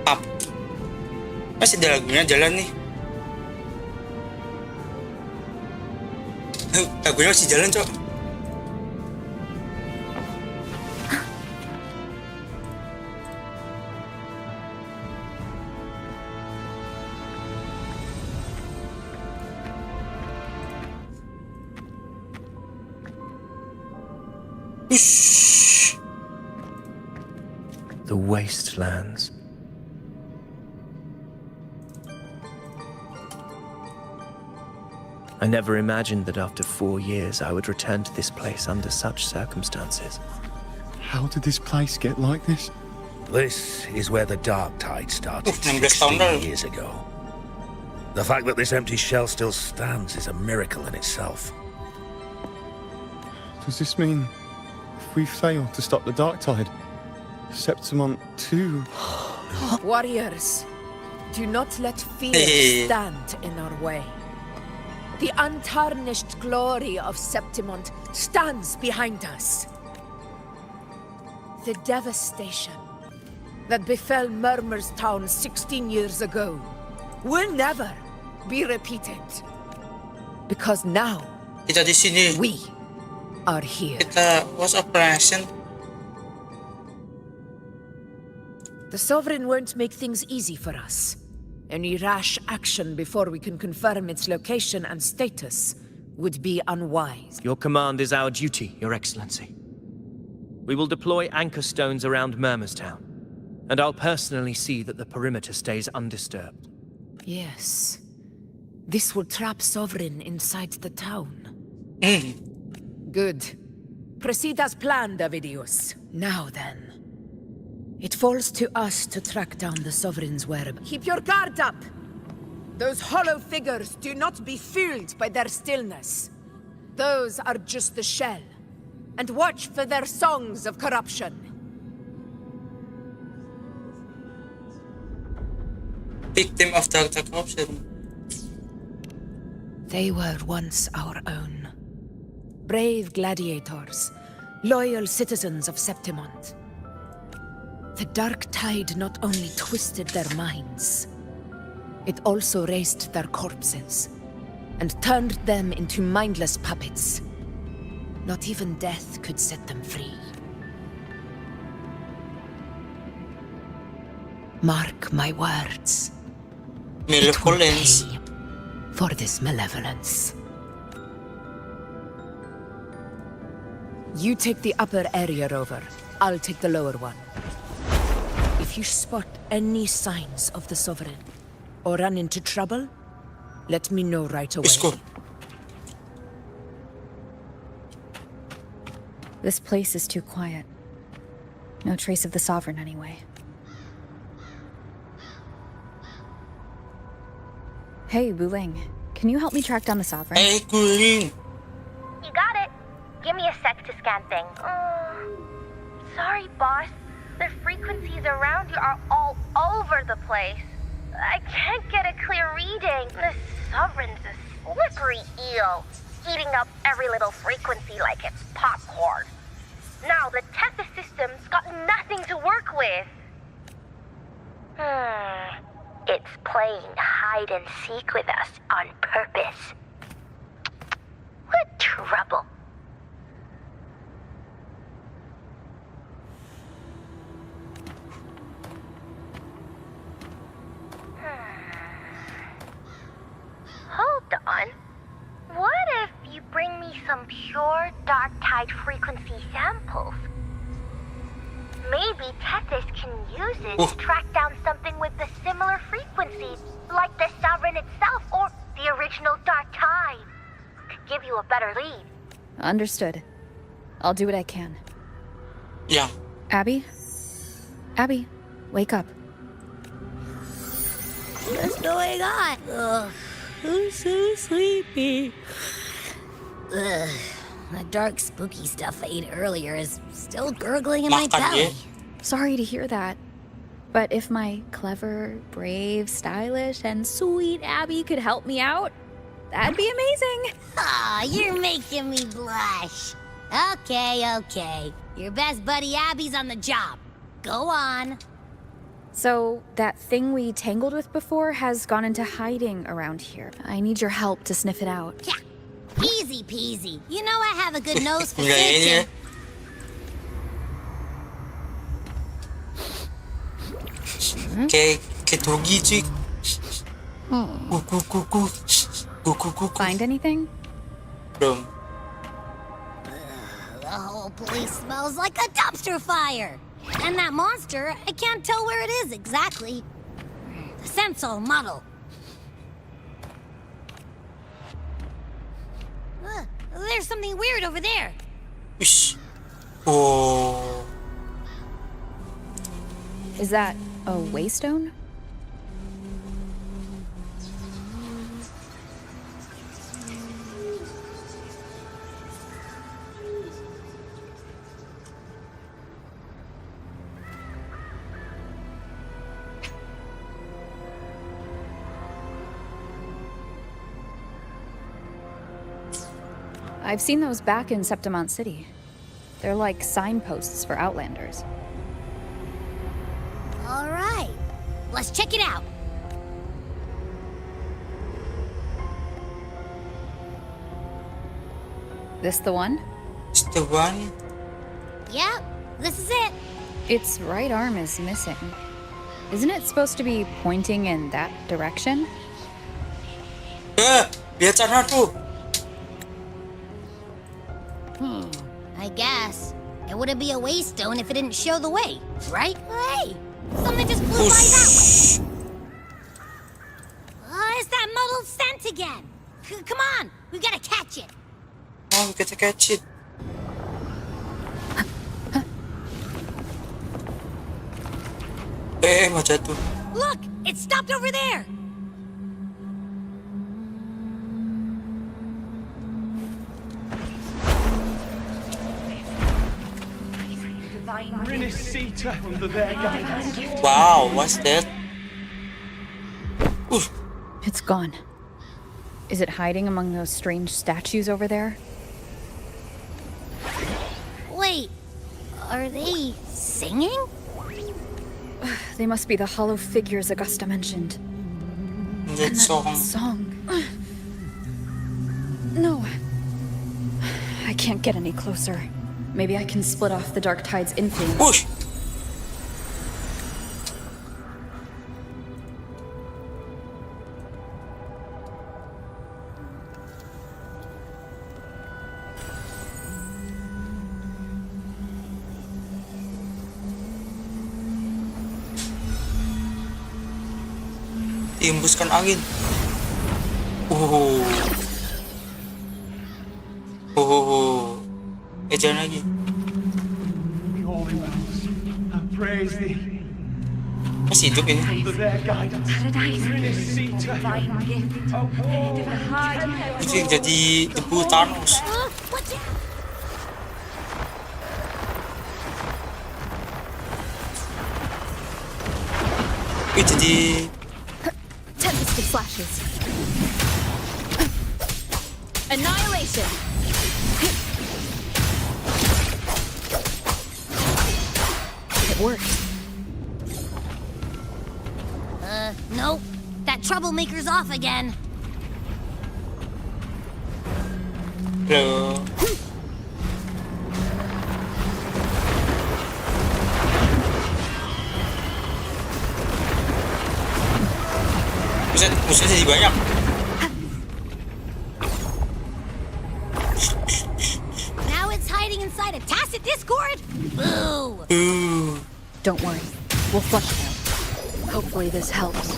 Pap. Masih ada lagunya jalan nih. Lagunya masih jalan, Cok. The wastelands. I never imagined that after 4 years I would return to this place under such circumstances. How did this place get like this? This is where the dark tide started 16 years ago. The fact that this empty shell still stands is a miracle in itself. Does this mean if we fail to stop the dark tide, Septimont too? Warriors, do not let fear stand in our way. The untarnished glory of Septimont stands behind us. The devastation that befell Murmur's town 16 years ago will never be repeated. Because now, kita di sini. We are here. Kita was operation. The Sovereign won't make things easy for us. Any rash action before we can confirm its location and status would be unwise. Your command is our duty, Your Excellency. We will deploy anchor stones around Murmurstown, and I'll personally see that the perimeter stays undisturbed. Yes. This will trap Sovereign inside the town. Good. Proceed as planned, Avidius. Now then. It falls to us to track down the Sovereign's whereabouts. Keep your guard up! Those hollow figures do not be fooled by their stillness. Those are just the shell. And watch for their songs of corruption. Victim of the corruption. They were once our own. Brave gladiators, loyal citizens of Septimont. The dark tide not only twisted their minds, it also raised their corpses and turned them into mindless puppets. Not even death could set them free. Mark my words. It will pay for this malevolence. You take the upper area, Rover. I'll take the lower one. If you spot any signs of the Sovereign, or run into trouble, let me know right away. Let's go. This place is too quiet. No trace of the Sovereign anyway. Hey, Wuling. Can you help me track down the Sovereign? Hey, Wuling. You got it. Give me a sec to scan things. Sorry, boss. The frequencies around you are all over the place. I can't get a clear reading. The Sovereign's a slippery eel, eating up every little frequency like it's popcorn. Now the Tethys system's got nothing to work with. It's playing hide and seek with us on purpose. What trouble. Hold on. What if you bring me some pure dark tide frequency samples? Maybe Tethys can use it to track down something with a similar frequency, like the Sovereign itself or the original dark tide. Could give you a better lead. Understood. I'll do what I can. Yeah. Abby? Abby, wake up. What's going on? Ugh, I'm so sleepy. Ugh, that dark, spooky stuff I ate earlier is still gurgling in my belly. Sorry to hear that. But if my clever, brave, stylish, and sweet Abby could help me out, that'd be amazing. Ah, you're making me blush. Okay. Your best buddy Abby's on the job. Go on. So, that thing we tangled with before has gone into hiding around here. I need your help to sniff it out. Yeah, easy peasy. You know I have a good nose for sniffing. Kayak dogi cuy. Find anything? Belum. The whole place smells like a dumpster fire. And that monster, I can't tell where it is exactly. The scent's all muddled. There's something weird over there. Oh. Is that a waystone? I've seen those back in Septimont City. They're like signposts for Outlanders. All right, let's check it out. This the one? It's the one? Yep, this is it. Its right arm is missing. Isn't it supposed to be pointing in that direction? Lihat sana tuh. I guess. It wouldn't be a waystone if it didn't show the way, right? Hey, something just flew by that way. It's that muddled scent again. Come on, we gotta catch it. Oh, we gotta catch it. Mau jatuh. Look, it stopped over there. Wow, what's that? It's gone. Is it hiding among those strange statues over there? Wait, are they singing? They must be the hollow figures Augusta mentioned. That song. No. I can't get any closer. Maybe I can split off the Dark Tide's influence. Diembuskan angin. Jangan lagi. Masih hidup ini. Itu yang jadi debu Thanos. Itu jadi Tempest flashes. Annihilation. It worked. Nope. That troublemaker's off again. Hello. Musuhnya jadi banyak. Now it's hiding inside a tacit discord? Boo! Don't worry. We'll flush it out. Hopefully this helps.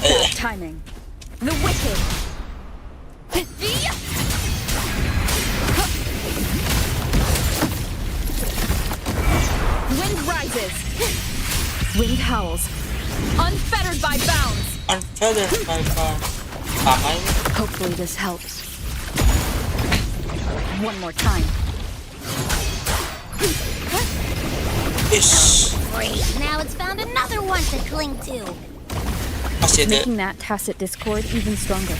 Bad timing. The wicked. Wind rises. Wind howls. Unfettered by bounds. Unfettered by bounds. Hopefully this helps. One more time. Great, now it's found another one to cling to. Making that tacit discord even stronger.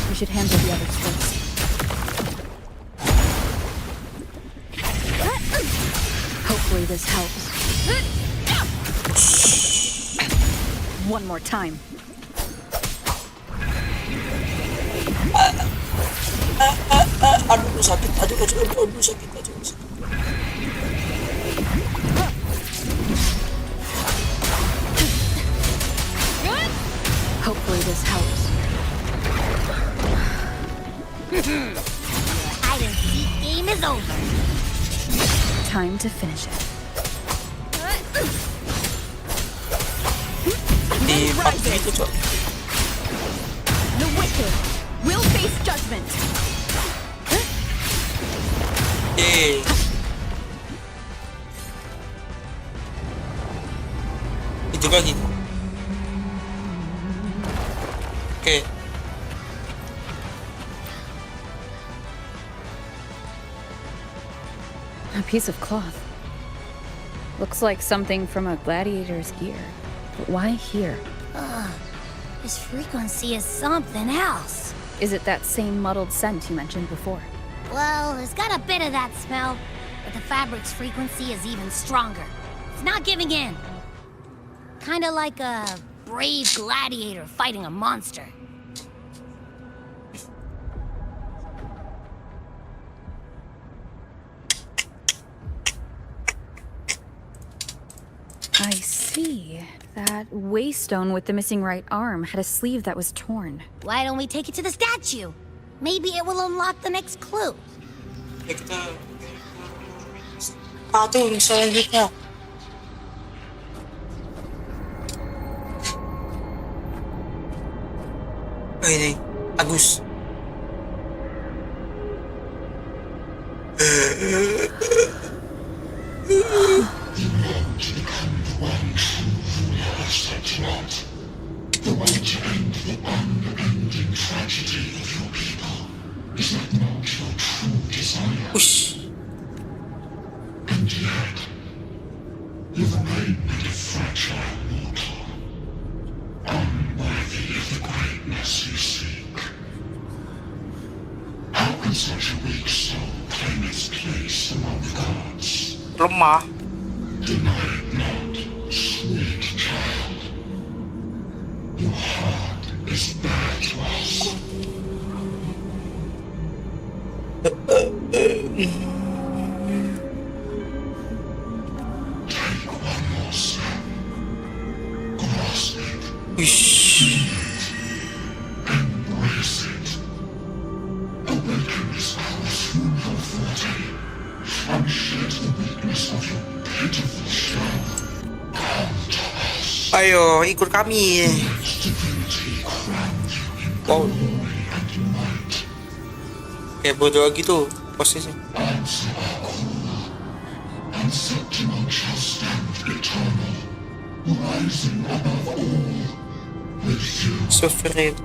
We should handle the others first. Hopefully this helps. One more time. Aduh sakit, aduh sakit. Hopefully this helps. Hide and seek game is over. Time to finish it. The wicked will face judgment. Itu lagi. Oke. A piece of cloth. Looks like something from a gladiator's gear. But why here? This frequency is something else. Is it that same muddled scent you mentioned before? Well, it's got a bit of that smell, but the fabric's frequency is even stronger. It's not giving in. Kinda like a brave gladiator fighting a monster. I see. That waystone with the missing right arm had a sleeve that was torn. Why don't we take it to the statue? Maybe it will unlock the next clue. Patung selanjutnya. Oh ini, Agus. The way to end the unending tragedy of your people. Is that not your true desire? And yet, you remain but a fragile mortal, unworthy of the greatness you seek. How can such a weak soul claim its place among the gods? Lemah. Deny it not, sweet child. Your heart is bare to us. Take one more step. Grasp it. Feel it. Embrace it. Awaken this power through your forte, and shed the weakness of your pitiful shell. Come to us. Ayo, ikut kami. Wow. Kayak bodoh gitu posisi. Sovereign.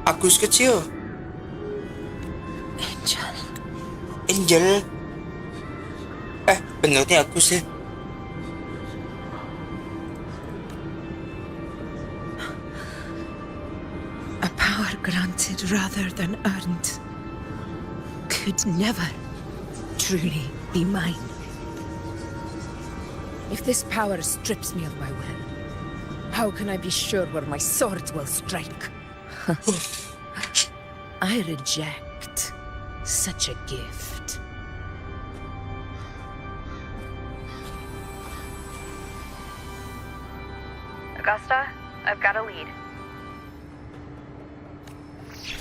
Agus kecil. Angel. Benernya Agus ya. A power granted rather than earned could never truly be mine. If this power strips me of my will, how can I be sure where my sword will strike? I reject such a gift. Augusta, I've got a lead.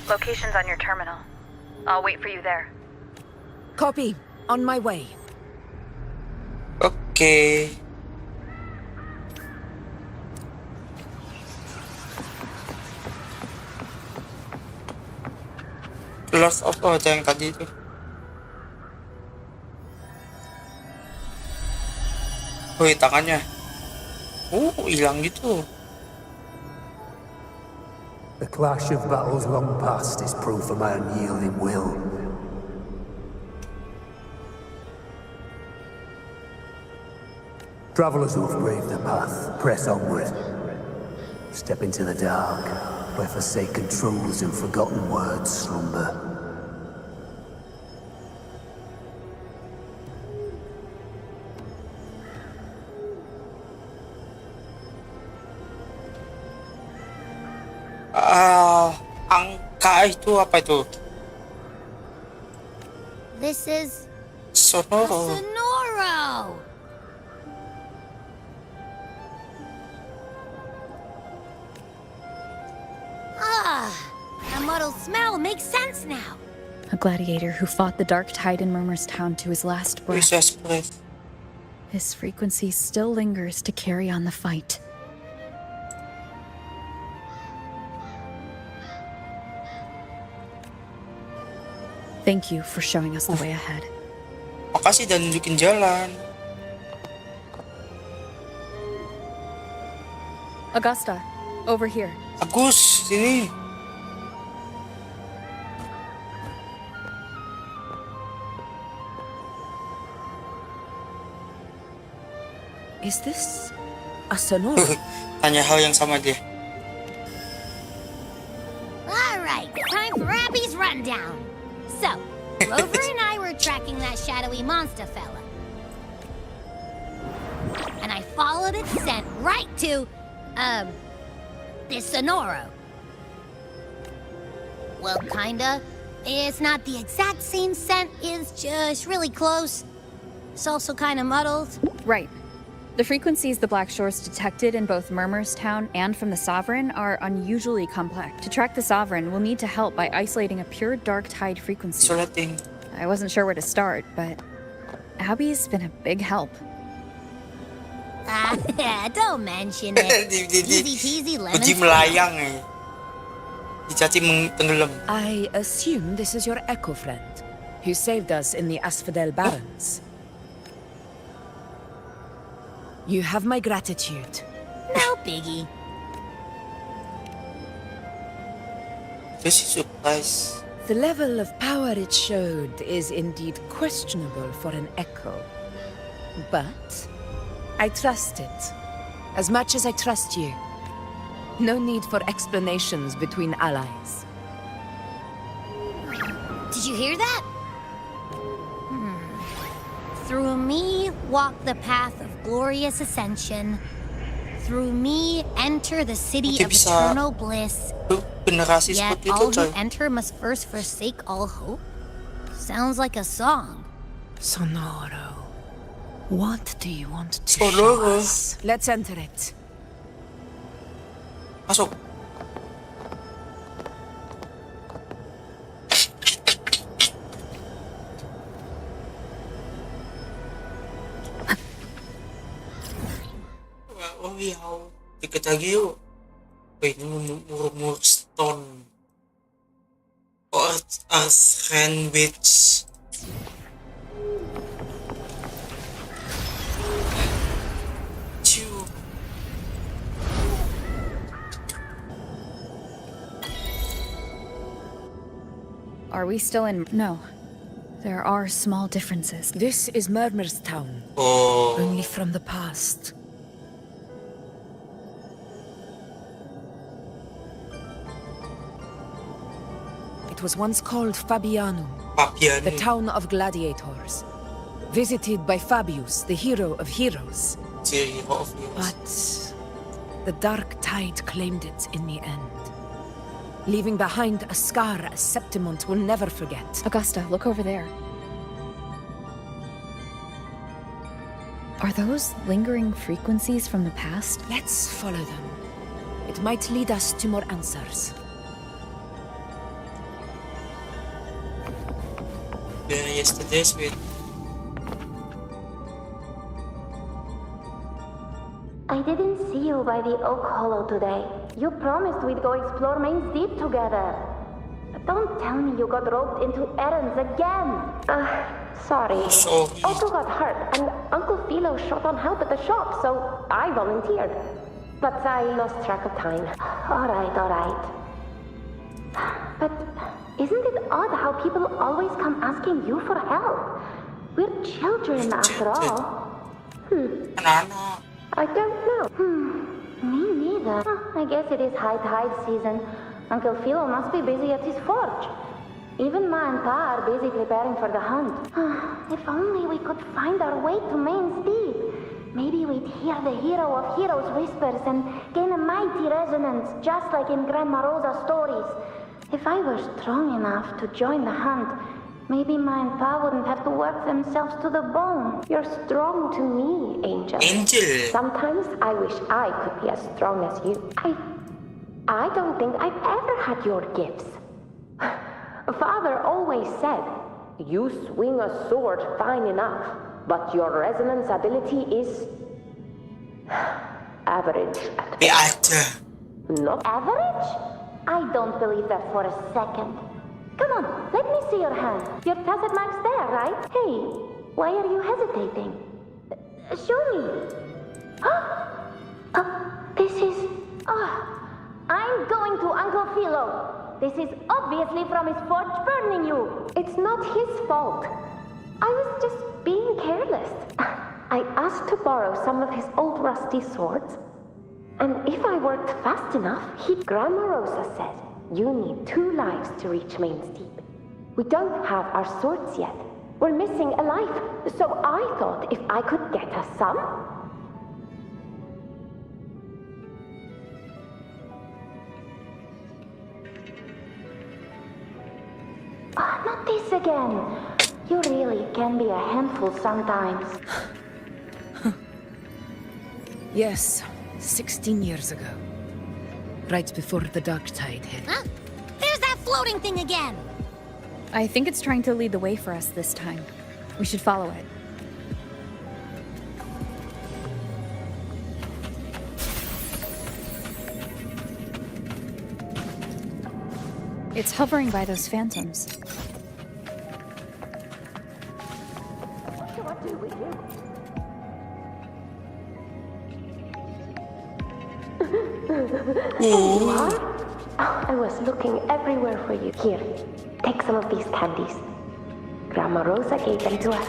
Location's on your terminal. I'll wait for you there. Copy. On my way. Okay. Lost of yang tadi itu. Wih, tangannya. Hilang gitu. The clash of battles long past is proof of my unyielding will. Travelers who have braved the path, press onward. Step into the dark, where forsaken truths and forgotten words slumber. Angka itu apa itu? This is Sonoro. Sonoro. That muddled smell makes sense now. A gladiator who fought the dark tide in Murmur's town to his last breath. His frequency still lingers to carry on the fight. Thank you for showing us the way ahead. Makasih dan nunjukin jalan. Augusta, over here. Agus, sini. Is this a Sonoro? Tanya hal yang sama dia. Alright, time for Abby's rundown. So, Rover and I were tracking that shadowy monster fella. And I followed its scent right to, this Sonoro. Well, kinda. It's not the exact same scent, it's just really close. It's also kinda muddled. Right. The frequencies the Black Shores detected in both Murmur's town and from the Sovereign are unusually complex. To track the Sovereign, we'll need to help by isolating a pure dark tide frequency. I wasn't sure where to start, but Abby's been a big help. Don't mention it. Easy peasy lemon Uji melayang Dicaci tenggelam. I assume this is your echo friend, who saved us in the Asphodel Barrens. You have my gratitude. No biggie. This is surprise. The level of power it showed is indeed questionable for an echo. But I trust it, as much as I trust you. No need for explanations between allies. Did you hear that? Through me walk the path of glorious ascension. Through me enter the city of eternal bliss. Yet all who enter must first forsake all hope. Sounds like a song. Sonoro. What do you want to show us? Let's enter it. Masuk. Oh iya, dikit lagi yuk. Ini murmur stone. Earth sandwich. Are we still in? No. There are small differences. This is Murmur's town. Only from the past. It was once called Fabianum, the town of gladiators. Visited by Fabius, the hero of heroes. But the dark tide claimed it in the end, leaving behind a scar Septimont will never forget. Augusta, look over there. Are those lingering frequencies from the past? Let's follow them. It might lead us to more answers. Yesterday's with. I didn't see you by the Oak Hollow today. You promised we'd go explore Main's Deep together. Don't tell me you got roped into errands again. Sorry. Otto got hurt, and Uncle Philo shot on help at the shop, so I volunteered. But I lost track of time. All right. Isn't it odd how people always come asking you for help? We're children after all. I don't know. Me neither. I guess it is high tide season. Uncle Philo must be busy at his forge. Even Ma and Pa are busy preparing for the hunt. If only we could find our way to Main's Deep. Maybe we'd hear the hero of heroes whispers and gain a mighty resonance, just like in Grandma Rosa's stories. If I were strong enough to join the hunt, maybe Ma and Pa wouldn't have to work themselves to the bone. You're strong to me, Angel. Sometimes I wish I could be as strong as you. I don't think I've ever had your gifts. Father always said, you swing a sword fine enough, but your resonance ability is average at best. Not average? I don't believe that for a second. Come on, let me see your hand. Your tacit mark's there, right? Hey, why are you hesitating? Show me. This is... I'm going to Uncle Philo. This is obviously from his forge burning you. It's not his fault. I was just being careless. I asked to borrow some of his old rusty swords. And if I worked fast enough, Grandma Rosa said, you need 2 lives to reach Main's Deep. We don't have our swords yet. We're missing a life. So I thought if I could get us some... Not this again. You really can be a handful sometimes. Yes, 16 years ago. Right before the dark tide hit. Huh? There's that floating thing again! I think it's trying to lead the way for us this time. We should follow it. It's hovering by those phantoms. What do I do with you? There you are. I was looking everywhere for you. Here, take some of these candies. Grandma Rosa gave them to us.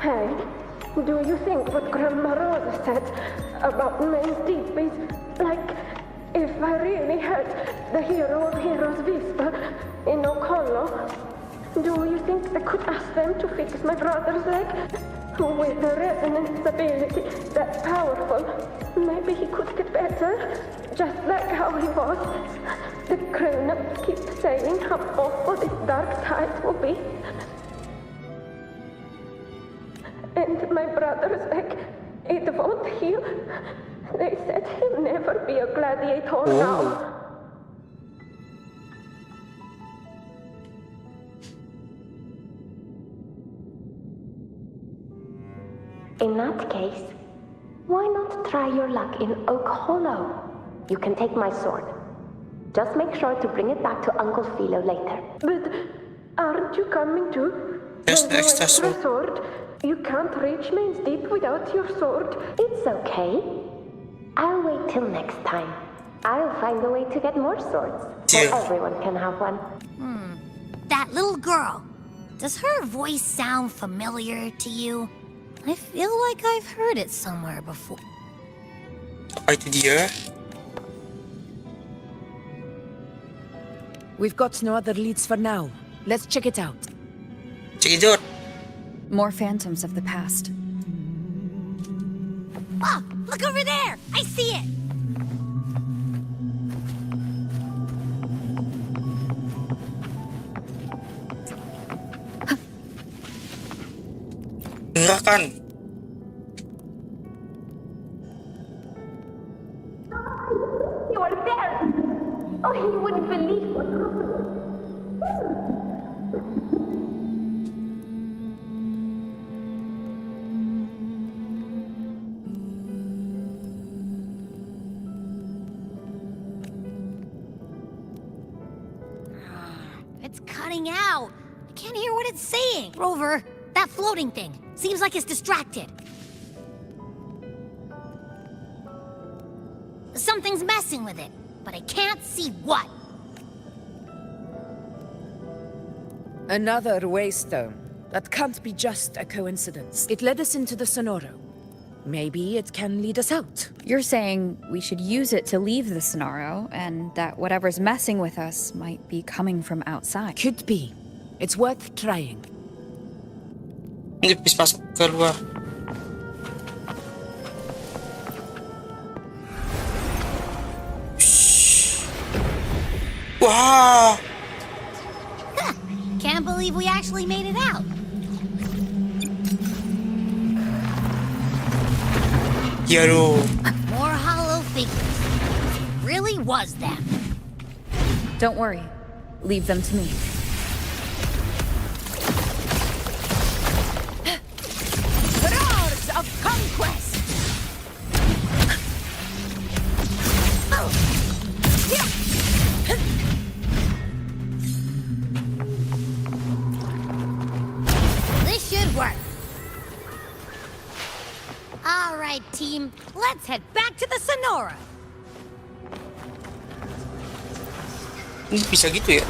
Hey, do you think what Grandma Rosa said about Main's Deep is like... If I really had the hero of heroes whisper in Okolo, do you think I could ask them to fix my brother's leg? With the resonance ability that powerful, maybe he could get better, just like how he was. The grown-ups keep saying how awful this dark tide will be. And my brother's leg, it won't heal. They said he'll never be a gladiator now. In that case, why not try your luck in Oak Hollow? You can take my sword. Just make sure to bring it back to Uncle Philo later. But aren't you coming too? There's no extra sword. You can't reach Main's Deep without your sword. It's okay. I'll wait till next time. I'll find a way to get more swords, so everyone can have one. That little girl. Does her voice sound familiar to you? I feel like I've heard it somewhere before. Itu dia. We've got no other leads for now. Let's check it out. Check it out. More phantoms of the past. Oh, look over there! I see it! Gerakan. You are there! Oh, you wouldn't believe what happened. It's cutting out. I can't hear what it's saying. Rover, that floating thing. Seems like it's distracted. Something's messing with it, but I can't see what. Another waystone. That can't be just a coincidence. It led us into the Sonoro. Maybe it can lead us out. You're saying we should use it to leave the Sonoro, and that whatever's messing with us might be coming from outside. Could be. It's worth trying. Ini bis masuk keluar. Wow. Can't believe we actually made it out. Yaro. More hollow figures. It really was them. Don't worry. Leave them to me. Roars of conquest! This should work. All right, team. Let's head back to the Sonora. Ini bisa gitu ya?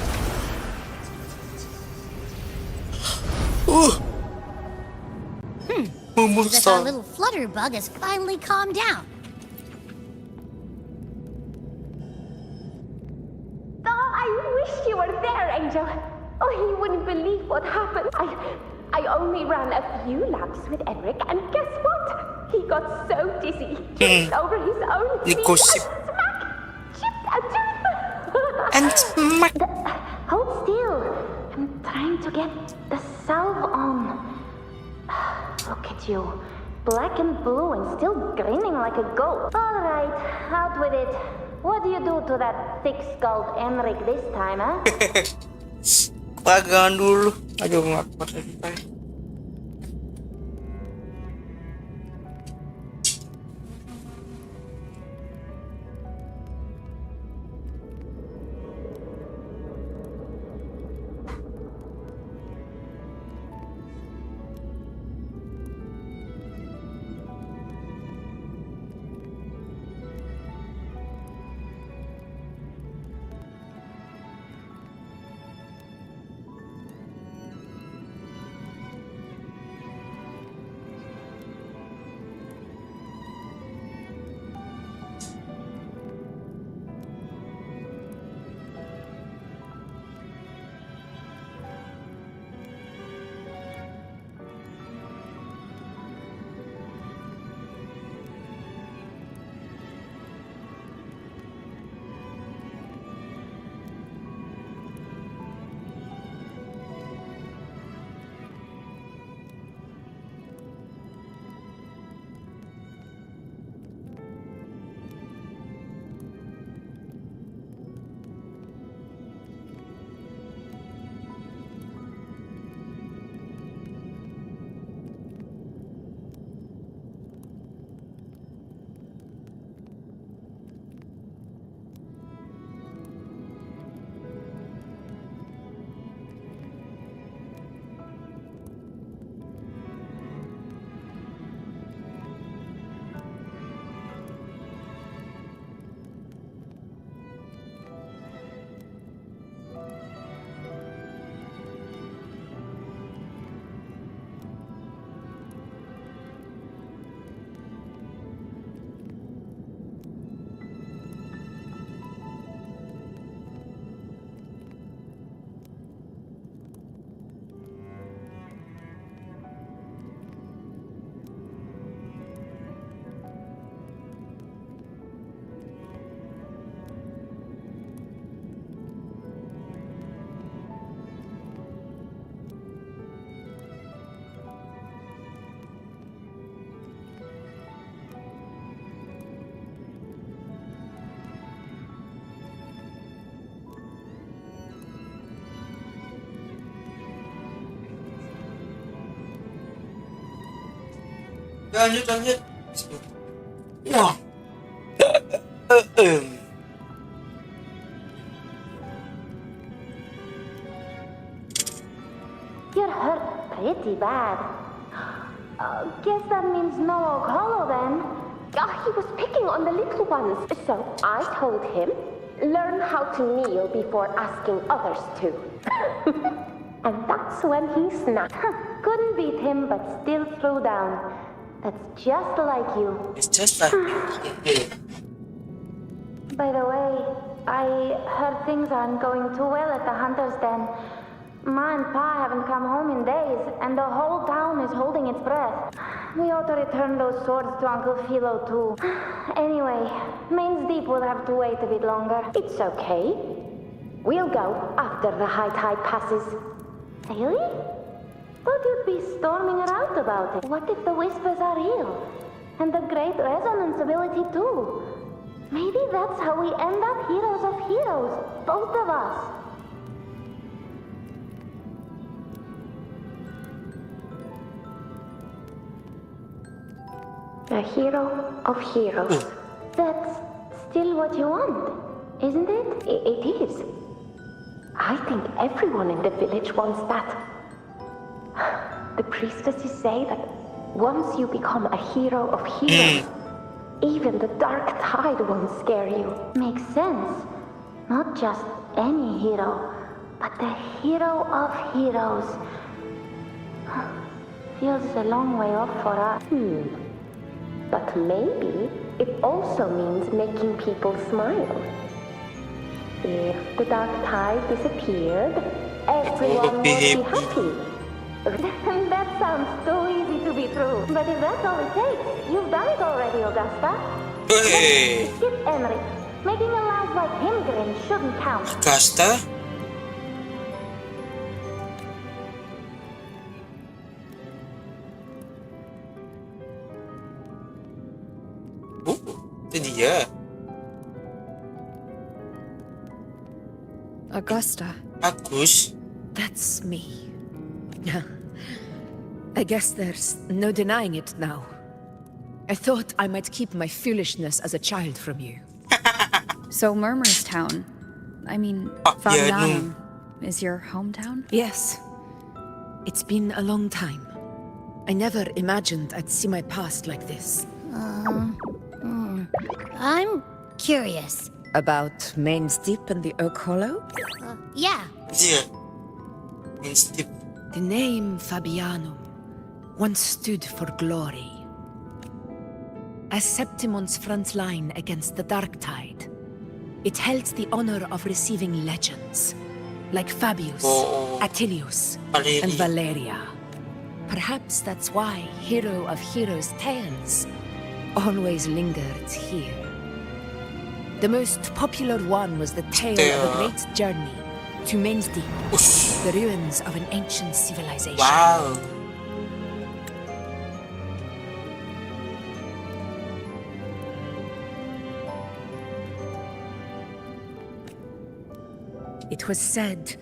As if our little flutterbug has finally calmed down. Oh, I wish you were there, Angel. Oh, you wouldn't believe what happened. I only ran a few laps with Eric, and guess what? He got so dizzy, tripped over his own feet, chipped a tooth. And smack. Hold still. I'm trying to get the salve on. Look at you. Black and blue and still grinning like a goat. All right, out with it. What do you do to that thick-skulled Enric this time, huh? Pagangan dulu. Aduh, nggak kuat lagi. Lanjut. Wah. You're hurt pretty bad. Guess that means no oak hollow then. He was picking on the little ones, so I told him, learn how to kneel before asking others to. And that's when he snapped. Couldn't beat him, but still threw down. That's just like you. It's just like you. By the way, I heard things aren't going too well at the Hunter's Den. Ma and Pa haven't come home in days, and the whole town is holding its breath. We ought to return those swords to Uncle Philo, too. Anyway, Main's Deep will have to wait a bit longer. It's okay. We'll go after the high tide passes. Really? Thought you'd be storming around about it. What if the whispers are real? And the great resonance ability, too? Maybe that's how we end up heroes of heroes, both of us. A hero of heroes. That's still what you want, isn't it? It is. I think everyone in the village wants that. The priestesses say that once you become a hero of heroes, even the dark tide won't scare you. Makes sense. Not just any hero, but the hero of heroes. Feels a long way off for us. But maybe it also means making people smile. If the dark tide disappeared, everyone would be happy. That sounds too easy to be true. But if that's all it takes, you've done it already, Augusta. Hey. Skip Emery. Making a laugh like him grin shouldn't count. Augusta? Itu dia. Augusta. Agus. That's me. I guess there's no denying it now. I thought I might keep my foolishness as a child from you. So Murmur's town, I mean, Fabianum, is your hometown? Yes. It's been a long time. I never imagined I'd see my past like this. I'm curious. About Main's Deep and the Oak Hollow? Yeah. Yeah. Main's Deep. The name Fabianum once stood for glory. As Septimon's front line against the Dark Tide, it held the honor of receiving legends, like Fabius, Attilius, and Valeria. Perhaps that's why Hero of Heroes tales always lingered here. The most popular one was the tale of a great journey to Main's Deep, the ruins of an ancient civilization. Wow. It was said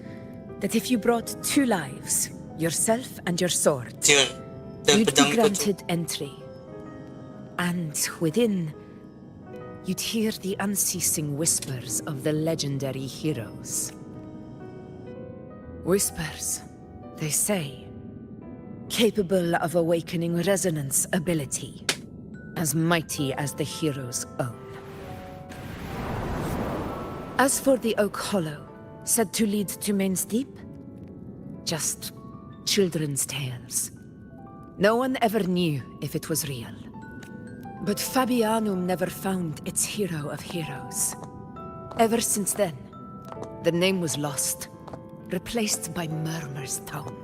that if you brought 2 lives, yourself and your sword, you'd be granted entry. And within, you'd hear the unceasing whispers of the legendary heroes. Whispers, they say, capable of awakening resonance ability, as mighty as the hero's own. As for the Oak Hollow, said to lead to Main's Deep, just children's tales. No one ever knew if it was real. But Fabianum never found its hero of heroes. Ever since then, the name was lost, replaced by Murmur's town.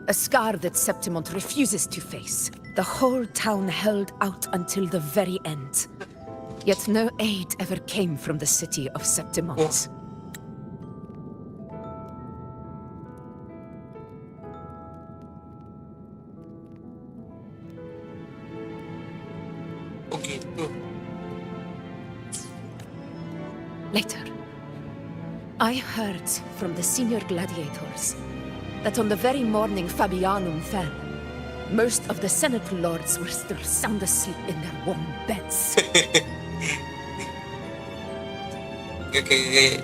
A scar that Septimont refuses to face. The whole town held out until the very end. Yet no aid ever came from the city of Septimont. Later, I heard from the senior gladiators that on the very morning Fabianum fell, most of the Senate lords were still sound asleep in their warm beds. Kayak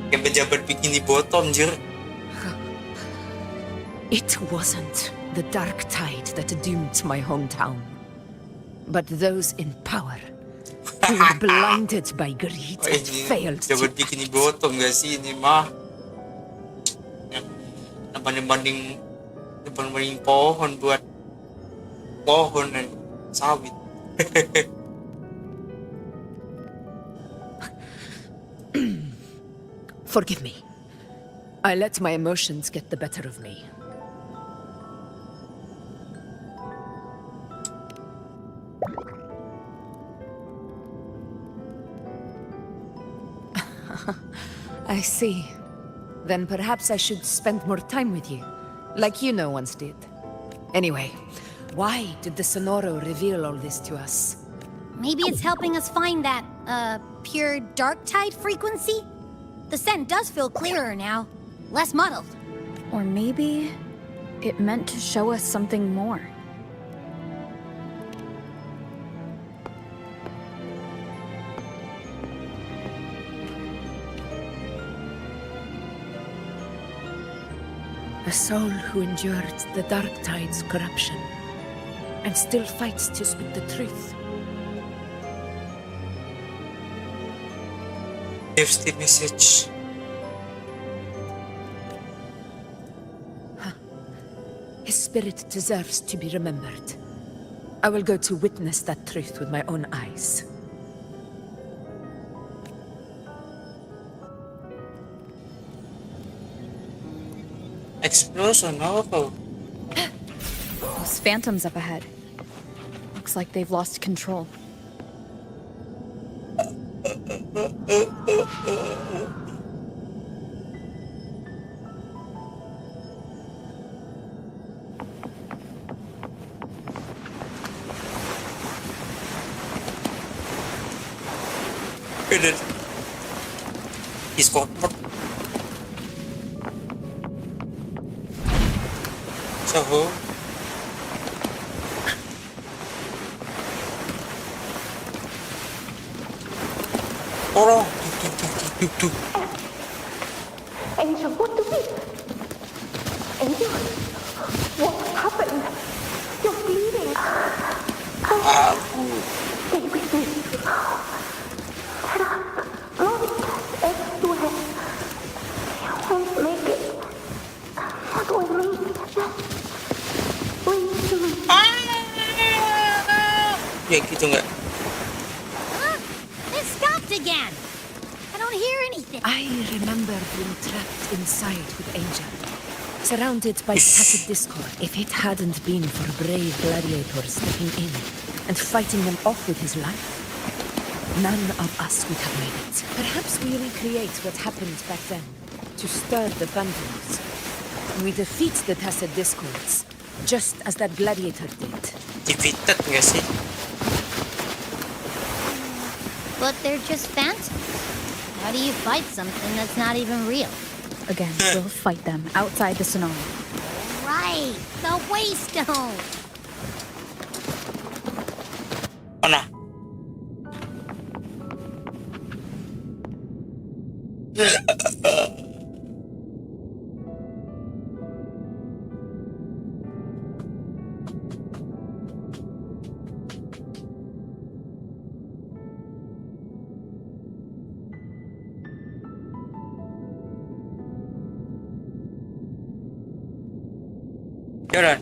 pejabat bikini bottom, jir. It wasn't the dark tide that doomed my hometown, but those in power who were blinded by greed and failed to pejabat bikini bottom gak sih ini mah. banding pohon buat pohon dan sawit. Forgive me. I let my emotions get the better of me. I see. Then perhaps I should spend more time with you, like you once did. Anyway, why did the Sonoro reveal all this to us? Maybe it's helping us find that, pure dark tide frequency? The scent does feel clearer now, less muddled. Or maybe it meant to show us something more. A soul who endured the dark tide's corruption and still fights to speak the truth. Here's the message. His spirit deserves to be remembered. I will go to witness that truth with my own eyes. Explosion, oh. Those phantoms up ahead. Looks like they've lost control. He's got so Angel, what do we... Angel, what happened? You're bleeding. Stay with me. Get up. Monsters everywhere. You won't make it. What with me? Just breathe to me. Ya gitu nggak? It stopped again. I don't hear anything. I remember being trapped inside with Angel, surrounded by scattered discord. If it hadn't been for brave gladiators stepping in and fighting them off with his life, none of us would have made it. Perhaps we recreate what happened back then, to stir the phantoms. We defeat the tacit discords, just as that gladiator did. Defeated nggak sih? But they're just phantoms. How do you fight something that's not even real? Again, we'll fight them outside the Sonoro. Right, the Waystone. Mana? Jalan.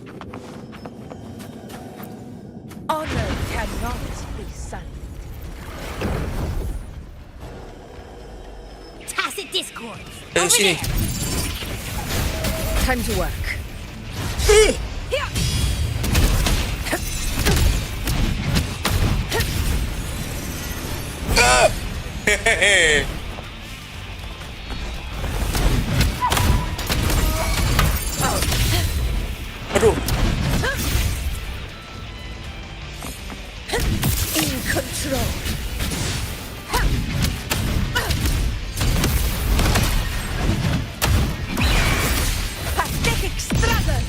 Honor cannot be sullied. Tacit discord. Ayo sini. Time to work. Hehehe. Aduh. In control. Pathetic struggle.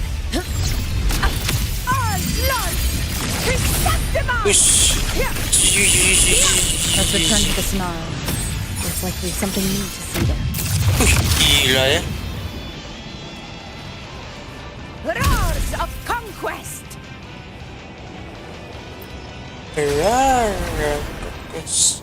All lost. Let's return to the Sonoro. There's likely something new to see there. Gila ya. Roars of conquest. Yes.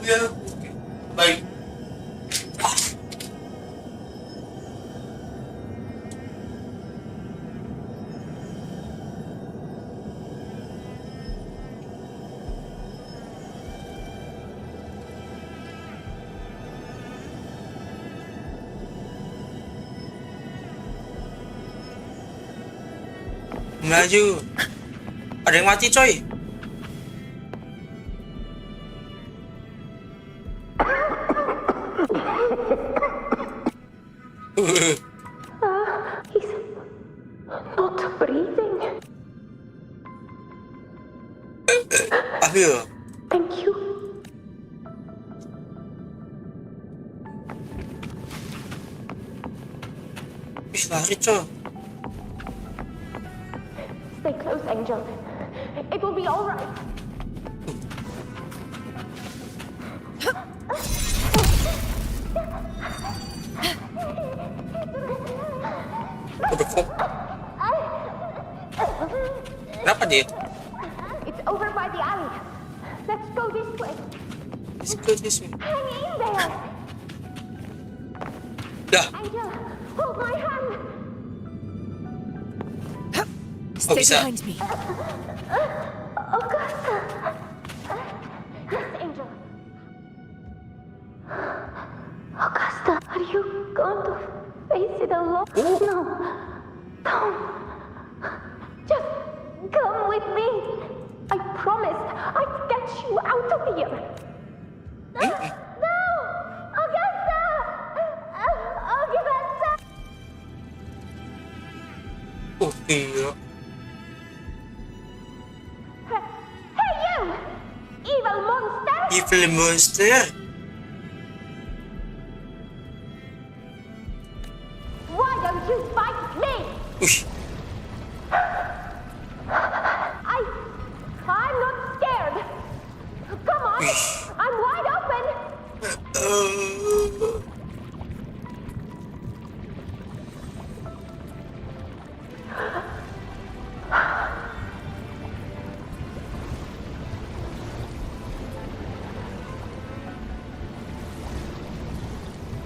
Ya, oke. Baik. Melaju. Ada yang mati, coy. He's not breathing. Akhir. Thank you. Ih, lari, coy. Stay close, Angel. It will be all right. Kenapa dia? It's over by the alley. Let's go this way. Let's go this way. Hang in there. Dah. Angel, hold my hand. Oh, bisa. Behind me. Augusta. Yes, Angel. Augusta, are you going to face it alone? Oh. No. Don't. Just come with me. I promised I'd get you out of here. No! Augusta! Augusta! Oh, iya. Hey, you! Evil monster! Evil monster. Why don't you fight me? Ush. I'm not scared. Come on, I'm wide open.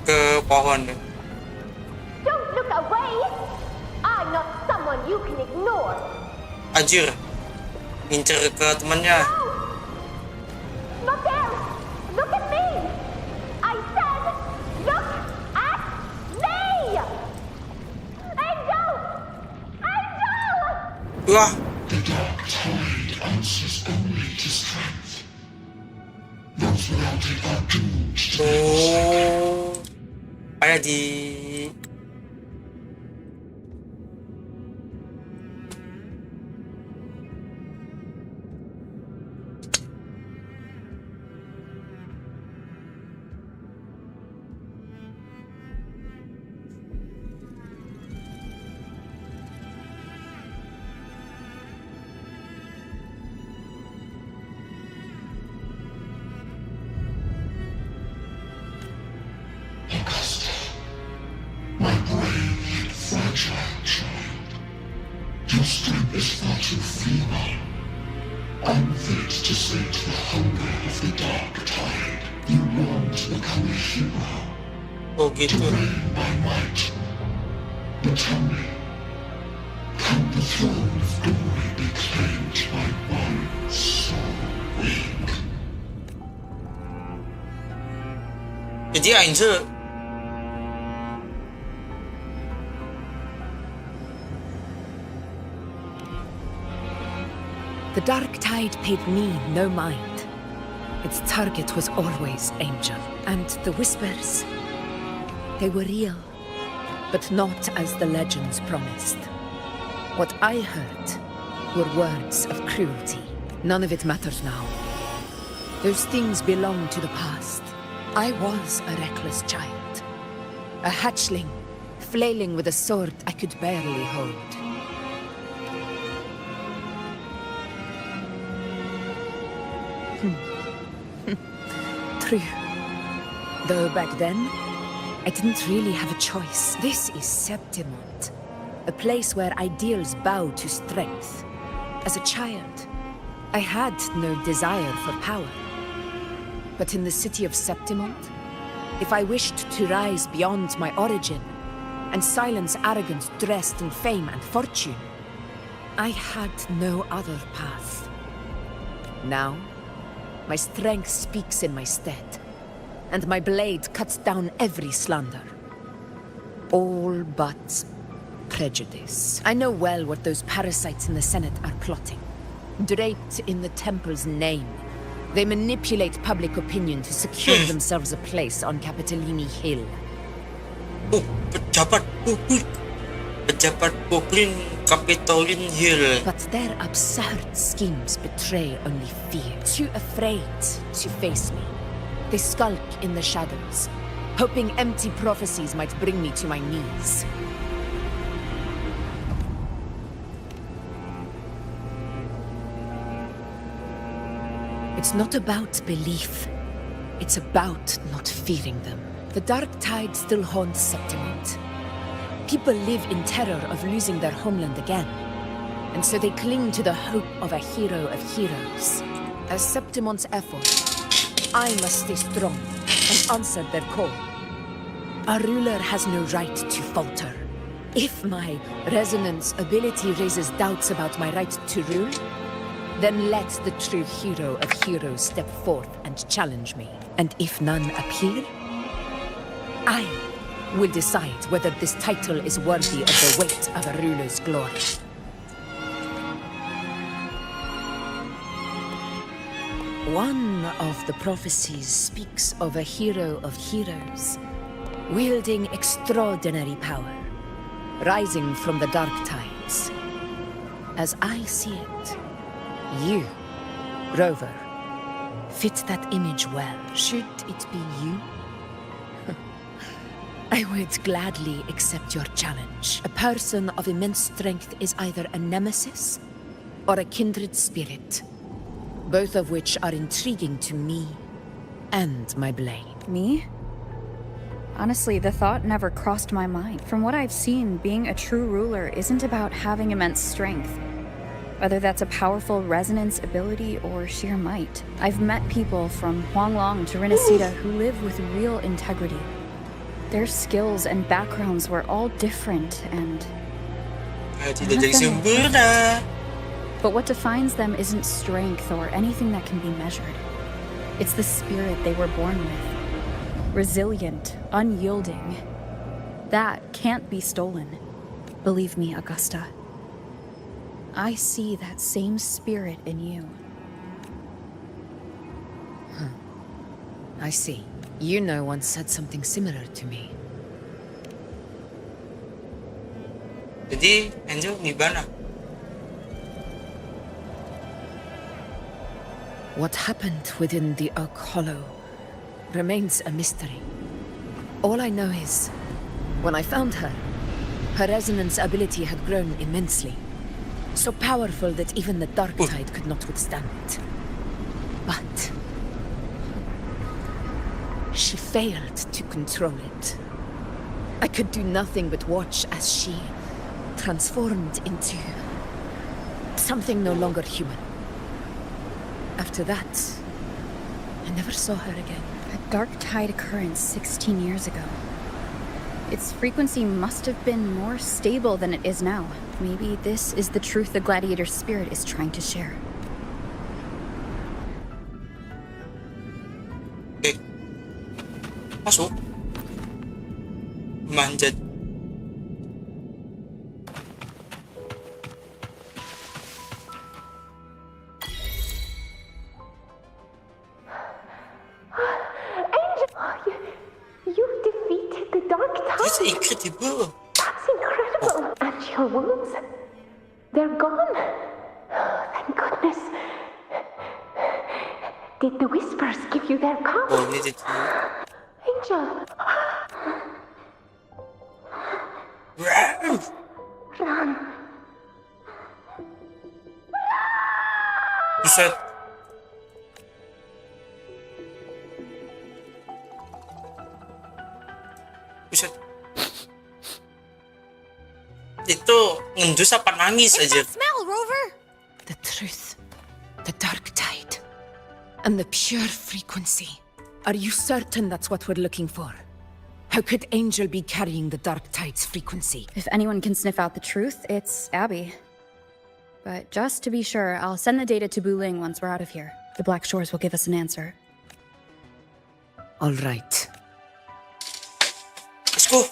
Ke pohon. Don't look away. I'm not someone you can ignore. Anjir. Ngincer ke temannya. Not there. Look at me. I said, look at me. Angel! Angel! Wah. The dark tide answers only to strength. Those without it are doomed to Oh. Ada di Augusta, my brave yet fragile child. Your strength is far too feeble. Unfit to sate the hunger of the dark tide. You long to become a hero. Oh, gitu. To reign by might. But tell me, can the throne of glory be claimed by one so weak? Jadi Angel The dark tide paid me no mind. Its target was always Angel. And the whispers, they were real, but not as the legends promised. What I heard were words of cruelty. None of it matters now. Those things belong to the past. I was a reckless child. A hatchling, flailing with a sword I could barely hold. True. Though back then, I didn't really have a choice. This is Septimont, a place where ideals bow to strength. As a child, I had no desire for power. But in the city of Septimont, if I wished to rise beyond my origin and silence arrogance dressed in fame and fortune, I had no other path. Now, my strength speaks in my stead, and my blade cuts down every slander. All but prejudice. I know well what those parasites in the Senate are plotting. Draped in the Temple's name, they manipulate public opinion to secure themselves a place on Capitolini Hill. Oh, pejabat publik Capitolini Hill. But their absurd schemes betray only fear. Too afraid to face me, they skulk in the shadows, hoping empty prophecies might bring me to my knees. It's not about belief. It's about not fearing them. The dark tide still haunts Septimont. People live in terror of losing their homeland again, and so they cling to the hope of a hero of heroes. As Septimont's effort, I must stay strong and answer their call. A ruler has no right to falter. If my resonance ability raises doubts about my right to rule, then let the true hero of heroes step forth and challenge me. And if none appear, I will decide whether this title is worthy of the weight of a ruler's glory. One of the prophecies speaks of a hero of heroes, wielding extraordinary power, rising from the dark tides. As I see it, you, Rover, fit that image well. Should it be you? I would gladly accept your challenge. A person of immense strength is either a nemesis or a kindred spirit, both of which are intriguing to me and my blade. Me? Honestly, the thought never crossed my mind. From what I've seen, being a true ruler isn't about having immense strength, whether that's a powerful resonance ability or sheer might. I've met people from Huanglong to Renacida who live with real integrity. Their skills and backgrounds were all different and... But what defines them isn't strength or anything that can be measured. It's the spirit they were born with. Resilient, unyielding. That can't be stolen. Believe me, Augusta. I see that same spirit in you. I see. Yuno once said something similar to me. Jadi, Angel di mana? What happened within the Oak Hollow remains a mystery. All I know is, when I found her, her resonance ability had grown immensely. So powerful that even the dark tide could not withstand it. But she failed to control it. I could do nothing but watch as she transformed into something no longer human. After that, I never saw her again. A dark tide occurrence 16 years ago. Its frequency must have been more stable than it is now. Maybe this is the truth the gladiator spirit is trying to share. Masuk. Manjat. You defeated the Dark Tide. That's incredible. That's incredible. And your wounds, they're gone. Thank goodness. Did the whispers give you their calm? Oh, ini dia. Angel. Run. Buset. Buset. Itu ngendus apa nangis aja? Smell, Rover. The truth, the dark tide, and the pure frequency. Are you certain that's what we're looking for? How could Angel be carrying the Dark Tide's frequency? If anyone can sniff out the truth, it's Abby. But just to be sure, I'll send the data to Buling once we're out of here. The Black Shores will give us an answer. All right. Let's go.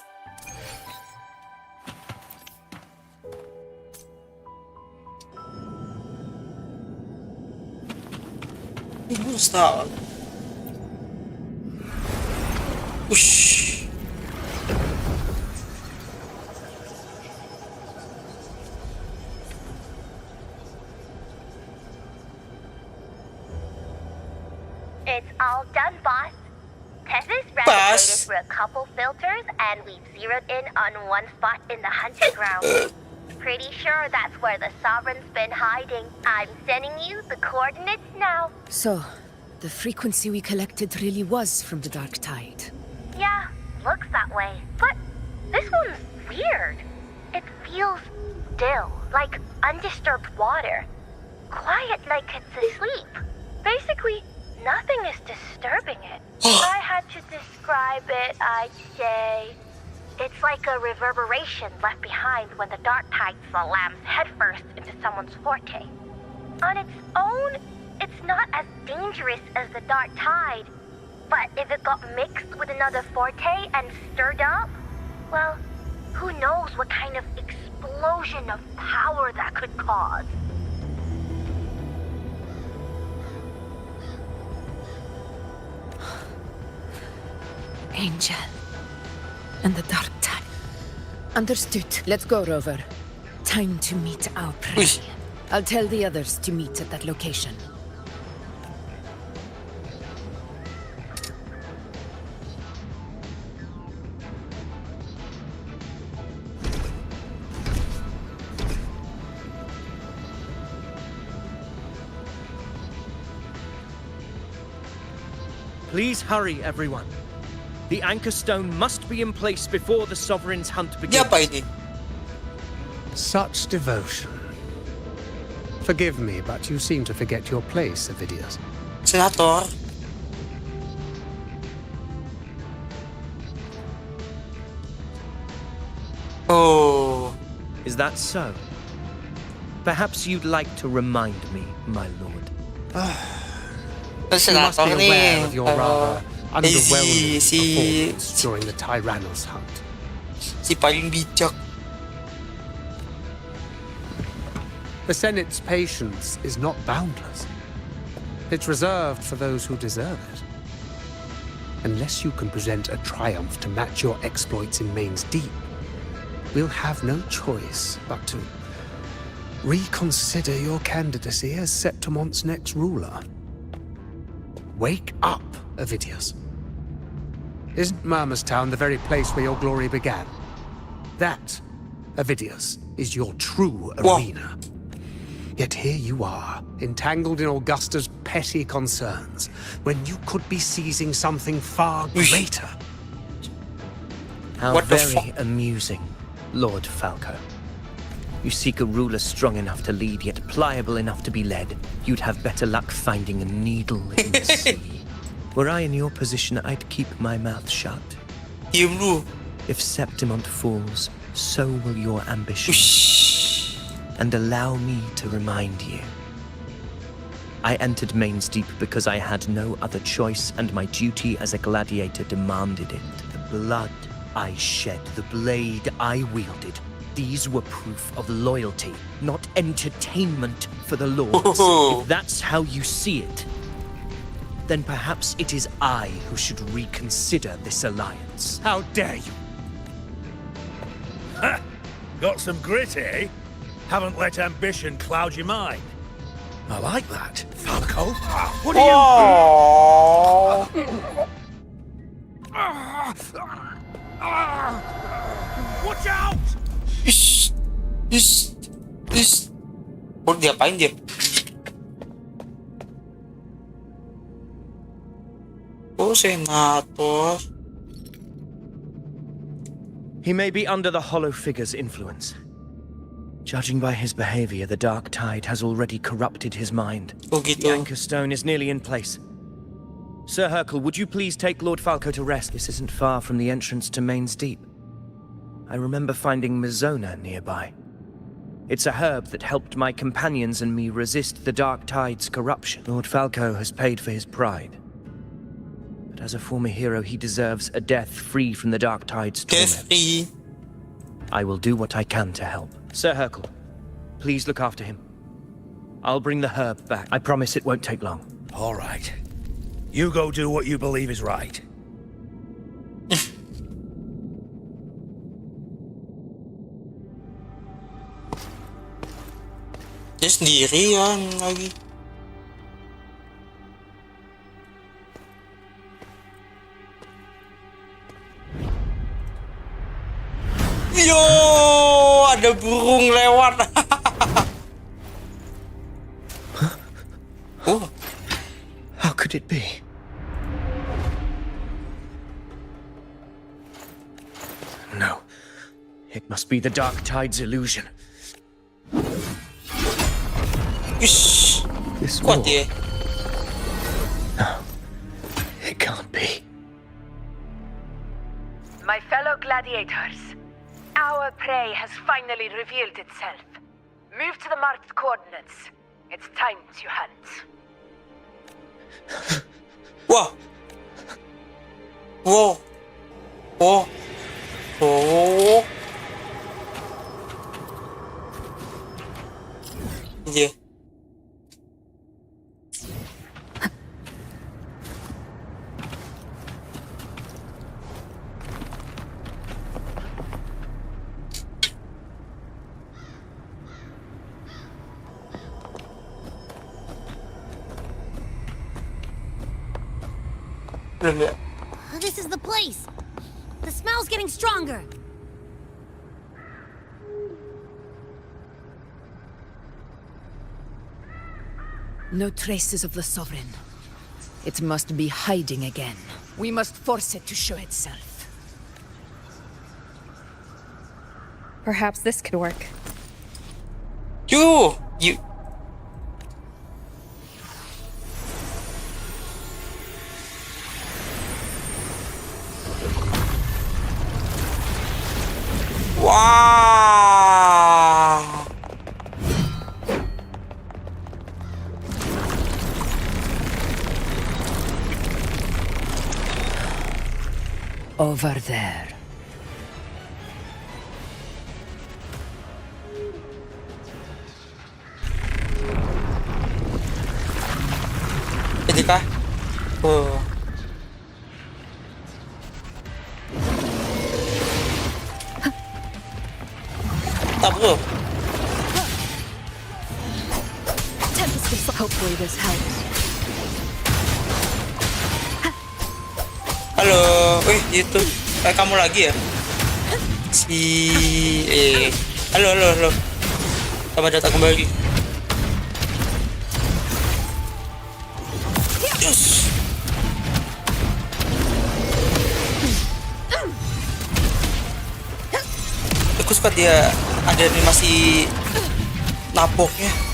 Stop. Whoosh. It's all done, boss. Tethys ran through a couple filters, and we've zeroed in on one spot in the hunting ground. Pretty sure that's where the Sovereign's been hiding. I'm sending you the coordinates now. So, the frequency we collected really was from the Dark Tide. Yeah, looks that way. But this one's weird. It feels still, like undisturbed water. Quiet like it's asleep. Basically, nothing is disturbing it. If I had to describe it, I'd say it's like a reverberation left behind when the Dark Tide slams headfirst into someone's forte. On its own, it's not as dangerous as the Dark Tide, but if it got mixed with another forte and stirred up, well, who knows what kind of explosion of power that could cause. Angel. And the Dark Tide. Understood. Let's go, Rover. Time to meet our prey. I'll tell the others to meet at that location. Please hurry, everyone. The anchor stone must be in place before the Sovereign's hunt begins. Such devotion. Forgive me, but you seem to forget your place, Avidius. Senator. Oh. Is that so? Perhaps you'd like to remind me, my lord. You must be aware of your rather underwhelming performance during the Tyrannus hunt. Si paling bijak. The Senate's patience is not boundless. It's reserved for those who deserve it. Unless you can present a triumph to match your exploits in Main's Deep, we'll have no choice but to reconsider your candidacy as Septimon's next ruler. Wake up, Avidius. Isn't Murmurstown the very place where your glory began? That, Avidius, is your true arena. Yet here you are, entangled in Augusta's petty concerns, when you could be seizing something far greater. How very amusing, Lord Falco. You seek a ruler strong enough to lead, yet pliable enough to be led. You'd have better luck finding a needle in the sea. Were I in your position, I'd keep my mouth shut. If Septimont falls, so will your ambition. And allow me to remind you. I entered Main's Deep because I had no other choice, and my duty as a gladiator demanded it. The blood I shed, the blade I wielded, these were proof of loyalty, not entertainment for the lords. If that's how you see it, then perhaps it is I who should reconsider this alliance. How dare you? Ha! Got some grit, eh? Haven't let ambition cloud your mind. I like that. Falco, what are you... Watch out! Oh, diapain dia? Oh, Senator. He may be under the Hollow Figure's influence. Judging by his behavior, the Dark Tide has already corrupted his mind. Oh, gitu. The Anchor Stone is nearly in place. Sir Hercule, would you please take Lord Falco to rest? This isn't far from the entrance to Main's Deep. I remember finding Mizona nearby. It's a herb that helped my companions and me resist the Dark Tide's corruption. Lord Falco has paid for his pride. But as a former hero, he deserves a death free from the Dark Tide's torment. I will do what I can to help. Sir Hercule, please look after him. I'll bring the herb back. I promise it won't take long. All right. You go do what you believe is right. Dia sendirian lagi. Yo, ada burung lewat. Oh, how could it be? No, it must be the Dark Tide's illusion. Ish, this kuat dia. No, it can't be. My fellow gladiators, our prey has finally revealed itself. Move to the marked coordinates. It's time to hunt. Wah. Wow. Oh. Oh. Dia. This is the place. The smell's getting stronger. No traces of the Sovereign. It must be hiding again. We must force it to show itself. Perhaps this could work. You. Wow. Over there. Jadi kah? Oh. Tak bro. Hopefully this helps. Halo, itu kamu lagi ya? Halo. Selamat datang kembali. Yes. Aku suka dia ada animasi naboknya.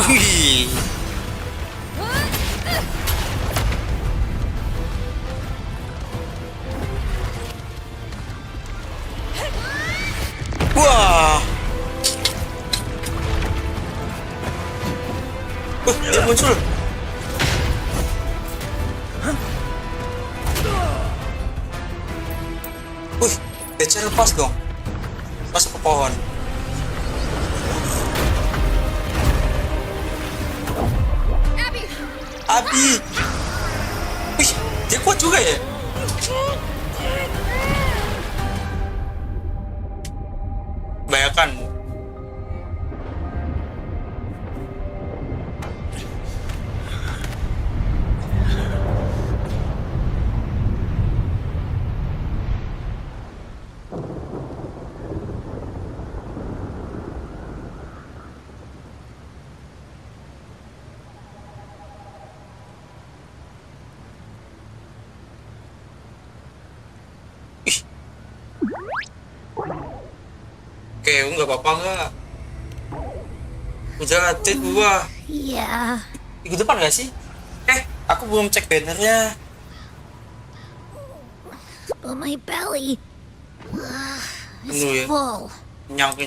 Wih. Wah. Dia muncul. Wih, dia lepas dong. Masuk ke pohon. Abi. Wih, dia kuat juga ya? Bayangkan. Oke, nggak apa-apa nggak? Udah update gua. Yeah. Minggu depan nggak sih? Aku belum cek bannernya. But my belly is Penuh ya? full. Kenyang.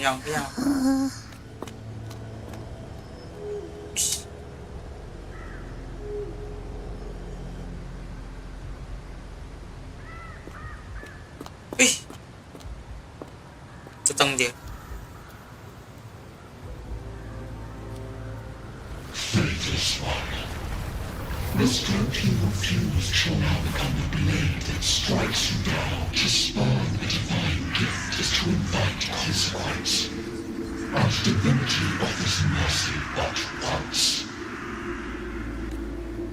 Ih, datang dia. Mr. Kliwon shall now become the blade that strikes you down. To spawn a divine gift is to invite consequence. And divinity offers mercy but once.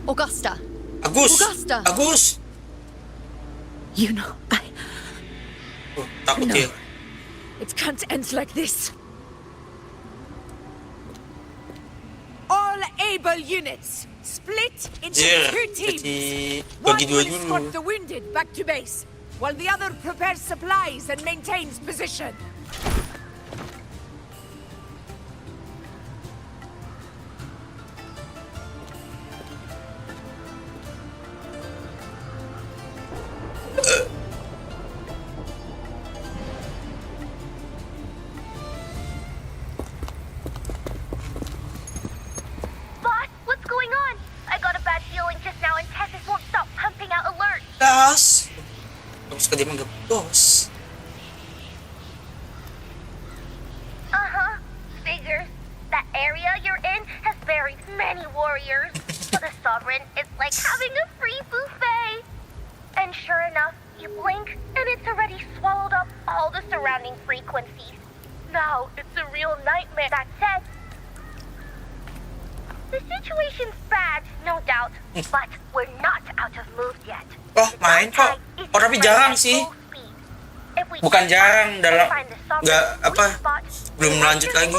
Augusta. Augusta. You know, Takut No. dia. It can't end like this. All able units, split into two teams. Jadi One bagi will dua escort dulu. the wounded back to base, while the other prepares supplies and maintains position. Boss, what's going on? I got a bad feeling just now and Tessus won't stop pumping out alerts. Das. Bagus ka dia manggap bos. Uh-huh. Figures. That area you're in has buried many warriors. So the Sovereign is like having a free buffet. And sure enough, you blink and it's already swallowed up all the surrounding frequencies. Now it's a real nightmare. That said, the situation's bad, no doubt. But we're not out of moves yet. Oh, main kok. Oh, tapi jarang sih. Bukan jarang dalam nggak apa belum lanjut lagi.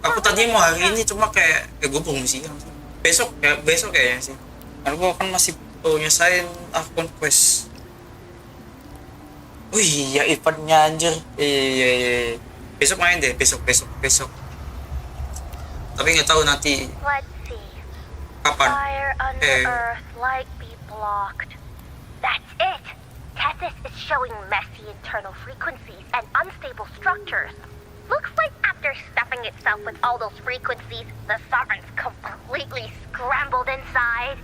Aku tadi mau hari ini cuma kayak gue belum siang. Besok kayaknya sih. Karena gue kan masih nyesain akun quest. Wih, ya eventnya anjir. Iya. Besok main deh, besok. Tapi nggak tahu nanti Let's see. kapan. Fire under earth like be blocked. That's it. Tessus is showing messy internal frequencies and unstable structures. Looks like after stuffing itself with all those frequencies, the Sovereign's completely scrambled inside.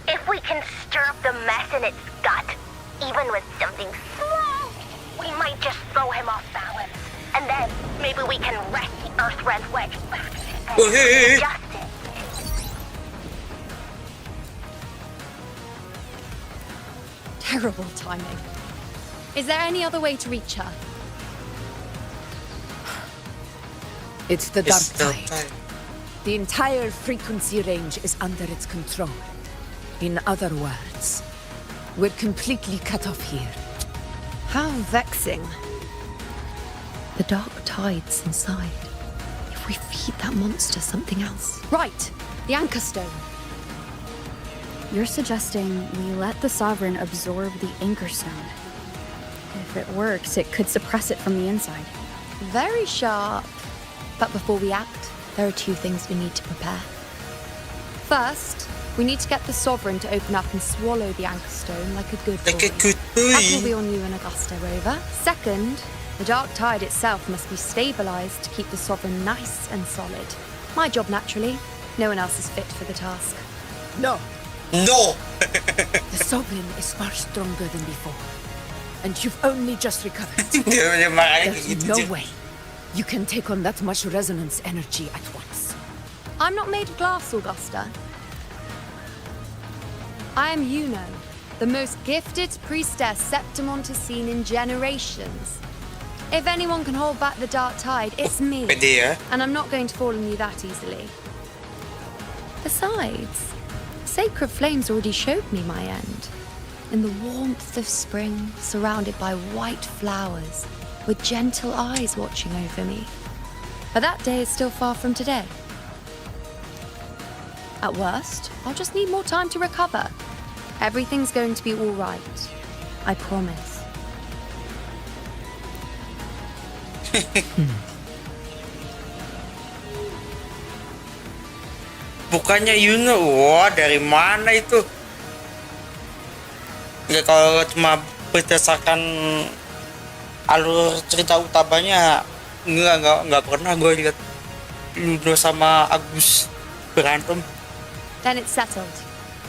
If we can stir up the mess in its gut, even with something small, we might just throw him off balance. And then maybe we can wrest the Earthren's wedge back and adjust it. Terrible timing. Is there any other way to reach her? It's the Dark Tide. The entire frequency range is under its control. In other words, we're completely cut off here. How vexing. The Dark Tide's inside. If we feed that monster something else. Right! The Anchor Stone. You're suggesting we let the Sovereign absorb the Anchor Stone. If it works, it could suppress it from the inside. Very sharp. But before we act, there are two things we need to prepare. First, we need to get the Sovereign to open up and swallow the Anchor Stone like a good boy. That will be on you and Augusta, Rover. Second, the Dark Tide itself must be stabilized to keep the Sovereign nice and solid. My job, naturally. No one else is fit for the task. No. The Sovereign is far stronger than before. And you've only just recovered. There's no way you can take on that much resonance energy at once. I'm not made of glass, Augusta. I am Juno, the most gifted priestess Septimont has seen in generations. If anyone can hold back the Dark Tide, it's me. And I'm not going to fall on you that easily. Besides, Sacred Flames already showed me my end. In the warmth of spring, surrounded by white flowers, with gentle eyes watching over me. But that day is still far from today. At worst, I'll just need more time to recover, Everything's going to be all right. I promise. Bukannya wah dari mana itu? Ya kalau cuma berdasarkan alur cerita utamanya nggak pernah gue lihat Ludo sama Agus berantem. Then it's settled.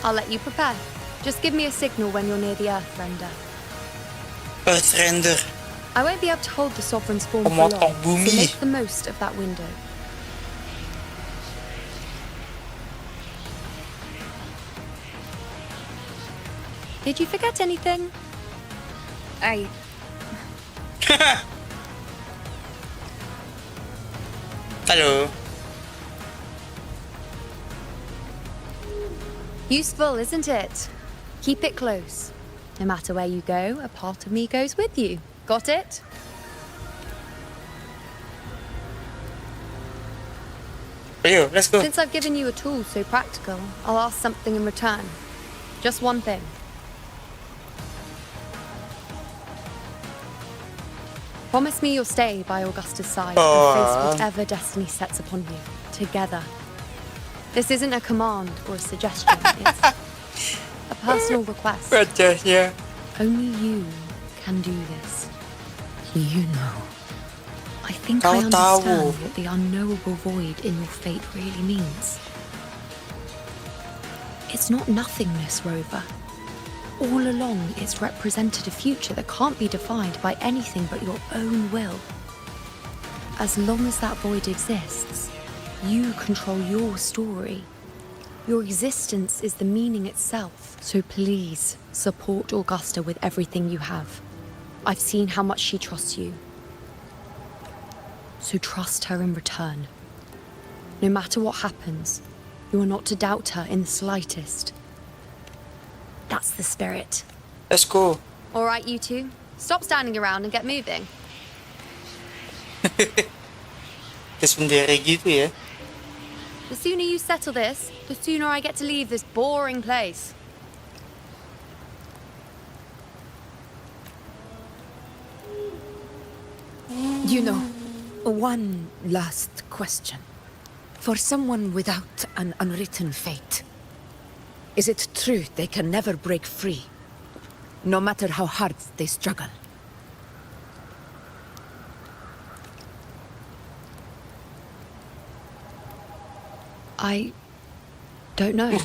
I'll let you prepare. Just give me a signal when you're near the Earthrender. Earthrender. I won't be able to hold the Sovereign's form for long, so make the most of that window. Did you forget anything? Hello. Useful, isn't it? Keep it close. No matter where you go, a part of me goes with you. Got it? Let's go. Since I've given you a tool so practical, I'll ask something in return. Just one thing. Promise me you'll stay by Augusta's side and face whatever destiny sets upon you, together. This isn't a command or a suggestion, it's a personal request. Yeah. Only you can do this. You know. I think I understand what the unknowable void in your fate really means. It's not nothingness, Rover. All along, it's represented a future that can't be defined by anything but your own will. As long as that void exists, you control your story. Your existence is the meaning itself. So please, support Augusta with everything you have. I've seen how much she trusts you. So trust her in return. No matter what happens, you are not to doubt her in the slightest. That's the spirit. Let's go. All right, you two. Stop standing around and get moving. Sendiri gitu ya. The sooner you settle this, the sooner I get to leave this boring place. You know, one last question. For someone without an unwritten fate, is it true they can never break free, no matter how hard they struggle? I don't know.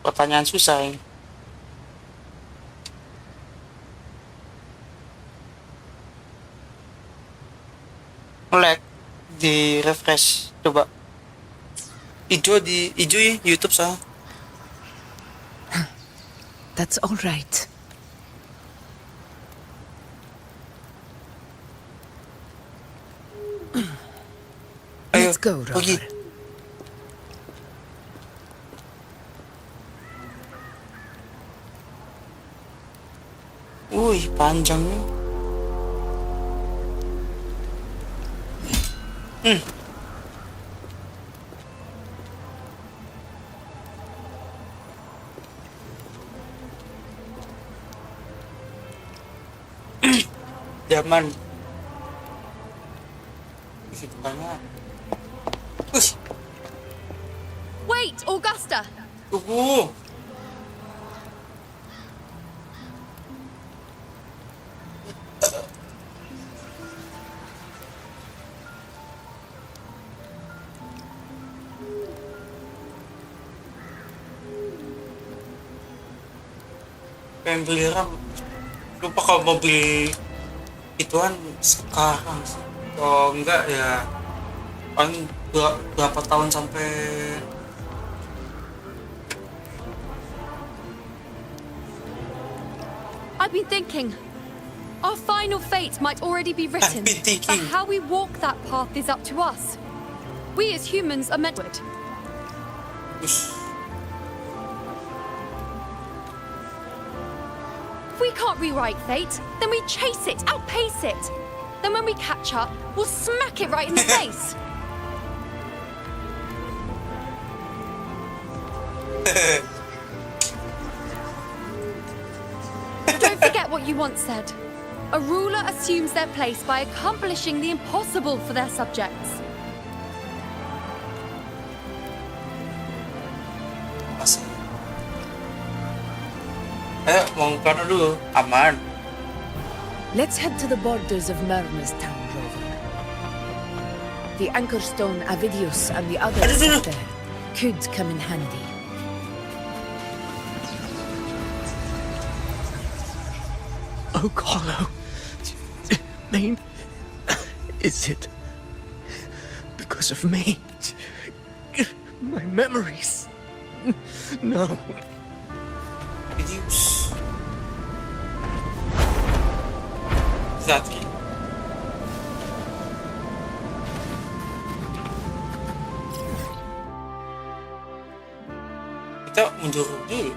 Pertanyaan susah ini. Like di refresh coba. Ijo ya YouTube sah. That's all right. Let's go, Rover. Wih, panjang nih. Zaman. Wait, Augusta! Tunggu. Pengen beli RAM. Lupa kalau mau beli ituan sekarang sih. Kalau enggak ya paling berapa tahun sampai I've been thinking. Our final fate might already be written. But how we walk that path is up to us. We as humans are meant to it. If we can't rewrite fate, then we chase it, outpace it. Then when we catch up, we'll smack it right in the face. you once said. A ruler assumes their place by accomplishing the impossible for their subjects. Masih. Mau ke dulu, aman. Let's head to the borders of Murmur's town, Rover. The anchor stone Avidius and the others up there could come in handy. Oh, Carlo. Name. Is it because of me? My memories. No. Avidius. Exactly. Kita mundur dulu.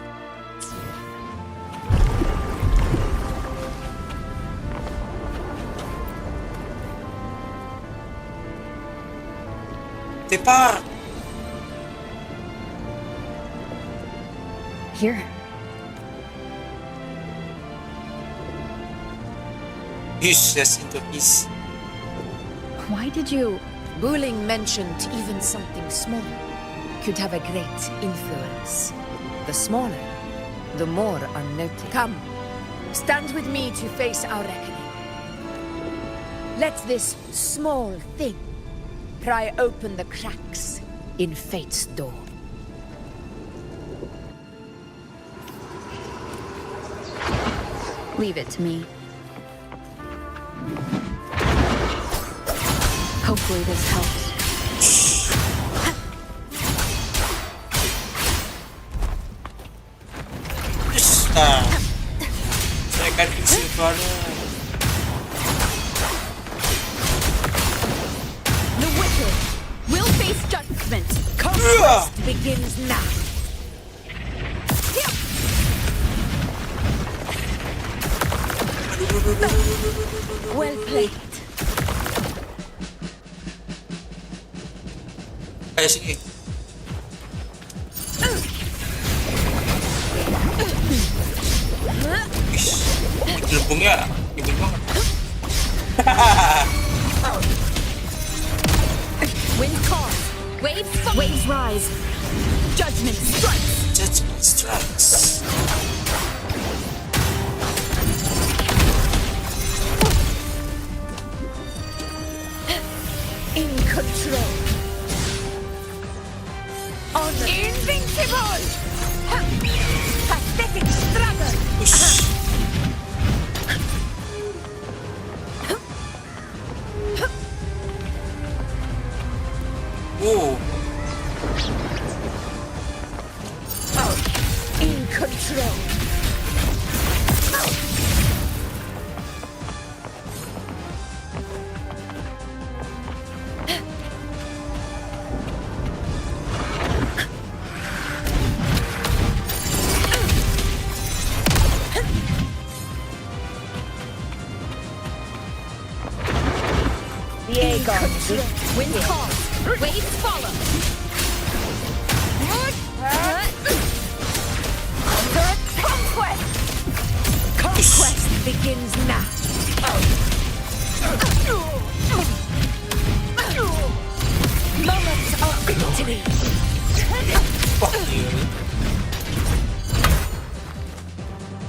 Départ. Here. Useless into peace. Why did you... Buling mentioned even something small could have a great influence. The smaller, the more unnoticed. Come, stand with me to face our reckoning. Let this small thing pry open the cracks in fate's door. Leave it to me. Hopefully this helps. Saya akan isi pada. The wicked will face judgment. Conquest begins now. Well played. Ayo sini. Gelembungnya gede banget. Wind calls. Waves rise. Judgment strikes. Judgment strikes. In control. Honor. Invincible! Pathetic struggle! Oh. In control. Wind calls. Waves follow. Conquest. Conquest begins now. Moments of victory.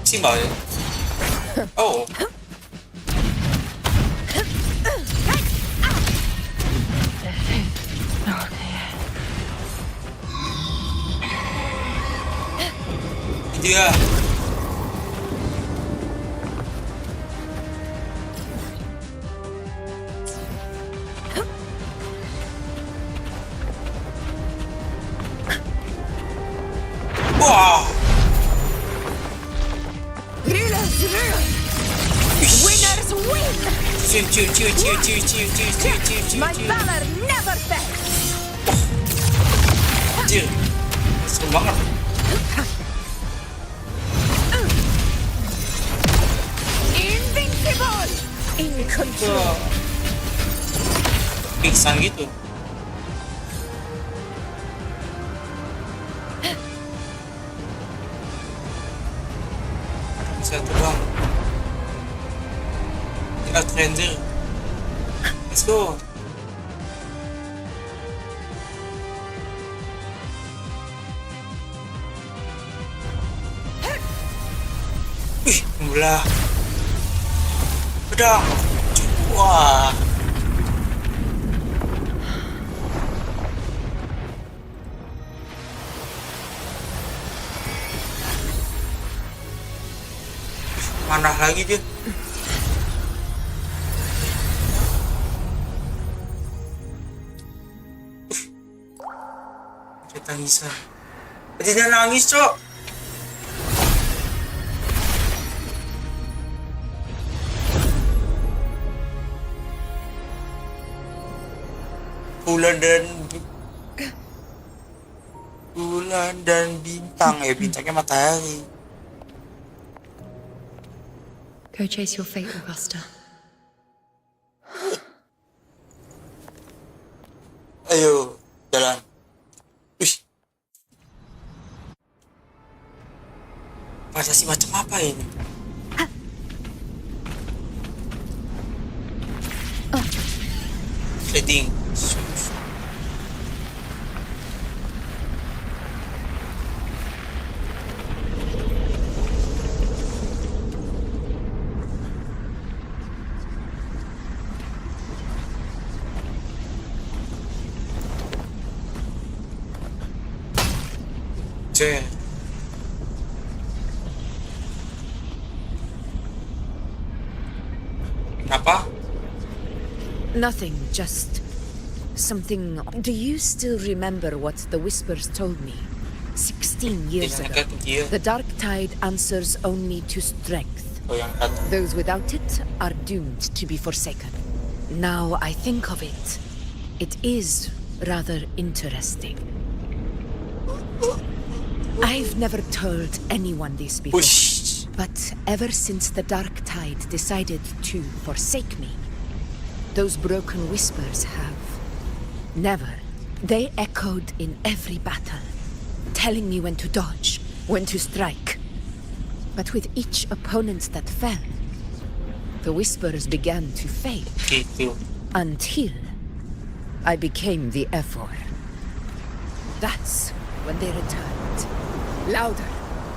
Simbol. Oh. Dia. Wah. Winners win. My Ciu. valor never fails. Ciu. Seru banget. Invincible. In control. Pingsan gitu. Bisa terbang. Stranger. Let's go. Wih, mulai. Pedang. Wah. Mana lagi dia? Dia tangisan. Dia nangis, Cok. Bulan dan bintang, bintangnya matahari. Go chase your fate, Augusta. Ayo, jalan. Wih. Fantasi macam apa ini? Trading. Kenapa? Nothing, just something. Do you still remember what the Whispers told me 16 years ago? The dark tide answers only to strength. Those without it are doomed to be forsaken. Now I think of it, it is rather interesting. I've never told anyone this before, but ever since the dark tide decided to forsake me, those broken whispers have never. They echoed in every battle, telling me when to dodge, when to strike. But with each opponent that fell, the whispers began to fade. Until I became the Ephor. That's when they returned. Louder,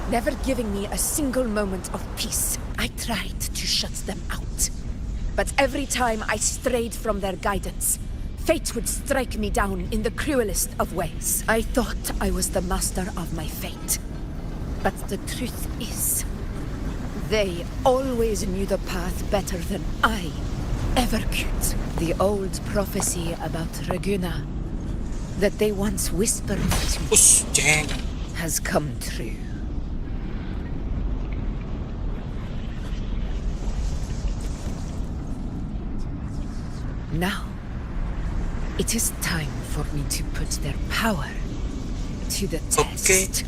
never giving me a single moment of peace. I tried to shut them out. But every time I strayed from their guidance, fate would strike me down in the cruelest of ways. I thought I was the master of my fate. But the truth is, they always knew the path better than I ever could. The old prophecy about Raguna, that they once whispered to me, has come true. Now, it is time for me to put their power to the test.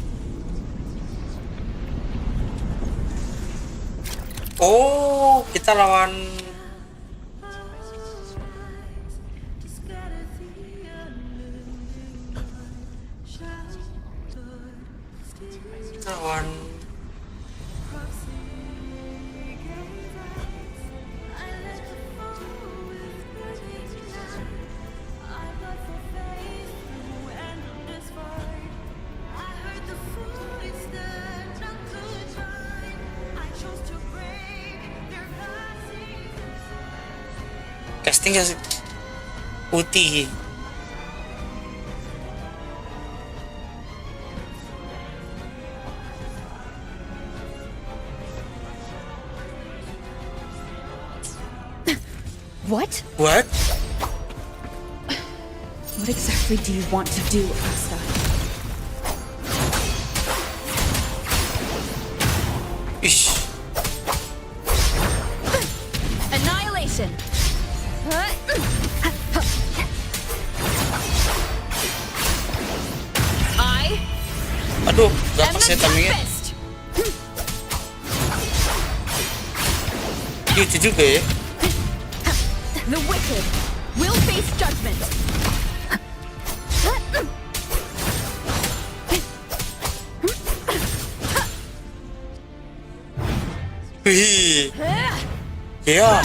Oh, kita lawan casting yang putih. What? What? What exactly do you want to do, Asta? Ish. Annihilation. Aduh, gak pas ya timingnya. Gitu juga ya. The wicked will face judgment. Wih. Ya.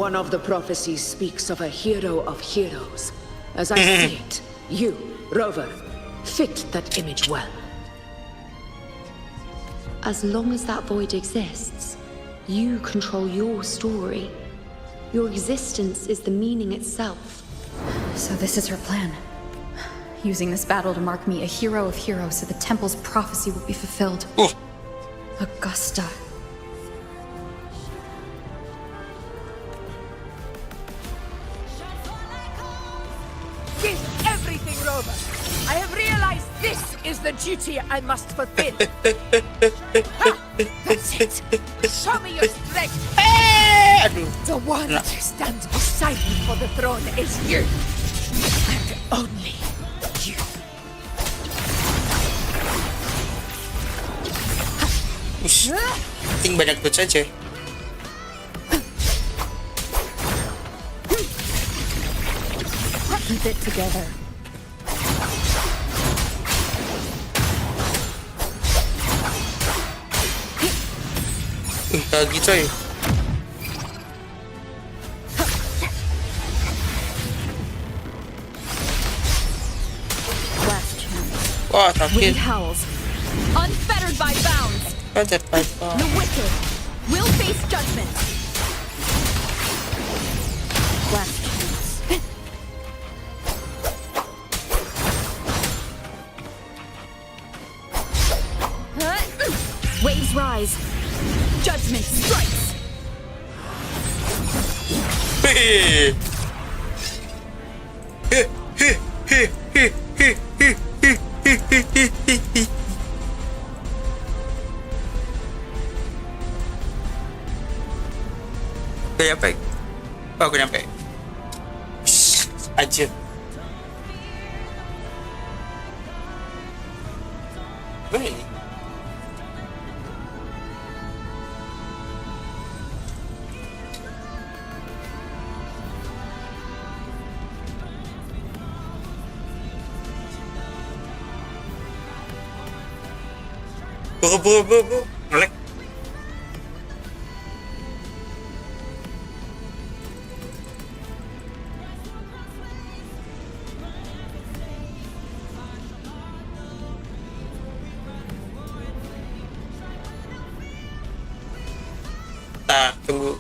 One of the prophecies speaks of a hero of heroes. As I see it, you, Rover, fit that image well. As long as that void exists, you control your story. Your existence is the meaning itself. So this is her plan. Using this battle to mark me a hero of heroes so the temple's prophecy will be fulfilled. Augusta. Give everything, Rover. I have realized this is the duty I must fulfill. That's it. Show me your strength. The one who stands beside me for the throne is you. And only you. Penting banyak tuh saja. Keep it together. Lagi coy. Last chance. Wah, sakit. Wind howls. Unfettered by bounds. The wicked will face judgment. Last chance. Waves rise. Judgment strikes. Udah nyampe. Oh, aku nyampe. Aja. Mana ini? Bro, ngelek. Tunggu.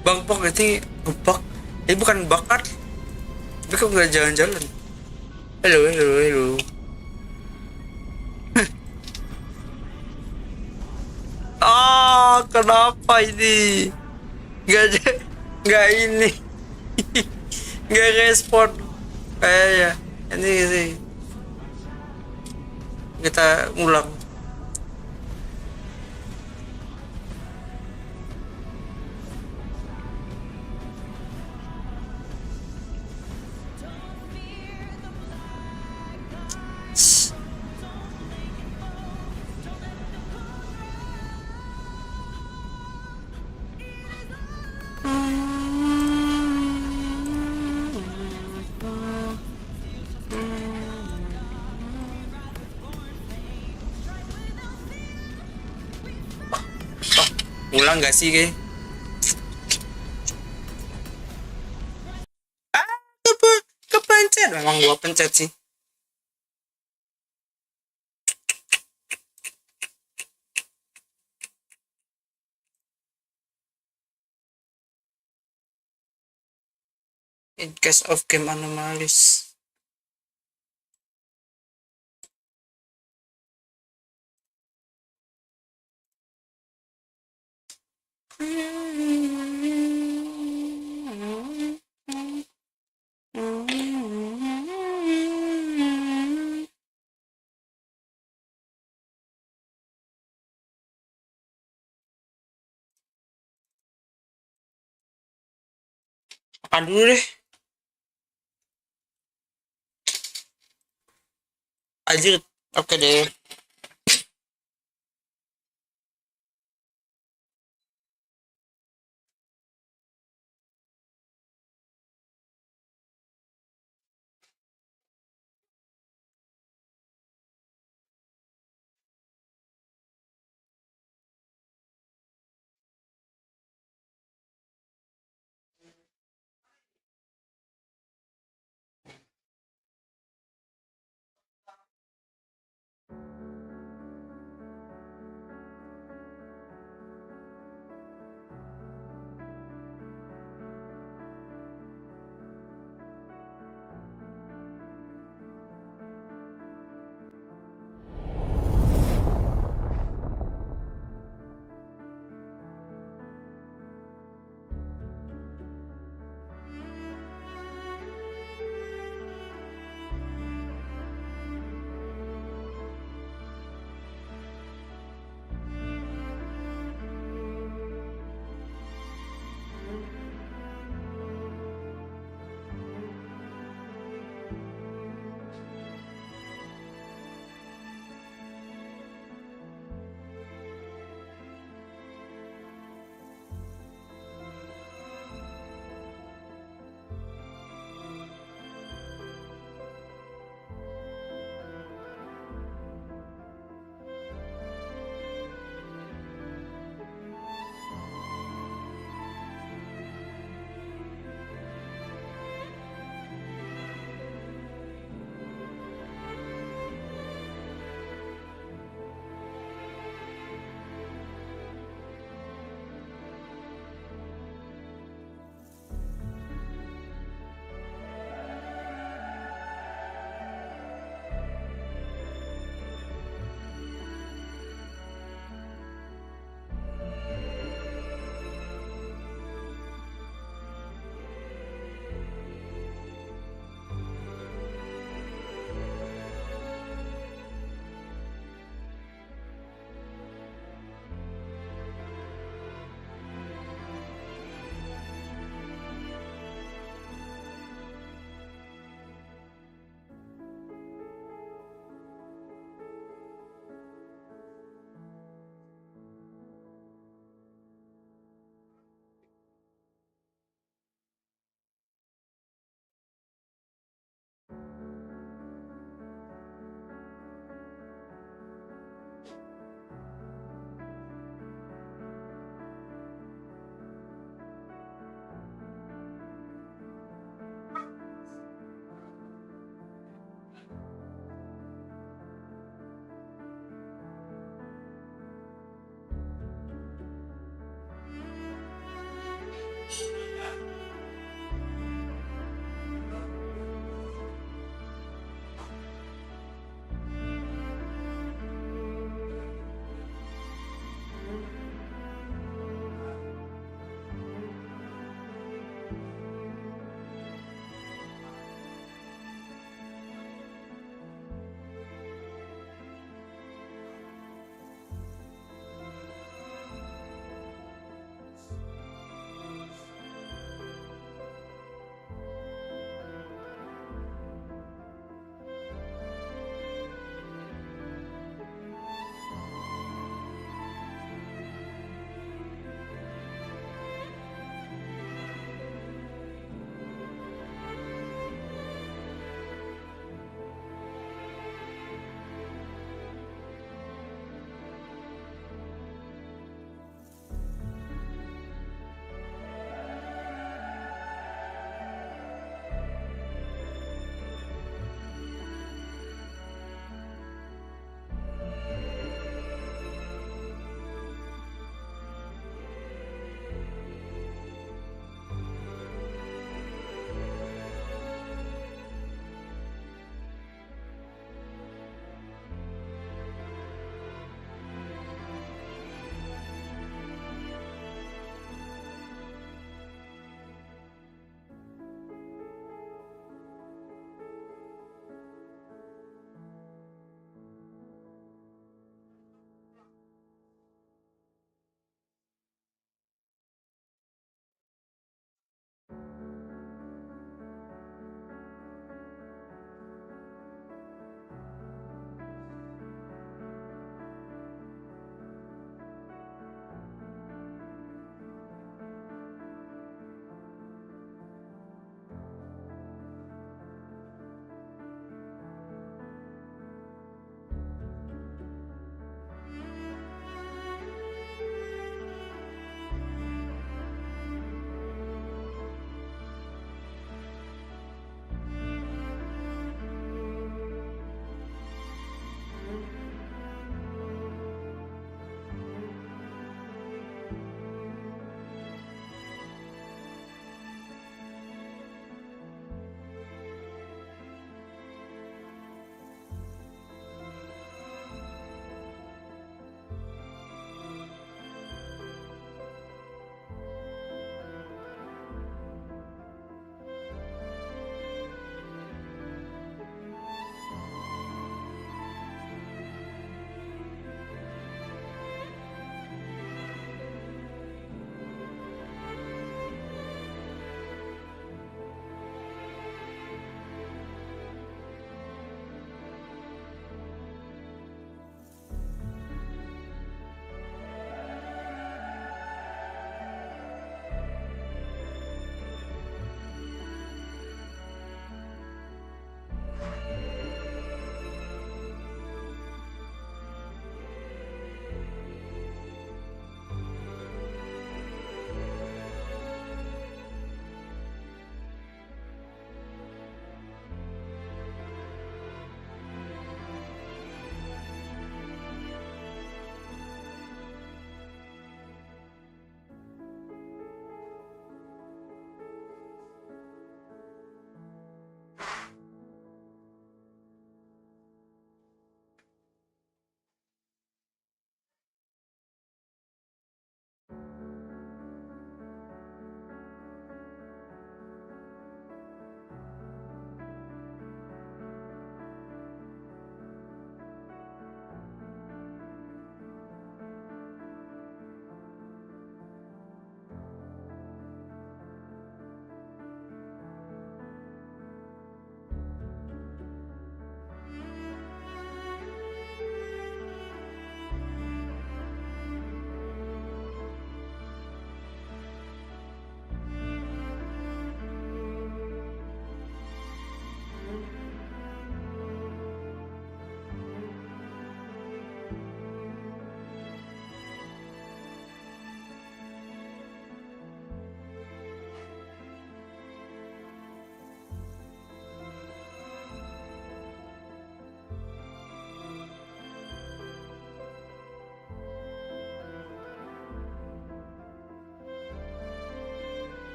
Bang Pok berarti ngebak. Ini bukan bakat. Tapi kok nggak jalan-jalan? Halo. Kenapa ini? Nggak ini. Nggak respon. Ya. Ini sih. Kita ngulang. Ulang gak sih kayak? Kepencet. Memang gua pencet sih. In case of game anomalies. Makan dulu deh. Lanjut. Oke deh.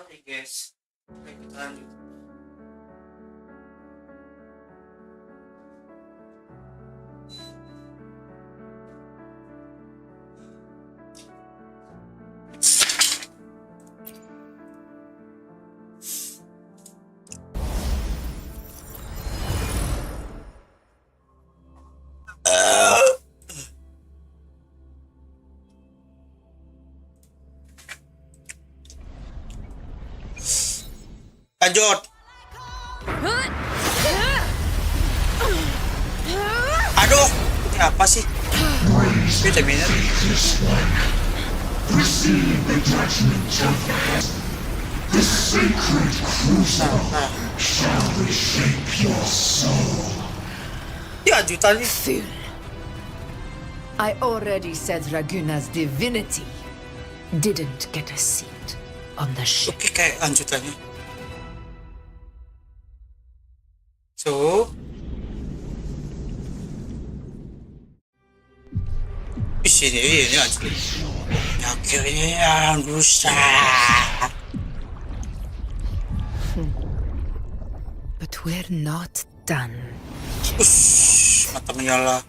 nih guys. Oke, kita lanjut. Lanjut. Aduh, ini apa sih? Wait a minute. Receive the judgment of the sacred crucible shall reshape your soul. Ya, juta nih. Fool. I already said Raguna's divinity didn't get a seat on the ship. Oke, kayak lanjutannya. So, di sini ini aja. Akhirnya yang rusak. But we're not done. Mata menyala.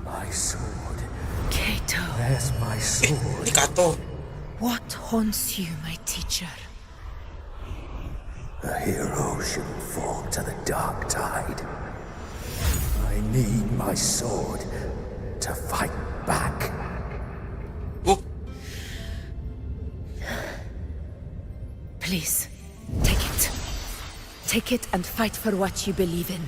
My sword. Kato. Where's my sword? Kato. What haunts you, my teacher? A hero shouldn't fall to the dark tide. I need my sword to fight back. Please, take it. Take it and fight for what you believe in.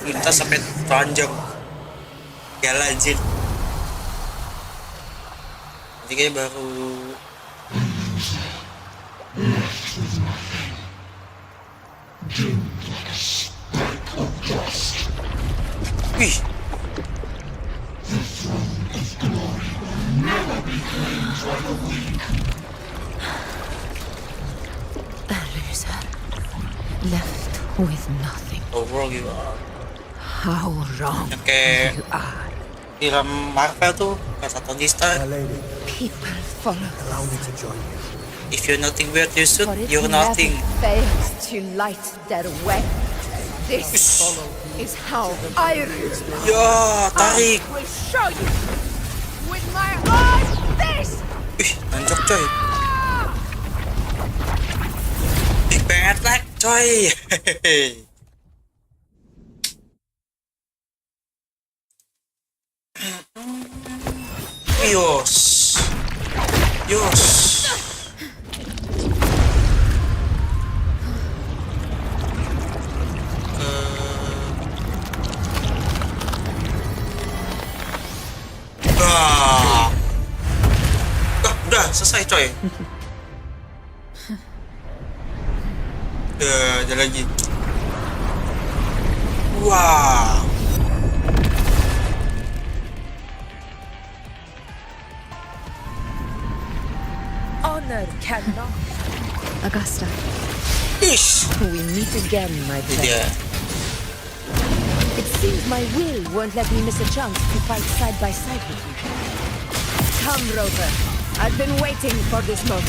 Kita sampai telanjang. Ya lanjut. Jadi kayak baru wih. A loser left with nothing. Overall gitu. How wrong Kayak you are. film Marvel tuh kayak satu Stark. People follow. Allow me to join you. If you're nothing worth your suit, For it you're nothing. never fails to light their way. This is how I rule. Ya, tarik. I will show you with my eyes. This. Wih, anjok coy. Big Bang Attack coy. Yos. Udah selesai coy. Ada lagi. Wow. Honor cannot. Augusta. Ish. We meet again, my friend. Yeah. It seems my will won't let me miss a chance to fight side by side with you. Come, Rover. I've been waiting for this moment.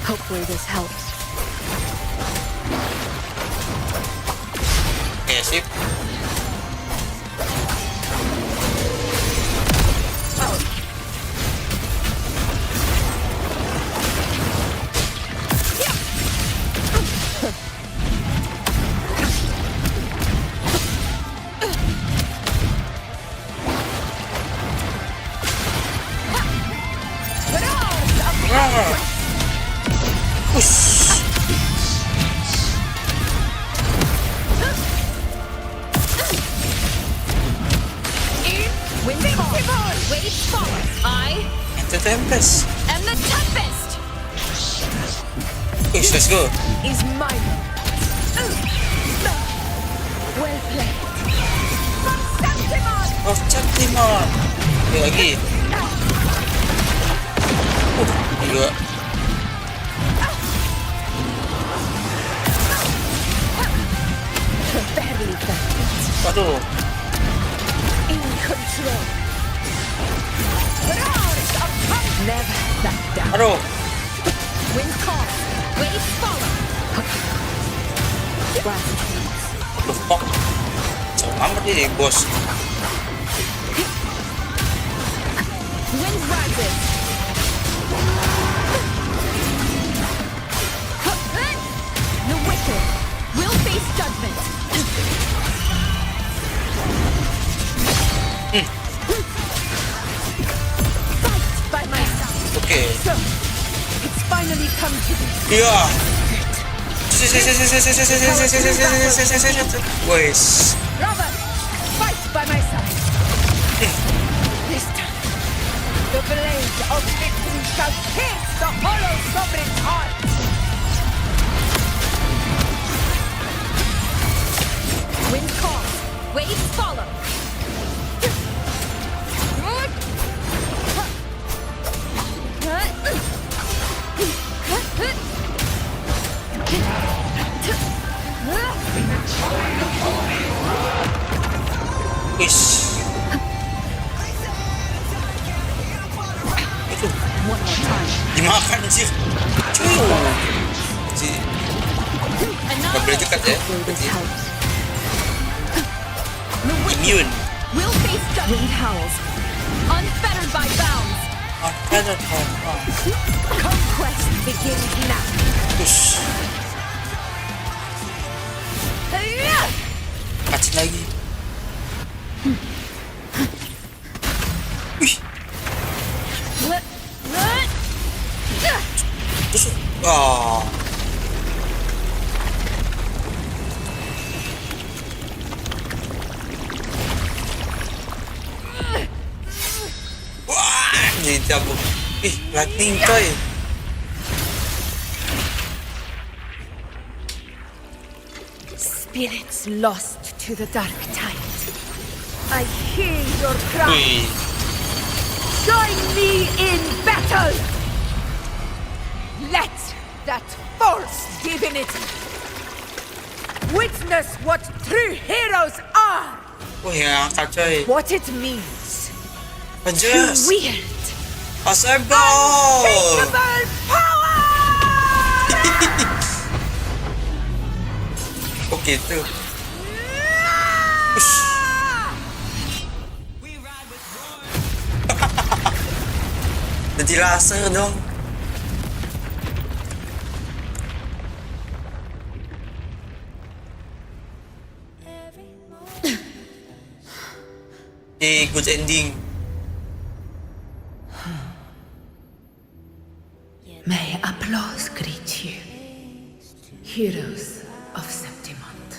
Hopefully this helps. Oke, sip. Waves follow. I am the Tempest. Push, let's go. Is mine. Well played. Oh, Septimon. Lagi. Gila. Waduh. In control. Never back down. Aduh. Wind call. Waves follow. Aduh, kok. Jauh amat ini, bos. Wind rises. The wicked will face judgment. Fight by my side. Okay. So, it's finally come to this. Iya. Wes. Robert, fight by my side. This time, the blade of victory shall pierce the hollow sovereign's heart. Wind calls. Waves follow. Wis. Itu. Dimakan sih. Cuy. Gak boleh dekat ya. Immune. Will face judgment howls. Unfettered by bounds. Unfettered by bounds. Conquest begins now. Push. Kacin lagi. Wih. Terus. Oh. Wah, jadi cabut. Ih, lightning coy. Spirits lost to the dark tide. I hear your cry. Wih. Join me in battle. Let that false divinity witness what true heroes are. Wah, yang angkat coy. What it means Anjas. to wield Assemble. unshakable power. Oh gitu. Ush. Jadi laser dong. Good ending. May applause greet you, heroes of Septimont.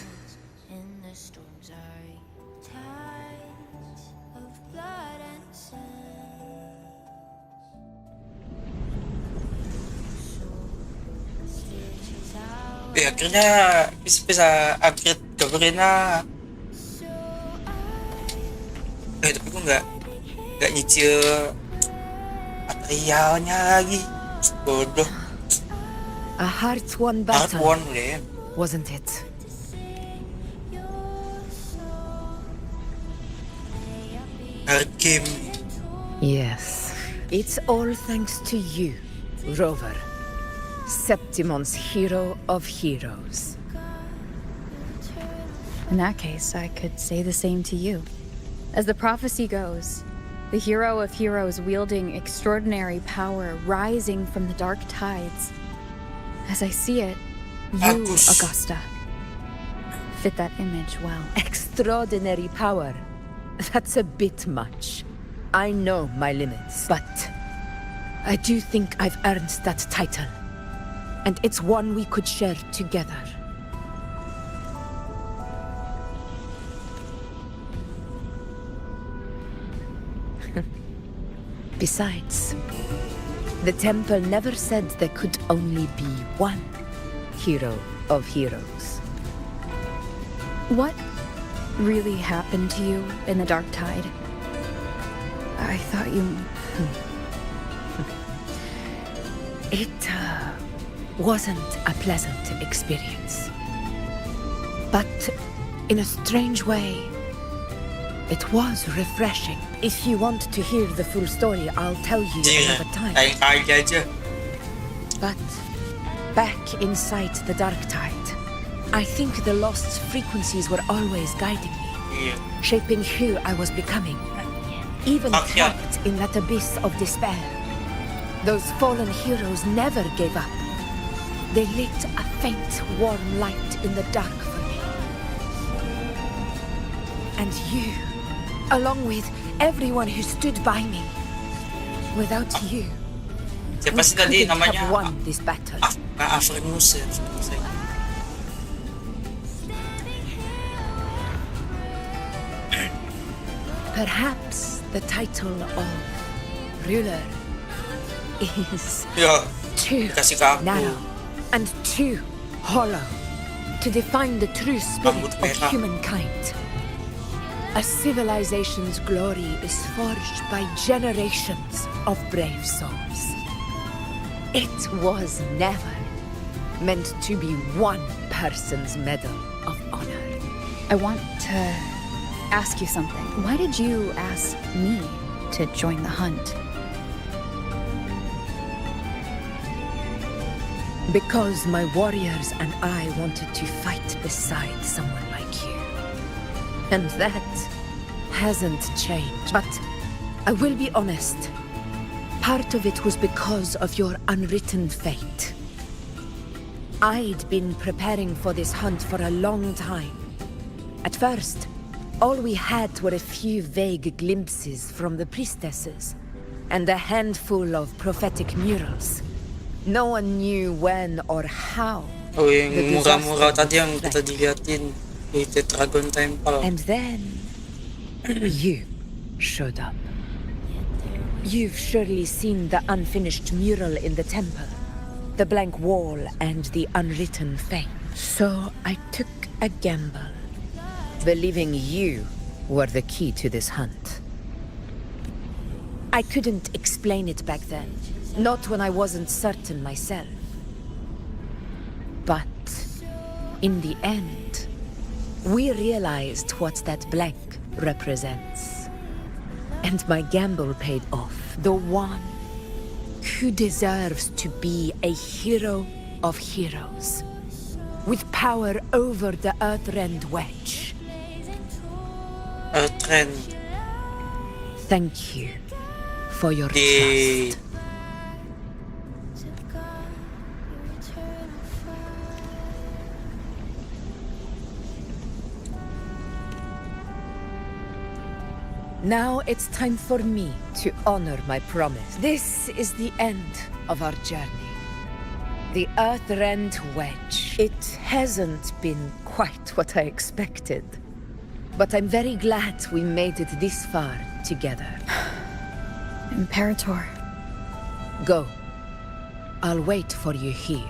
Akhirnya bisa upgrade covernya. Tapi gue nggak nyicil materialnya lagi. Bodoh. A hard-won battle, Hard-won, ya. wasn't it? Hard game. Yes. It's all thanks to you, Rover. Septimon's hero of heroes. In that case, I could say the same to you. As the prophecy goes, the hero of heroes wielding extraordinary power rising from the dark tides. As I see it, you, Augusta, fit that image well. Extraordinary power. That's a bit much. I know my limits, but I do think I've earned that title. And it's one we could share together. Besides, the temple never said there could only be one hero of heroes. What really happened to you in the Dark Tide? I thought you... It wasn't a pleasant experience. But in a strange way, it was refreshing. If you want to hear the full story, I'll tell you another time. But back inside the Dark Tide, I think the lost frequencies were always guiding me, shaping who I was becoming. Even trapped in that abyss of despair, those fallen heroes never gave up. They lit a faint, warm light in the dark for me. And you, along with everyone who stood by me. Without you, Siapa sih tadi namanya? won this battle. Perhaps the title of ruler is too narrow and too hollow to define the true spirit of humankind. A civilization's glory is forged by generations of brave souls. It was never meant to be one person's medal of honor. I want to ask you something. Why did you ask me to join the hunt? Because my warriors and I wanted to fight beside someone like you. And that hasn't changed. But I will be honest. Part of it was because of your unwritten fate. I'd been preparing for this hunt for a long time. At first, all we had were a few vague glimpses from the priestesses, and a handful of prophetic murals. No one knew when or how. Oh, yung mura-mura tadi yang kita dilihatin di Dragon Temple. And then you showed up. You've surely seen the unfinished mural in the temple, the blank wall and the unwritten fate. So I took a gamble, believing you were the key to this hunt. I couldn't explain it back then, not when I wasn't certain myself. But in the end, we realized what that blank represents. And my gamble paid off. The one who deserves to be a hero of heroes, with power over the Earthrend Wedge. Earthrend. Thank you for your trust. Now it's time for me to honor my promise. This is the end of our journey. The Earthrend Wedge. It hasn't been quite what I expected. But I'm very glad we made it this far together. Imperator. Go. I'll wait for you here.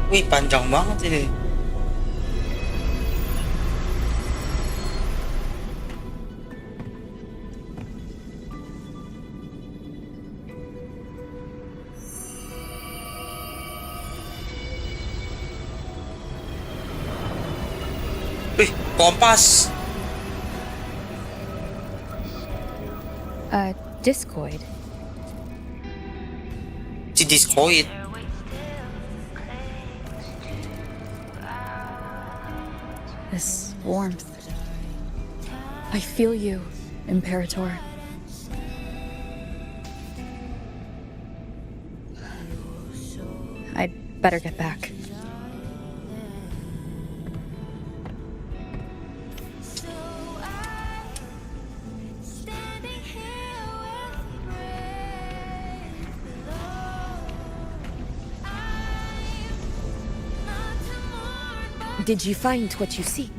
Wih, panjang banget ini. Wih, kompas. Discoid. Si Discoid. This warmth. I feel you, Imperator. I'd better get back. Did you find what you seek?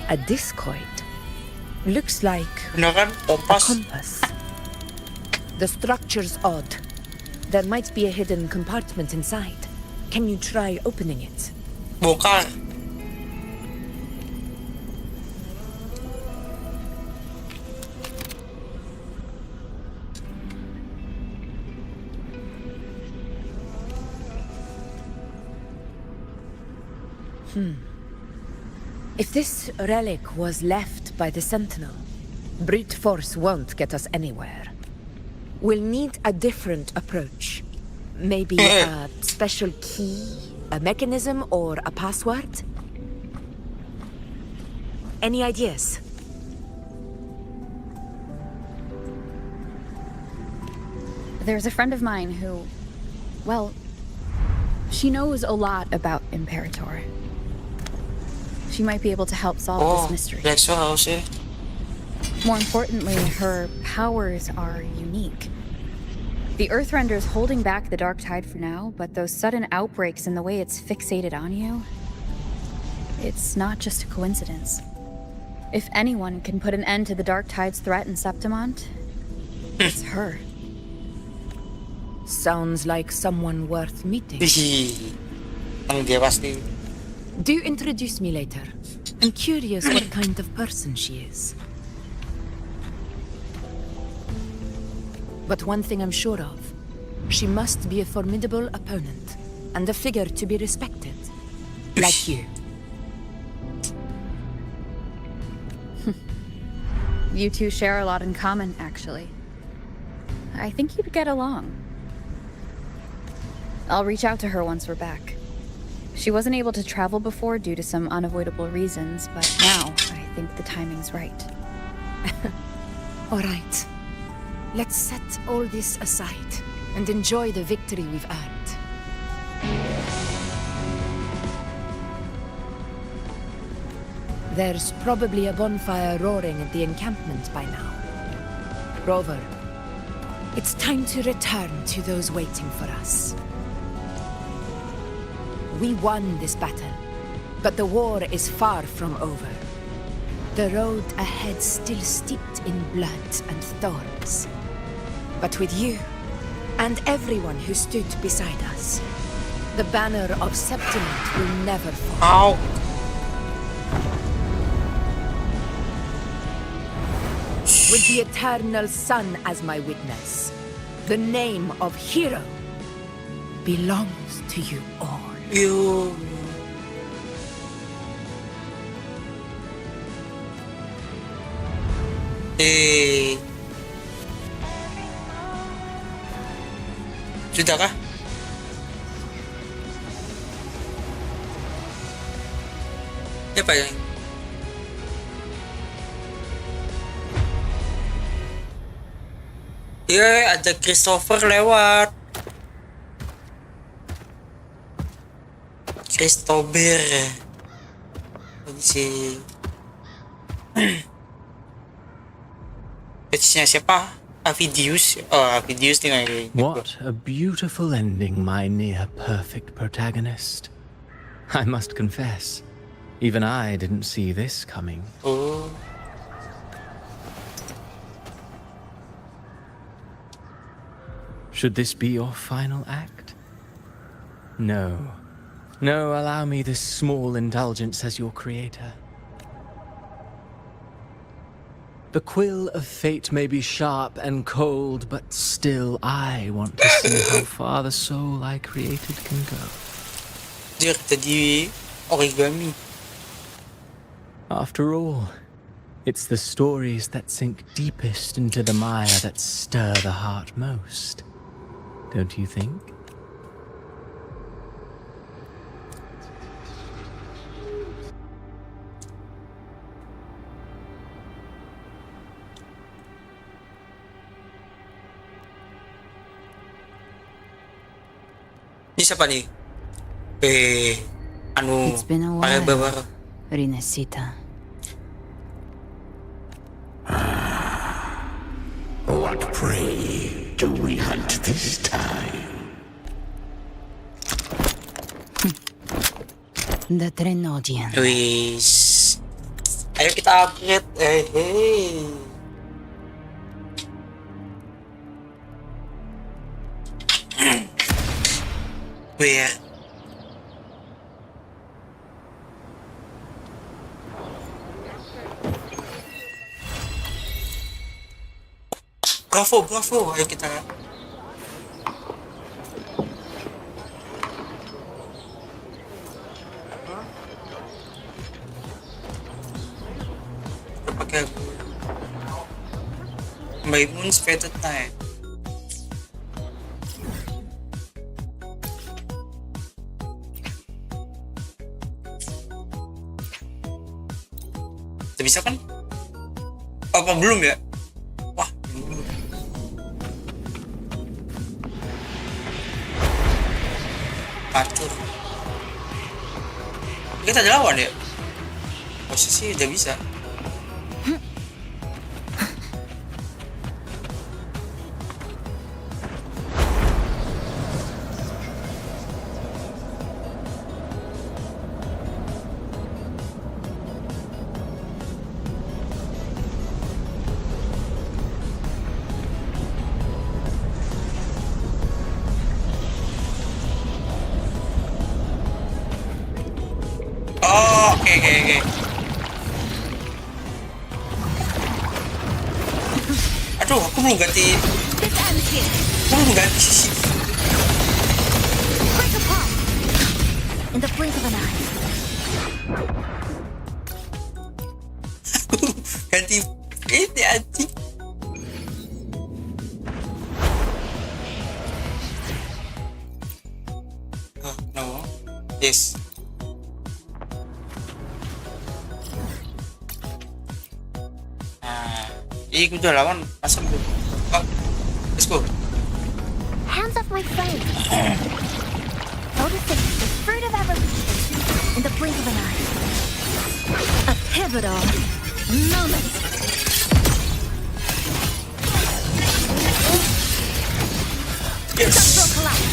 A discoid. Looks like a compass. The structure's odd. There might be a hidden compartment inside. Can you try opening it? Bongkar. If this relic was left by the Sentinel, brute force won't get us anywhere. We'll need a different approach. Maybe a special key, a mechanism, or a password? Any ideas? There's a friend of mine who, well, she knows a lot about Imperator. She might be able to help solve this mystery. That's what I was saying. More importantly, her powers are unique. The Earthrender's holding back the Dark Tide for now, but those sudden outbreaks and the way it's fixated on you, it's not just a coincidence. If anyone can put an end to the Dark Tide's threat in Septimont, it's her. Sounds like someone worth meeting. Dia pasti. Do introduce me later. I'm curious what kind of person she is. But one thing I'm sure of, she must be a formidable opponent, and a figure to be respected. Like you. You two share a lot in common, actually. I think you'd get along. I'll reach out to her once we're back. She wasn't able to travel before due to some unavoidable reasons, but now I think the timing's right. All right. Let's set all this aside and enjoy the victory we've earned. There's probably a bonfire roaring at the encampment by now. Rover, it's time to return to those waiting for us. We won this battle, but the war is far from over. The road ahead still steeped in blood and thorns. But with you, and everyone who stood beside us, the banner of Septimont will never fall. Ow. With the eternal sun as my witness, the name of hero belongs to you all. You. Sudah kah? Siapa yang? Ya, ada Christopher lewat. Christopher. Si Petnya siapa? Avidius. Oh, Avidius nih. What a beautiful ending, my near-perfect protagonist. I must confess, even I didn't see this coming. Oh. Should this be your final act? No. No, allow me this small indulgence as your creator. The quill of fate may be sharp and cold, but still I want to see how far the soul I created can go. Dia tadi origami. After all, it's the stories that sink deepest into the mire that stir the heart most. Don't you think? Ini siapa nih? Anu It's been a pakai while, babar. Rinesita. What prey do we hunt Not this time. The Trenodian. Wis. Ayo kita upgrade. Hey. Wih. Bravo, bravo. Ayo kita. Pakai My Moon's Fated Night. Bisa kan? Apa belum ya? Wah, belum. Pacur. Kita ada lawan ya? Posisi udah bisa. Oke. Aduh, aku belum ganti. In the blink of an eye. Ganti ini anjing. Oh, no. Yes. Iya, gue udah lawan asam gue. Oh, let's go. Hands off my friend. Noticing the fruit of evolution in the blink of an eye. A pivotal moment. Yes. Structural collapse.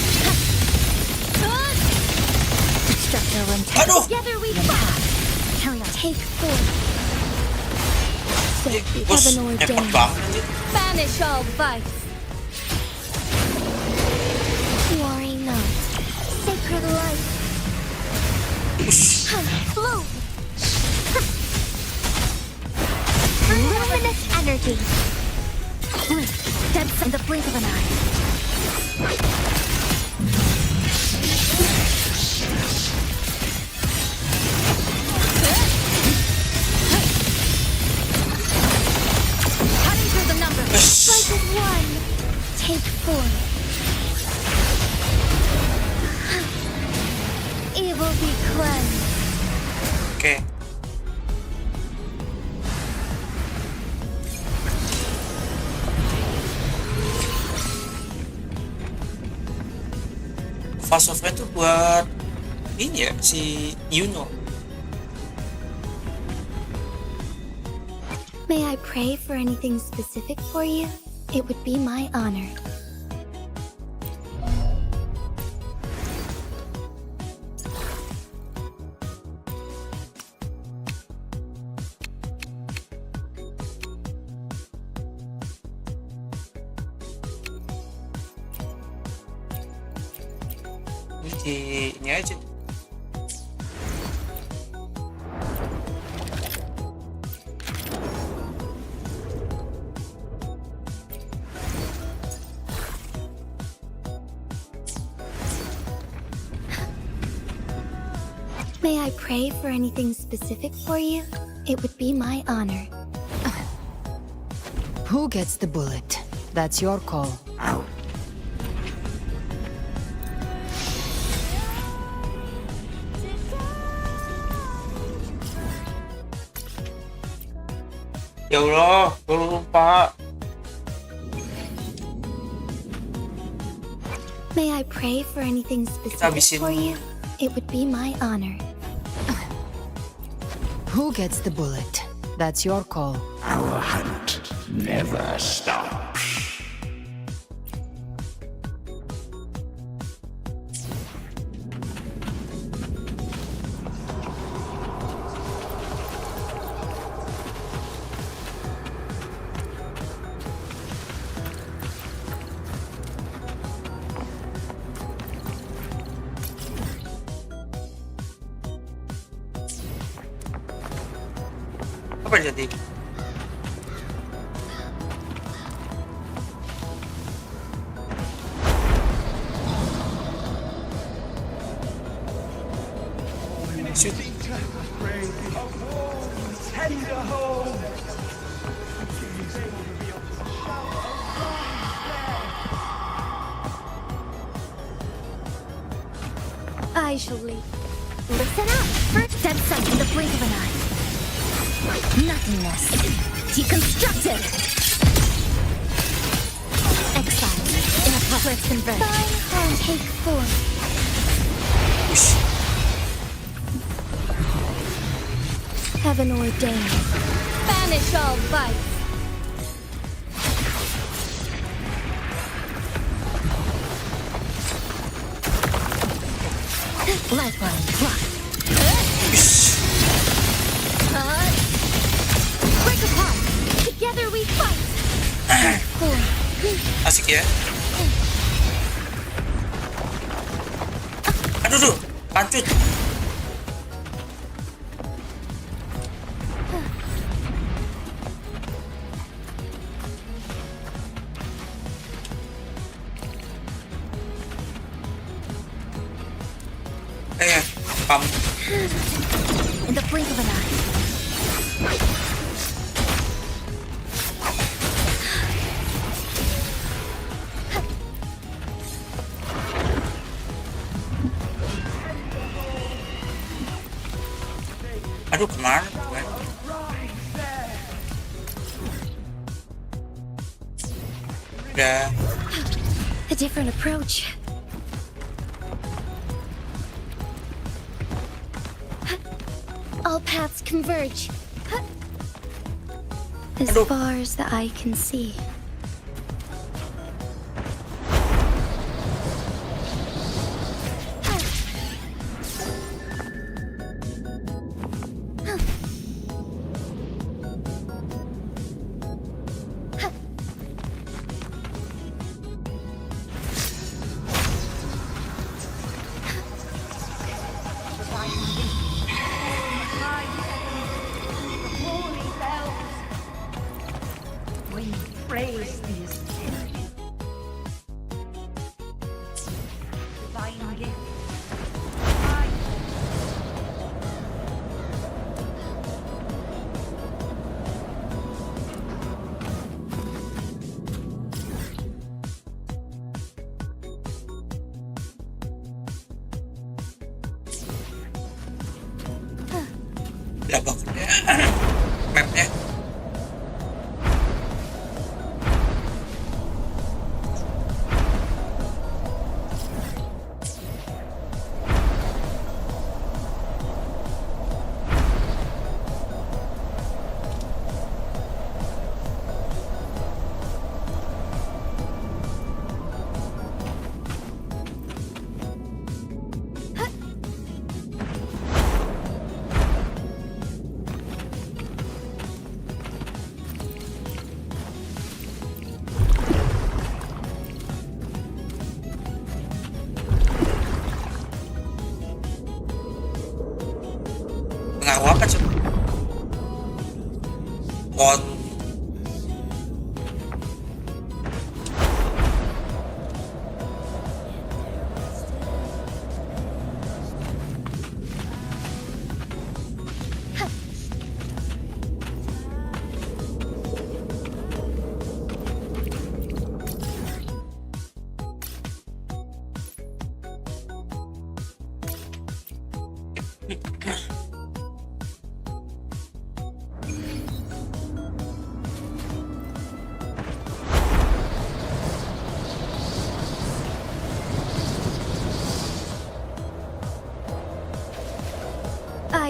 Structural intent. Together we fly. Carry on. Take 4. Heavenoid dance. Banish all vice. Worry not. Sacred light. Flow. Luminous energy. Blink. Depths in the blink of an eye. Strike with 1. Take 4. Evil be cleansed. Okay. Fast of itu buat ini ya si Yuno. May I pray for anything specific for you? It would be my honor. Ini aja. May I pray for anything specific for you? It would be my honor. Who gets the bullet? That's your call. Ya Allah, gue lupa. May I pray for anything specific for you? It would be my honor. Who gets the bullet? That's your call. Our hunt never stops. Apa jadi? Shoot. I shall leave. Listen up! First dead sun in the blink of an eye. Nothingness. Deconstructed! Exile. In a puppet convert. Fine, take form. Heaven ordained. Banish all vice. Lifeline block. Break apart. Together we fight. Asik ya. Aduh, lanjut. Pump. In the blink of an eye. Aduh, kemana gue? Udah. A different approach. All paths converge. As far as the eye can see. Udah bagus ya mapnya. Pengaruh apa coba? Pot.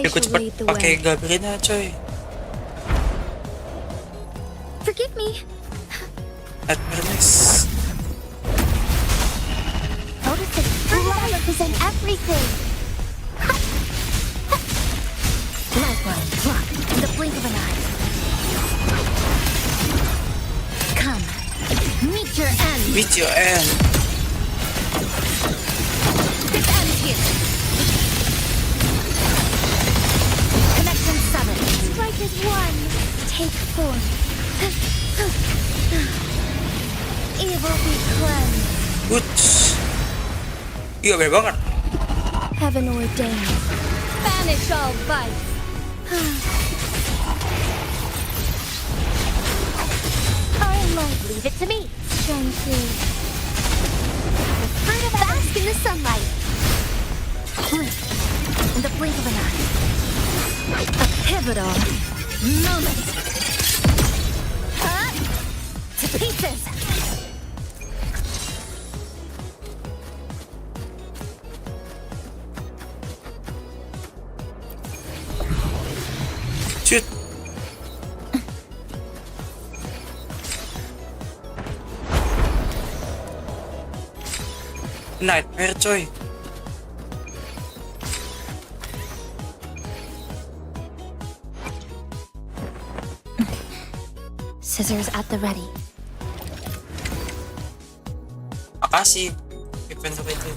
Aku cepet pakai Gabrielnya coy. Forgive me. Admiralness. Notice that I represent everything. Lifeline block in the blink of an eye. Come, meet your end. Meet your end. This ends here. Connection 7. Strike is 1. form. Evil be cleansed. Uts. Iya bener banget. Heaven ordained. Banish all vice. I might leave it to me. Gently. The fruit of bask in the sunlight. In the blink of an eye. A pivotal moment. To pieces. Shoot. Nightmare coy. Scissors at the ready. Makasih. Event apa itu?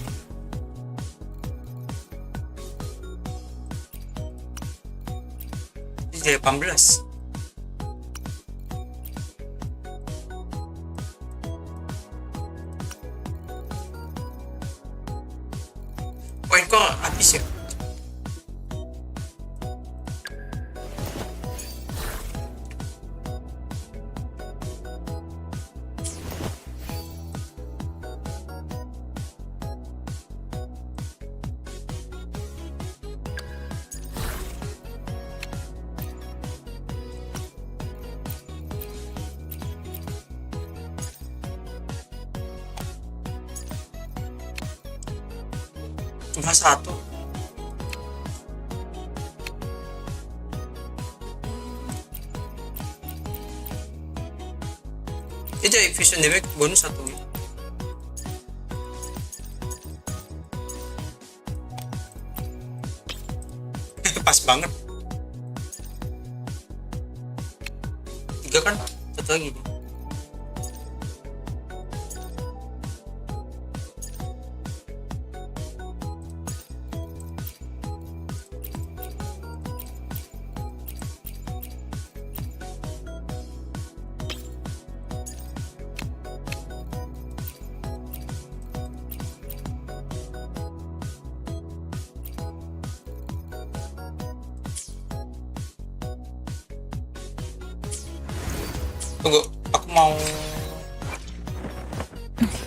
Ini jadi 18. Poin kok habis ya? Cuma satu. Itu vision damage bonus satu ya. Pas banget. 3 kan? Satu lagi. Tunggu, aku mau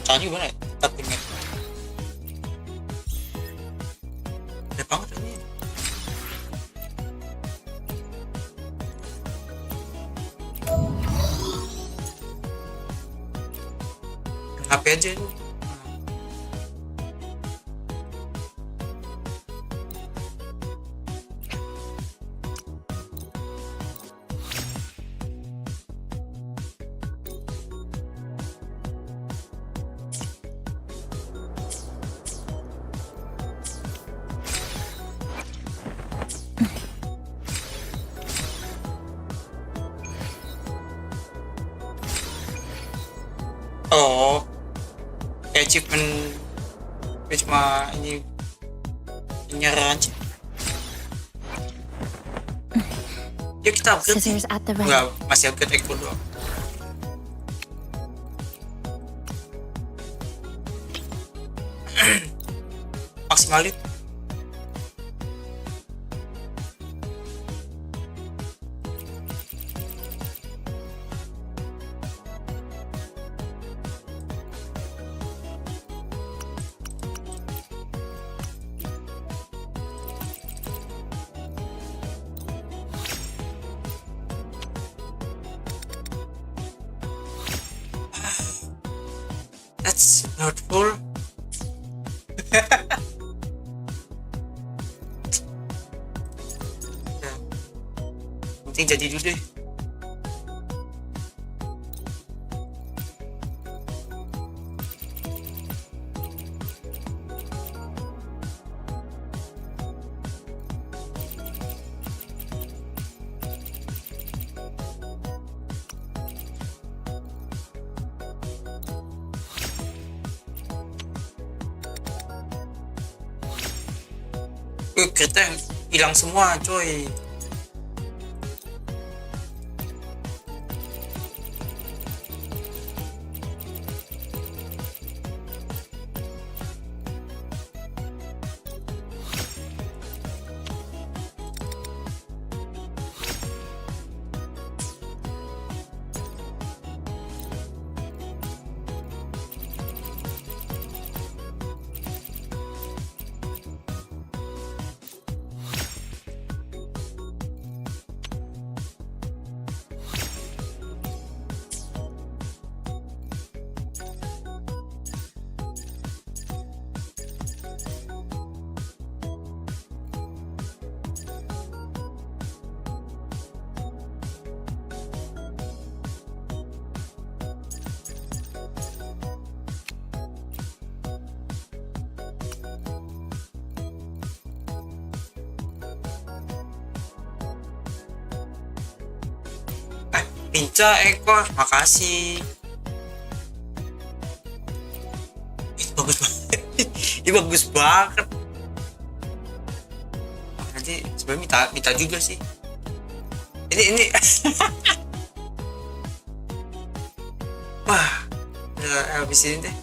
caranya gimana ya? Tappingnya gede banget ini. HP aja ini. Oh, achievement cuma ini nyerang aja. Yuk kita upgrade. Enggak, masih upgrade Echo doang. Maksimalin. That's not full. Ya, penting jadi dulu deh. Kita hilang semua coy. Pinca ekor, makasih. Itu bagus banget. Ini bagus banget. Nanti sebenarnya minta juga sih. Ini. Wah, udah habis ini deh.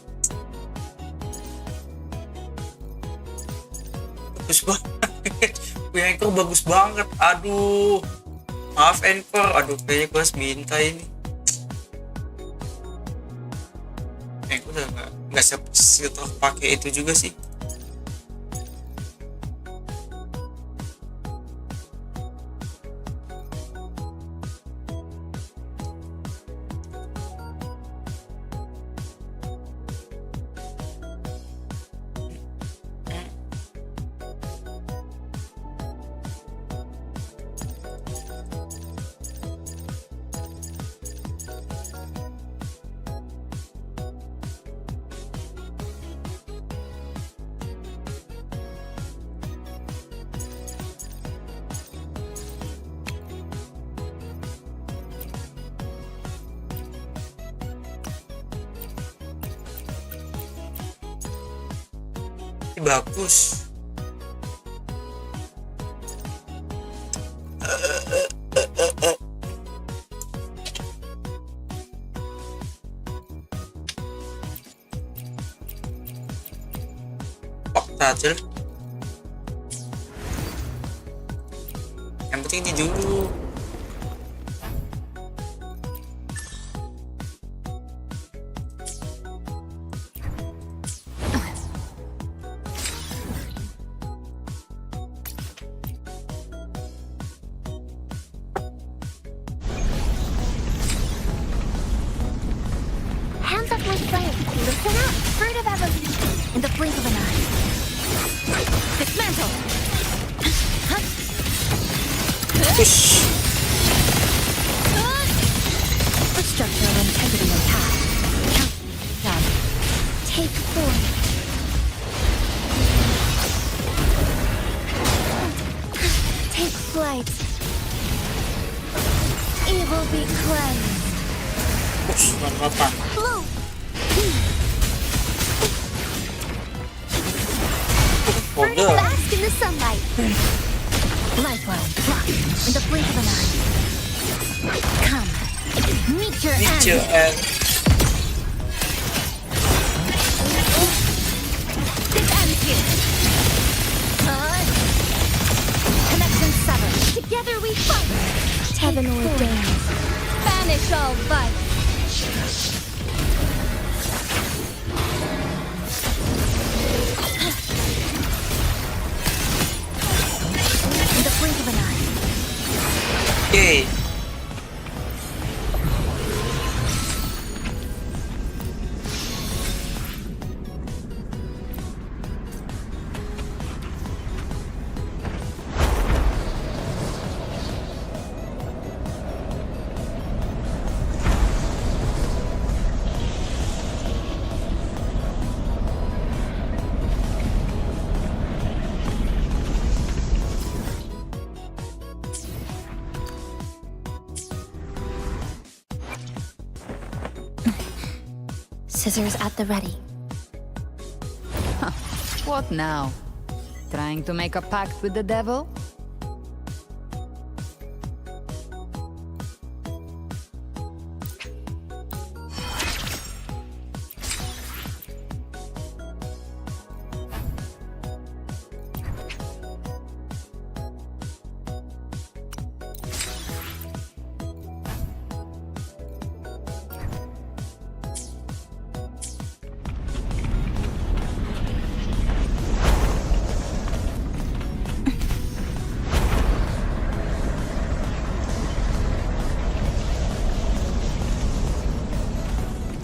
Bagus banget. Punya ekor bagus banget. Aduh. Maaf Encore, aduh kayaknya gue harus minta ini. Gue udah nggak siap pakai itu juga sih. Bagus. Saja. Yang penting ini dulu. Scissors at the ready. Huh. What now? Trying to make a pact with the devil?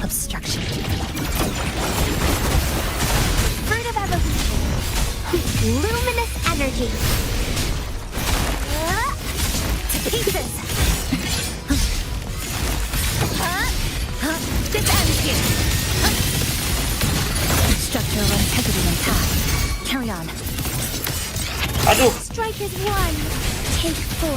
Obstruction. Furtive evolution. Luminous energy. To pieces. This ends here. Structural integrity intact. Carry on. Aduh. Strike is one. Take four.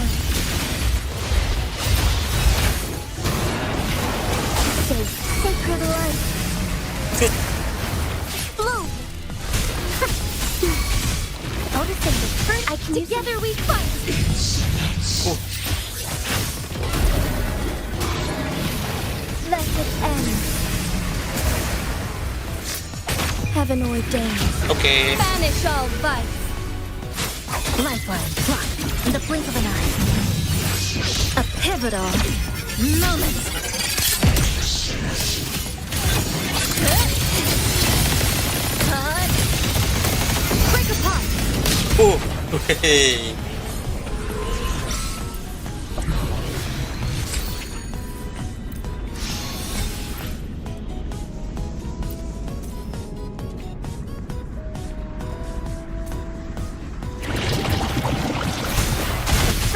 say sacred life. Blue. Noticing the first, I can together we fight. Let it end. Heaven ordained. Okay. Banish all vice. Lifeline plot in the blink of an eye. A pivotal moment. Cut. Break apart. Oh, okay.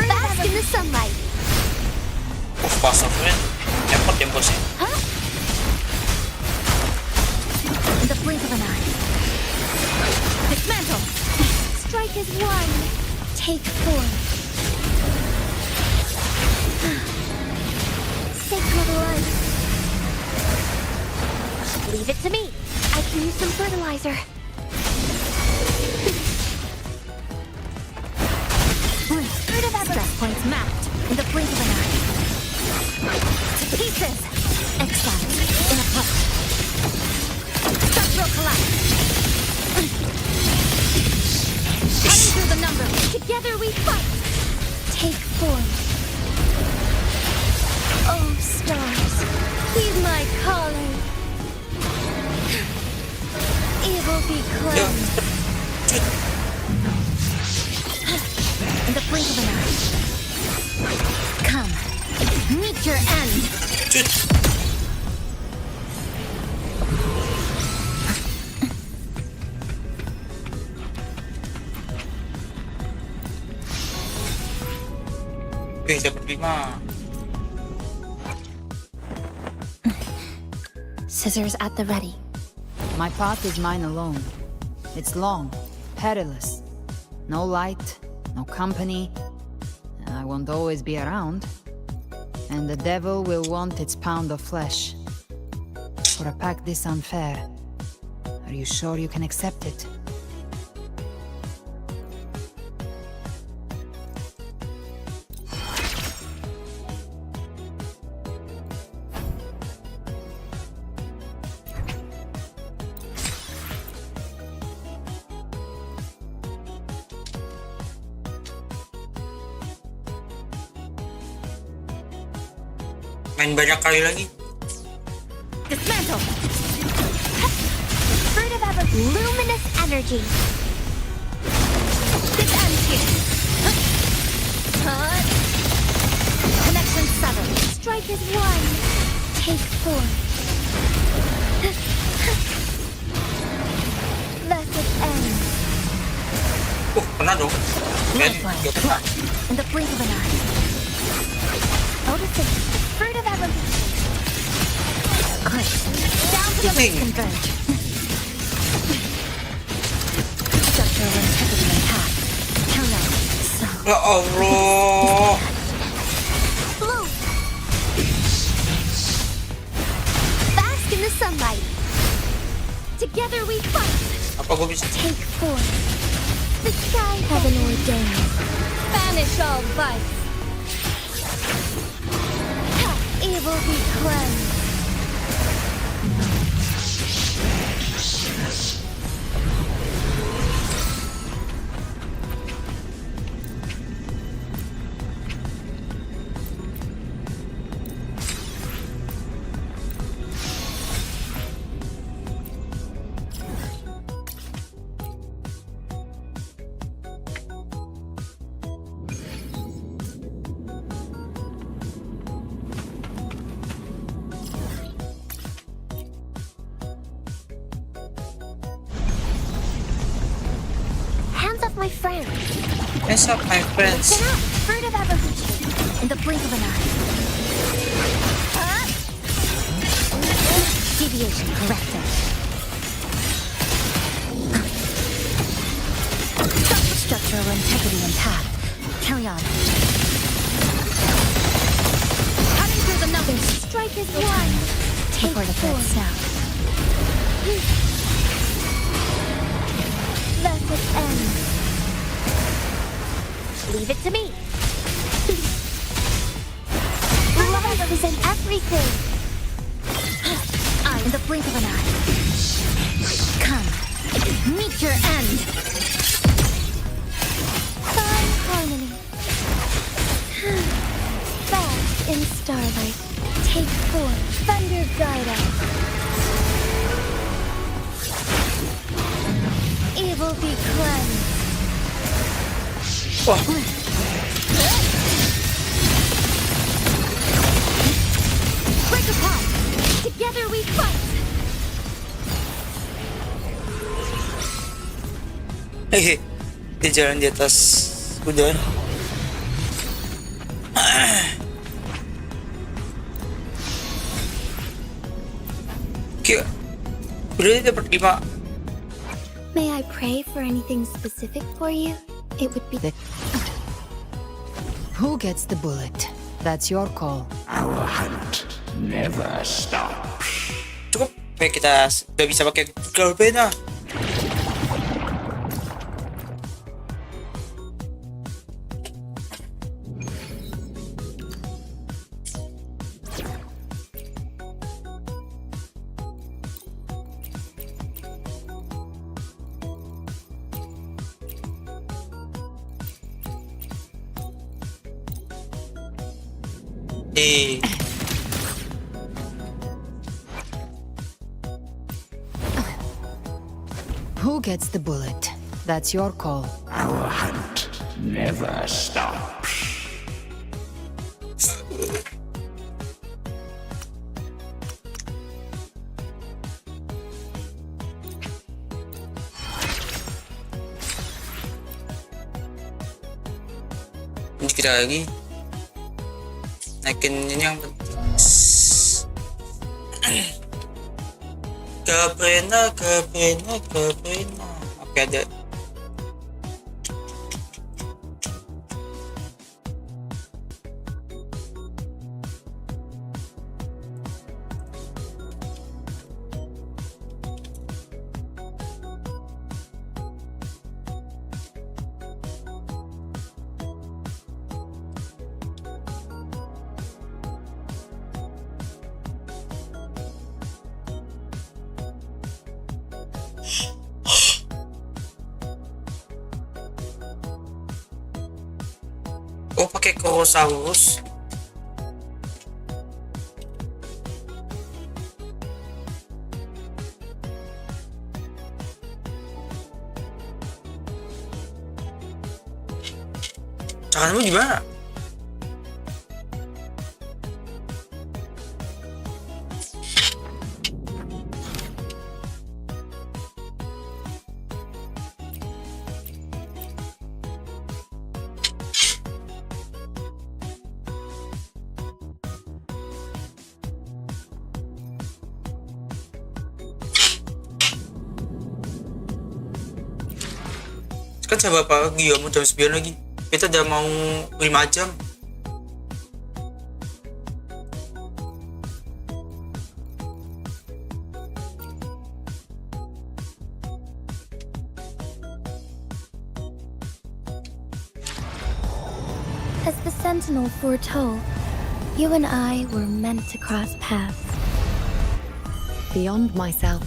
Bask in the sunlight. Pas friend. Cepet ya bos. Huh? In the blink of an eye. Dismantle. Strike as one. Take form. Sacred life. Leave it to me. I can use some fertilizer. Stress points mapped in the blink of an eye. To pieces. Exile in a puff. Structural collapse. Cutting through the number. Together we fight. Take form. Oh, stars. Heed my calling. Evil be cleansed. In the blink of an eye. Come. Meet your end. Oke, dapat 5. Scissors at the ready. My path is mine alone. It's long, perilous. No light, no company. I won't always be around. And the devil will want its pound of flesh. For a pact this unfair, are you sure you can accept it? Main banyak kali lagi. Dismantle. Fruit of ever luminous energy. This ends here. Cut. Connection severed. Strike as one. Take form. Let it end. Kena dong. Lifeline plot in the blink of an eye. Noticing fruit of evolution. Click. Down to the converge. Structural integrity intact. Count out. So. Ya Allah. Blue. Bask in the sunlight. Together we fight. Apa gue bisa? Take form. The sky heaven ordained. Banish all vice. Evil be cleansed. My friend. Hands up, my friends. Fruit of evolution in the blink of an eye. Deviation corrected. Structural integrity intact. Carry on. Cutting through the numbers. Strike is one. before the third snap. Let it end. Leave it to me. Love is in everything. I'm in the blink of an eye. Come, meet your end. Fine harmony. Bask in starlight. Take form. Thunder guide us. Evil be cleansed. Break apart. Together we fight. Hehe, dia jalan di atas kuda. Oke, udah dapat 5. May I pray for anything specific for you? It would be Who gets the bullet? That's your call. Our hunt never stops. Cukup, kayak kita udah bisa pakai Gelombang. Who gets the bullet? That's your call. Our hunt never stops. Ini kita lagi naikin ini yang penting. Kebenar. Oke, ada. Oh, pakai Korosaurus. Caranya gimana? Kan coba pagi ya, mau jam 9 lagi. Kita udah mau 5 jam. As the Sentinel foretold, you and I were meant to cross paths. Beyond myself.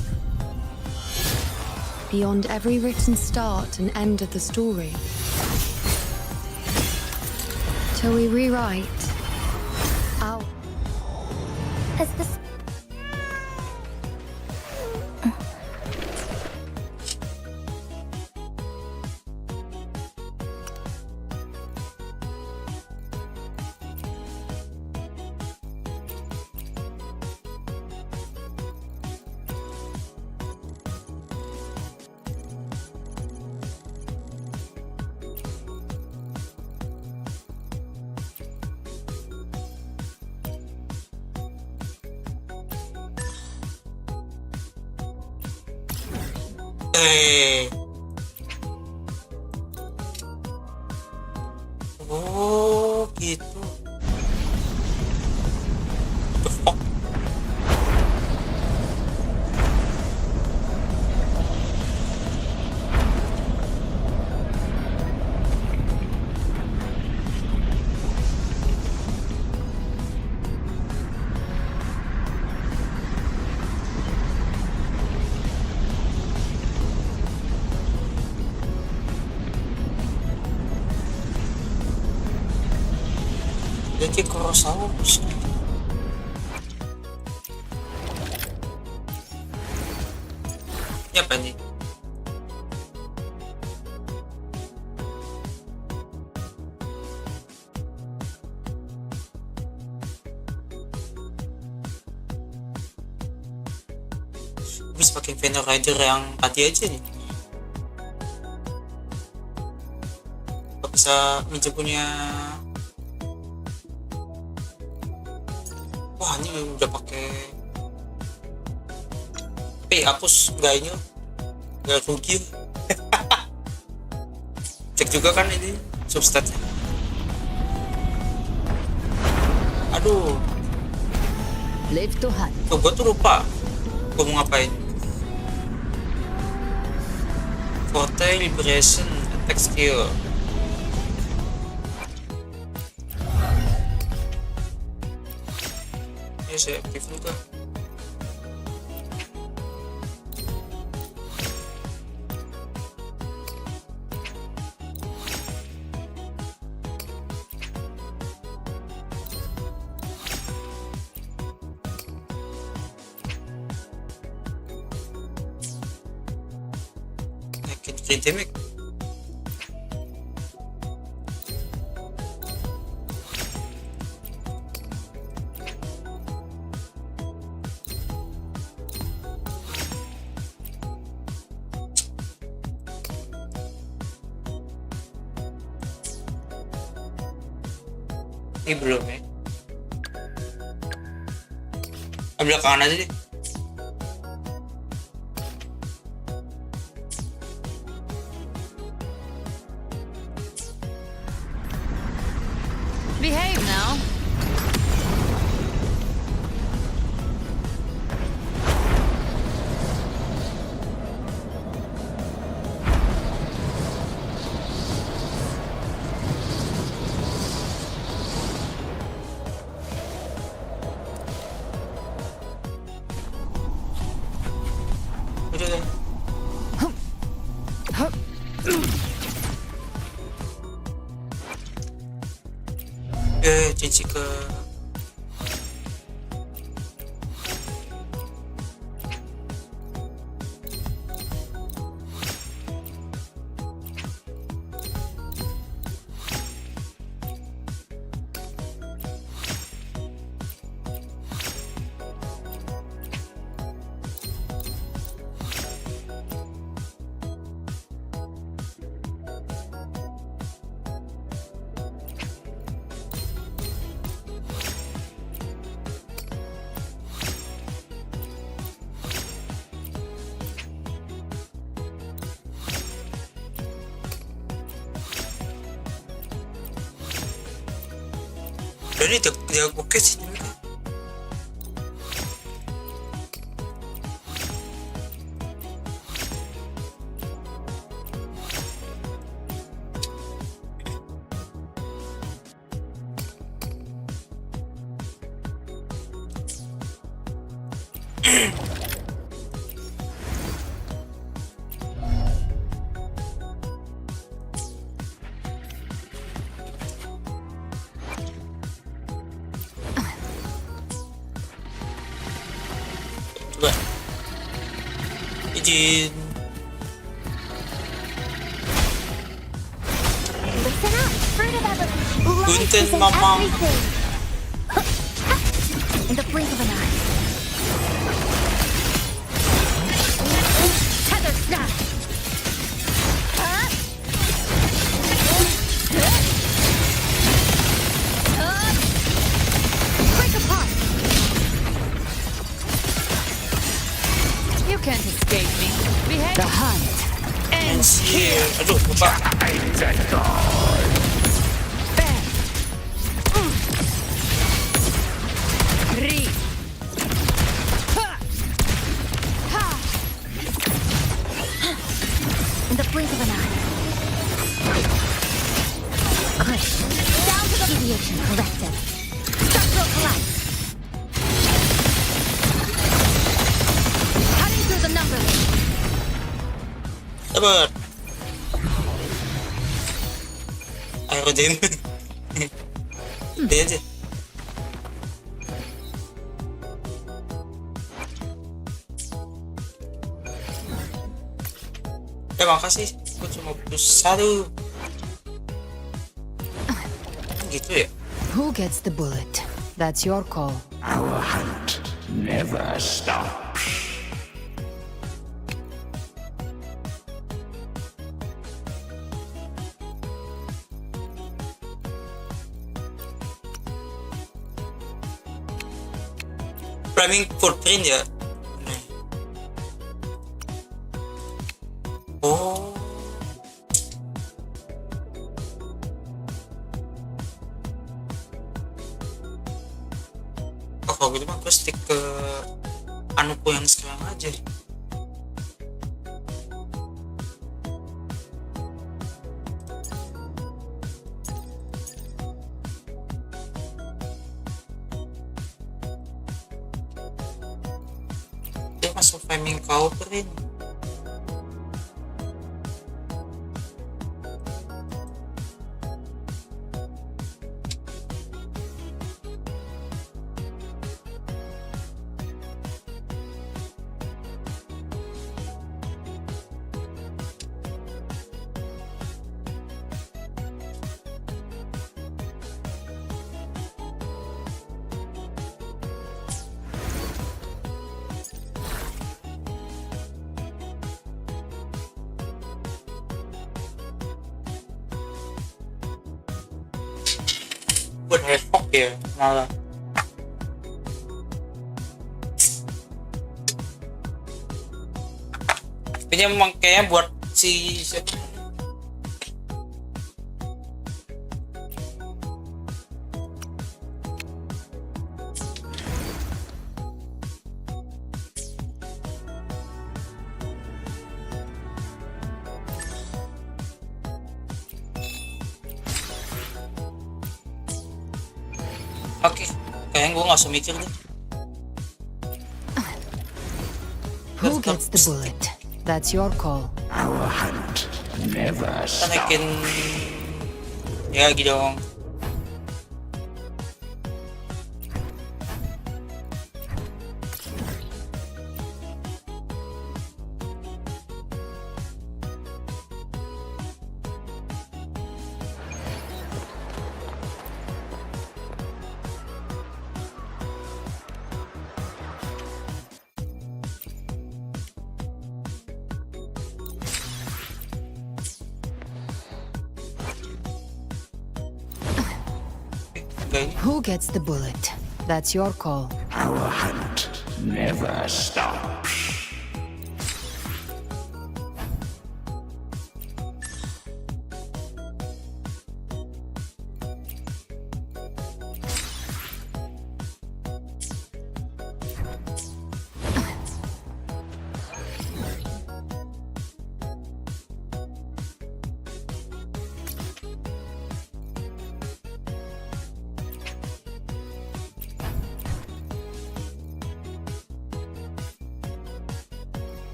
Beyond every written start and end of the story. Till we rewrite our... As the Oh, gitu. Jadi Kurosaurus. Ini apa nih? Habis pakai Venom Rider yang tadi aja nih. Gak bisa minjem punya. Wah, ini udah pakai. Hapus nggak ini? Nggak rugi. Cek juga kan ini substatnya. Aduh. Live to hunt. Tuh, gua tuh lupa. Gua mau ngapain? Forte Liberation Attack Skill. Ya saya aktif juga. Damage. Ini belum ya. Ambil kanan aja deh. Behave now. Udah deh. Cici ke ini dia oke sih. Coba izin. Punten mamang. In the blink of an eye. Tether snap. Break apart. You can't escape me. Behave. The hunt ends here. Aduh, lupa. In the blink of an eye. Good. Down to the deviation corrected. Structural collapse. Cutting through the numbers. Sabar. Aerodynamic. Dia aja. Makasih, aku cuma butuh 1. Gitu ya. Who gets the bullet? That's your call. Our hunt never stops. Framing footprint ya. Oh. Oh, kalau gitu mah gue stick ke anuku yang sekarang aja. Dia masuk framing footprint. Buat havoc ya malah. Ini emang kayaknya buat si Oke, kayaknya gue nggak usah mikir deh. Who gets the bullet? That's your call. Our hunt never Kita stops. naikin ya gitu dong. Who gets the bullet? That's your call. Our hunt never stops.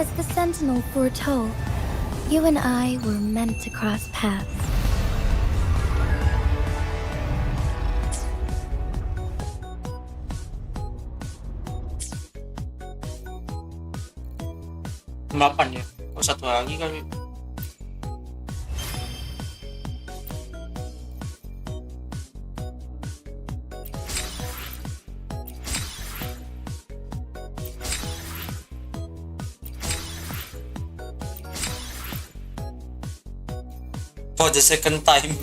As the Sentinel foretold, you and I were meant to cross paths. Delapan ya? Oh, satu lagi kali. For the second time.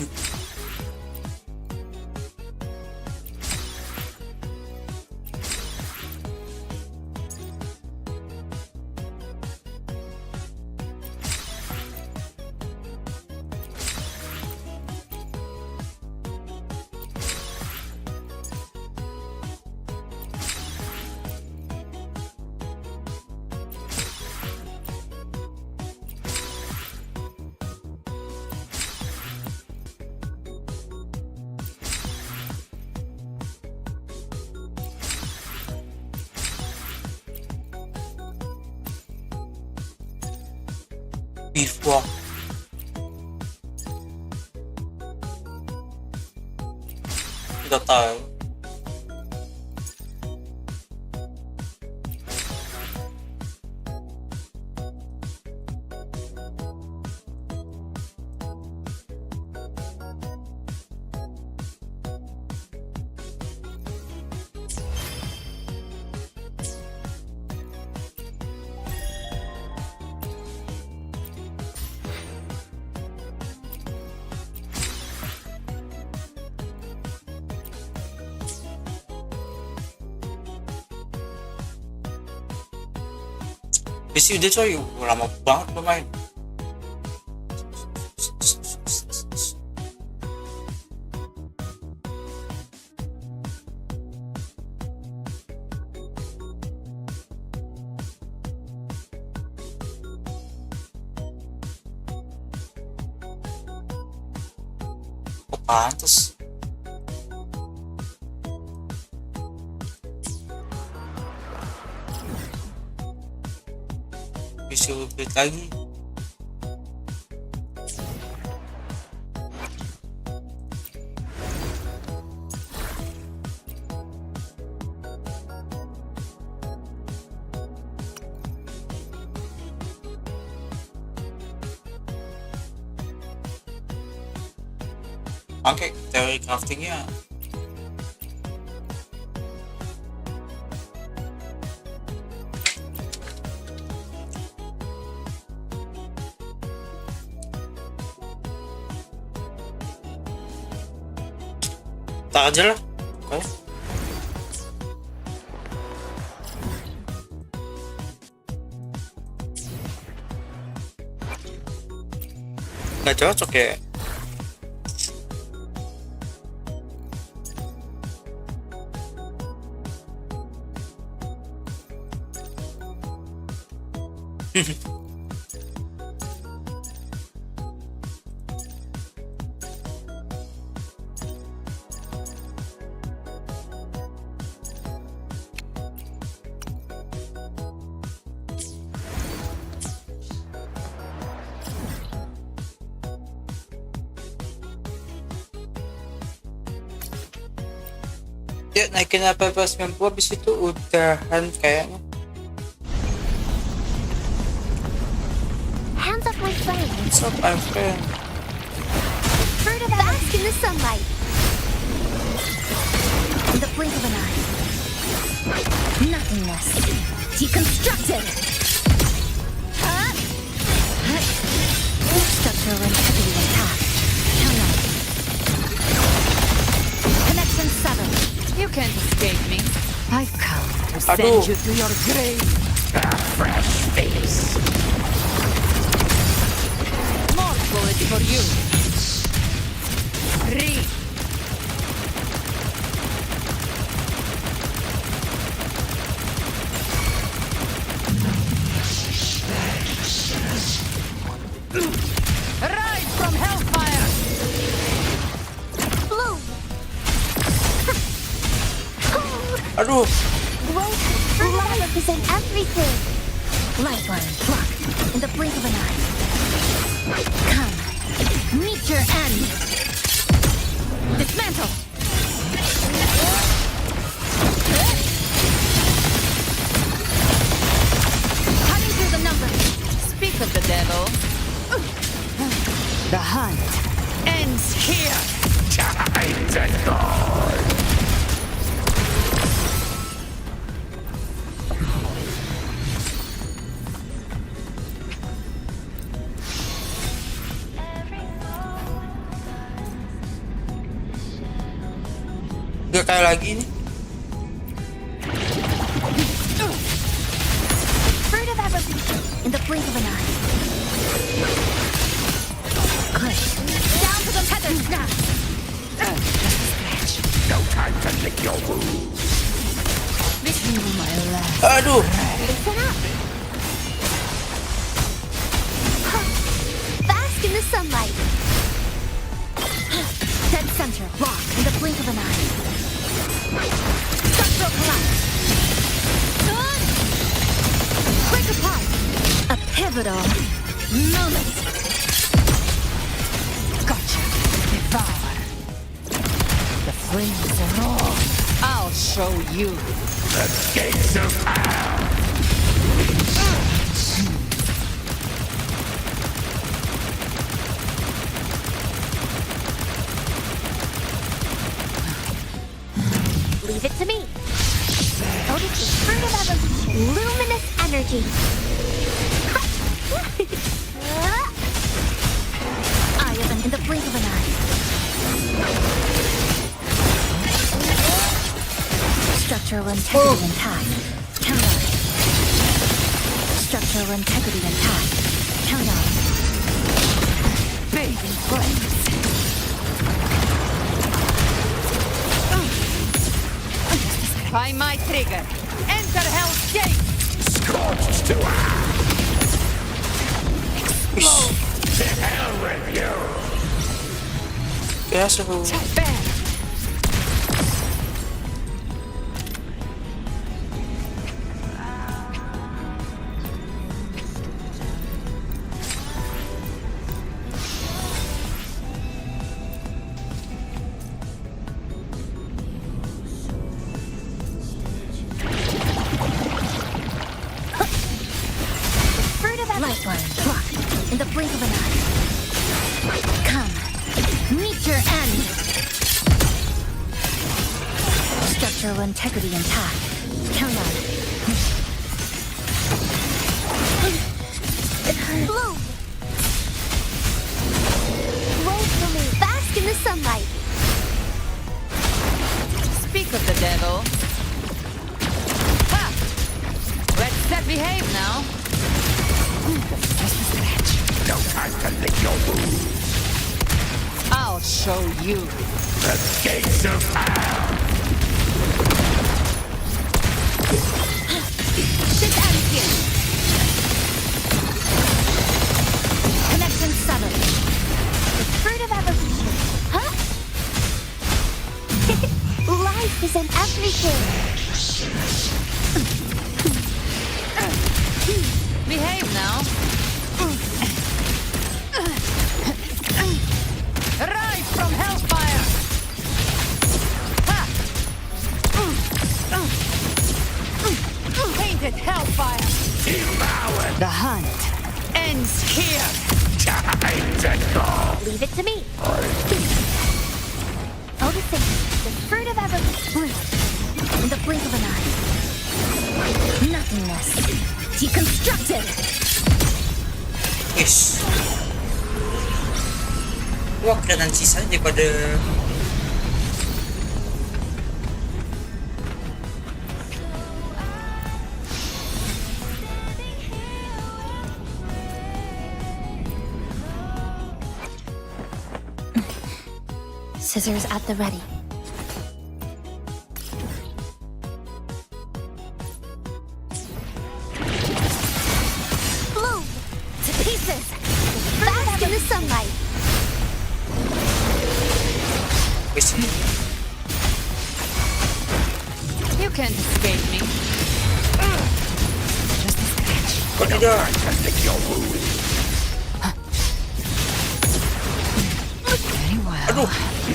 before. Tidak tahu. Besi udah coy, lama banget bermain. Oh, pantes. Bisa update lagi. Oke, teori craftingnya tak aja lah. Oke. Nggak cocok ya. Ya naikin apa 90 habis itu udahan kayaknya. Hands up, my friend. Hands up, my friend. Bird of bask in the sunlight. In the blink of an eye. Nothingness. Deconstructed. Structure and heavily attacked. Count. Connection 7. You can't escape me. I've come to send you to your grave. A fresh face. More bullets for you. Read. Rise from hellfire. Blue. Aduh. Light represent everything. Lifeline pluck in the blink of an eye. Come, meet your end. Dismantle. Cutting through the numbers. Speak of the devil. The hunt ends here. Time to go. Gak kayak lagi nih. Bird of evolution in the blink of an eye. Click. Down to the tethers now. No time to lick your wounds. This will be my last. Aduh. Listen up. Bask in the sunlight. Dead center block in the blink of an eye. Structural collapse. Break apart. A pivotal moment. Gotcha. Devour. The flames are all. I'll show you. The gates of hell! Leave it to me. Notice the fruit of evolution. Luminous energy. I am in the blink of an eye. Structural integrity intact. Count on. Structural integrity intact. Count on. Bathing flames. By my trigger. Enter Hell's Gate. Scorched to Explode. To hell with you! Yes, who? Lifeline blocked in the blink of an eye. Come, meet your end. Structural integrity intact. Count on. Bloom. Roll for me. Bask in the sunlight. Speak of the devil. Ha! Let's set behave now. No time to lick your wounds. I'll show you. The gates of hell! This ends here. Connection 7. The fruit of evolution. Huh? Life is in everything. Behave now. Rise from hellfire! Ha! Painted hellfire! Devoured! The hunt ends here! Time to go! Leave it to me. Noticing the fruit of evolution. In the blink of an eye. Nothingness. Deconstructed! Yes. Wah, kelihatan sisa daripada Scissors at the ready. Bloom to pieces. Bask in the sunlight. You can't escape me. Just a scratch. Put it on to lick your wounds. Very well.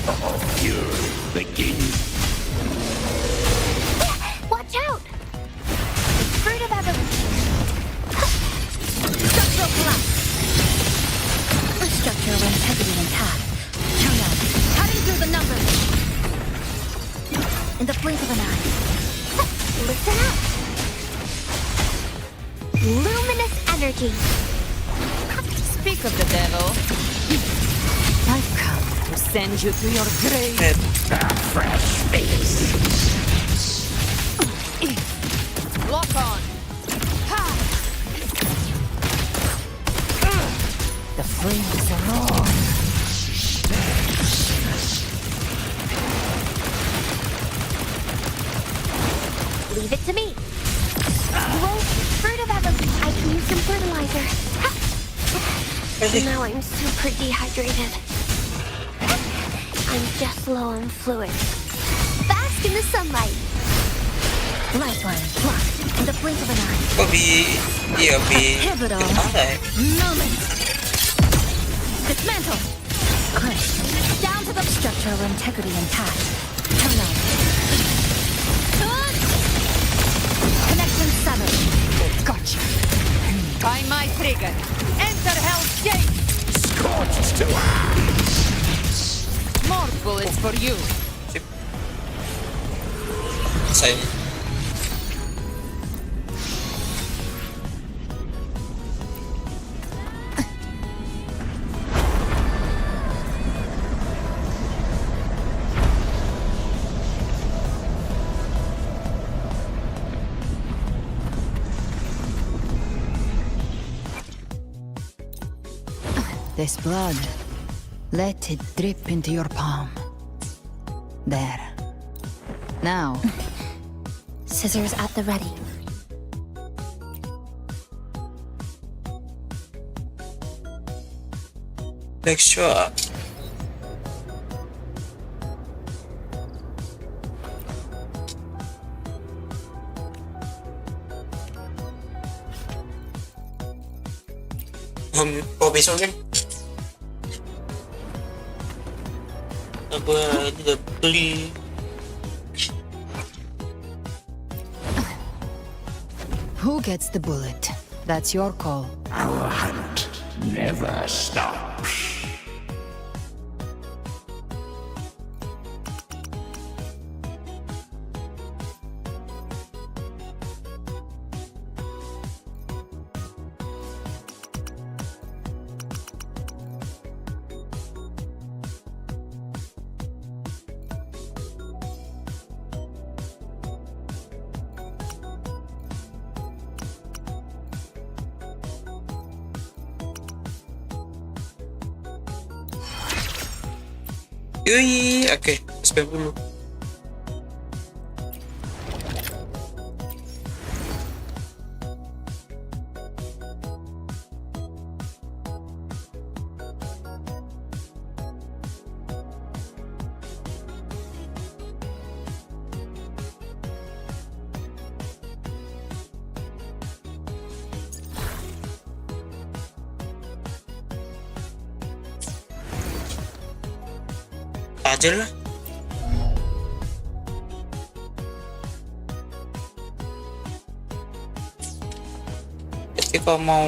Your fury begins. Watch out! Fruit of evolution. Structural collapse. Structural integrity intact. Count out. Cutting through the numbers. In the blink of an eye. Listen up. Luminous energy. Speak of the devil. I've come to send you to your grave. A fresh face. Lock on. Ha! The flames are on. Leave it to me. Grow fruit of evolution. I can use some fertilizer. Now I'm super dehydrated. I'm just low on fluid. Bask in the sunlight. Lifeline blocked in the blink of an eye. Kok Pivotal moment. Dismantle. Crush. Down to the structural integrity intact. Turn on. Connection severed. Gotcha. By my trigger. Enter Hell's Gate. Scorched to More bullets for you. Saya. This blood, let it drip into your palm. There. Now. Scissors at the ready. Make sure. Besok kan? Apa ini dah beli? Who gets the bullet? That's your call. Our hunt never stops. Yui, oke, spam dulu. Aja lah. Jadi kalau mau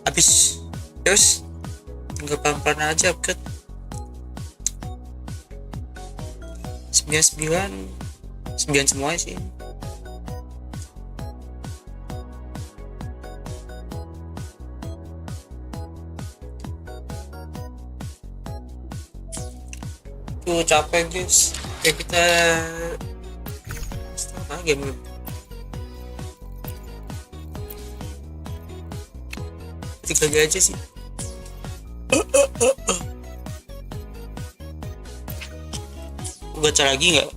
habis. Terus tinggal pelan-pelan aja upgrade 9 semua sih. Tuh capek guys, kayak kita setengah game. Tiga aja sih. Baca lagi nggak?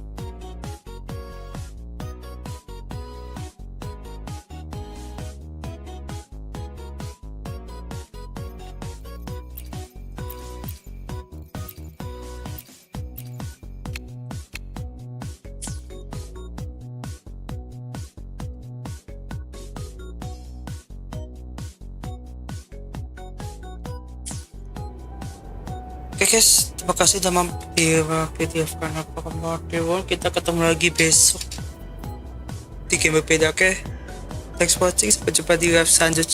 Oke guys, terima kasih sudah mampir PDF karena Klepon Kliwon. Kita ketemu lagi besok di game beda. Oke, thanks for watching, sampai jumpa di live selanjutnya.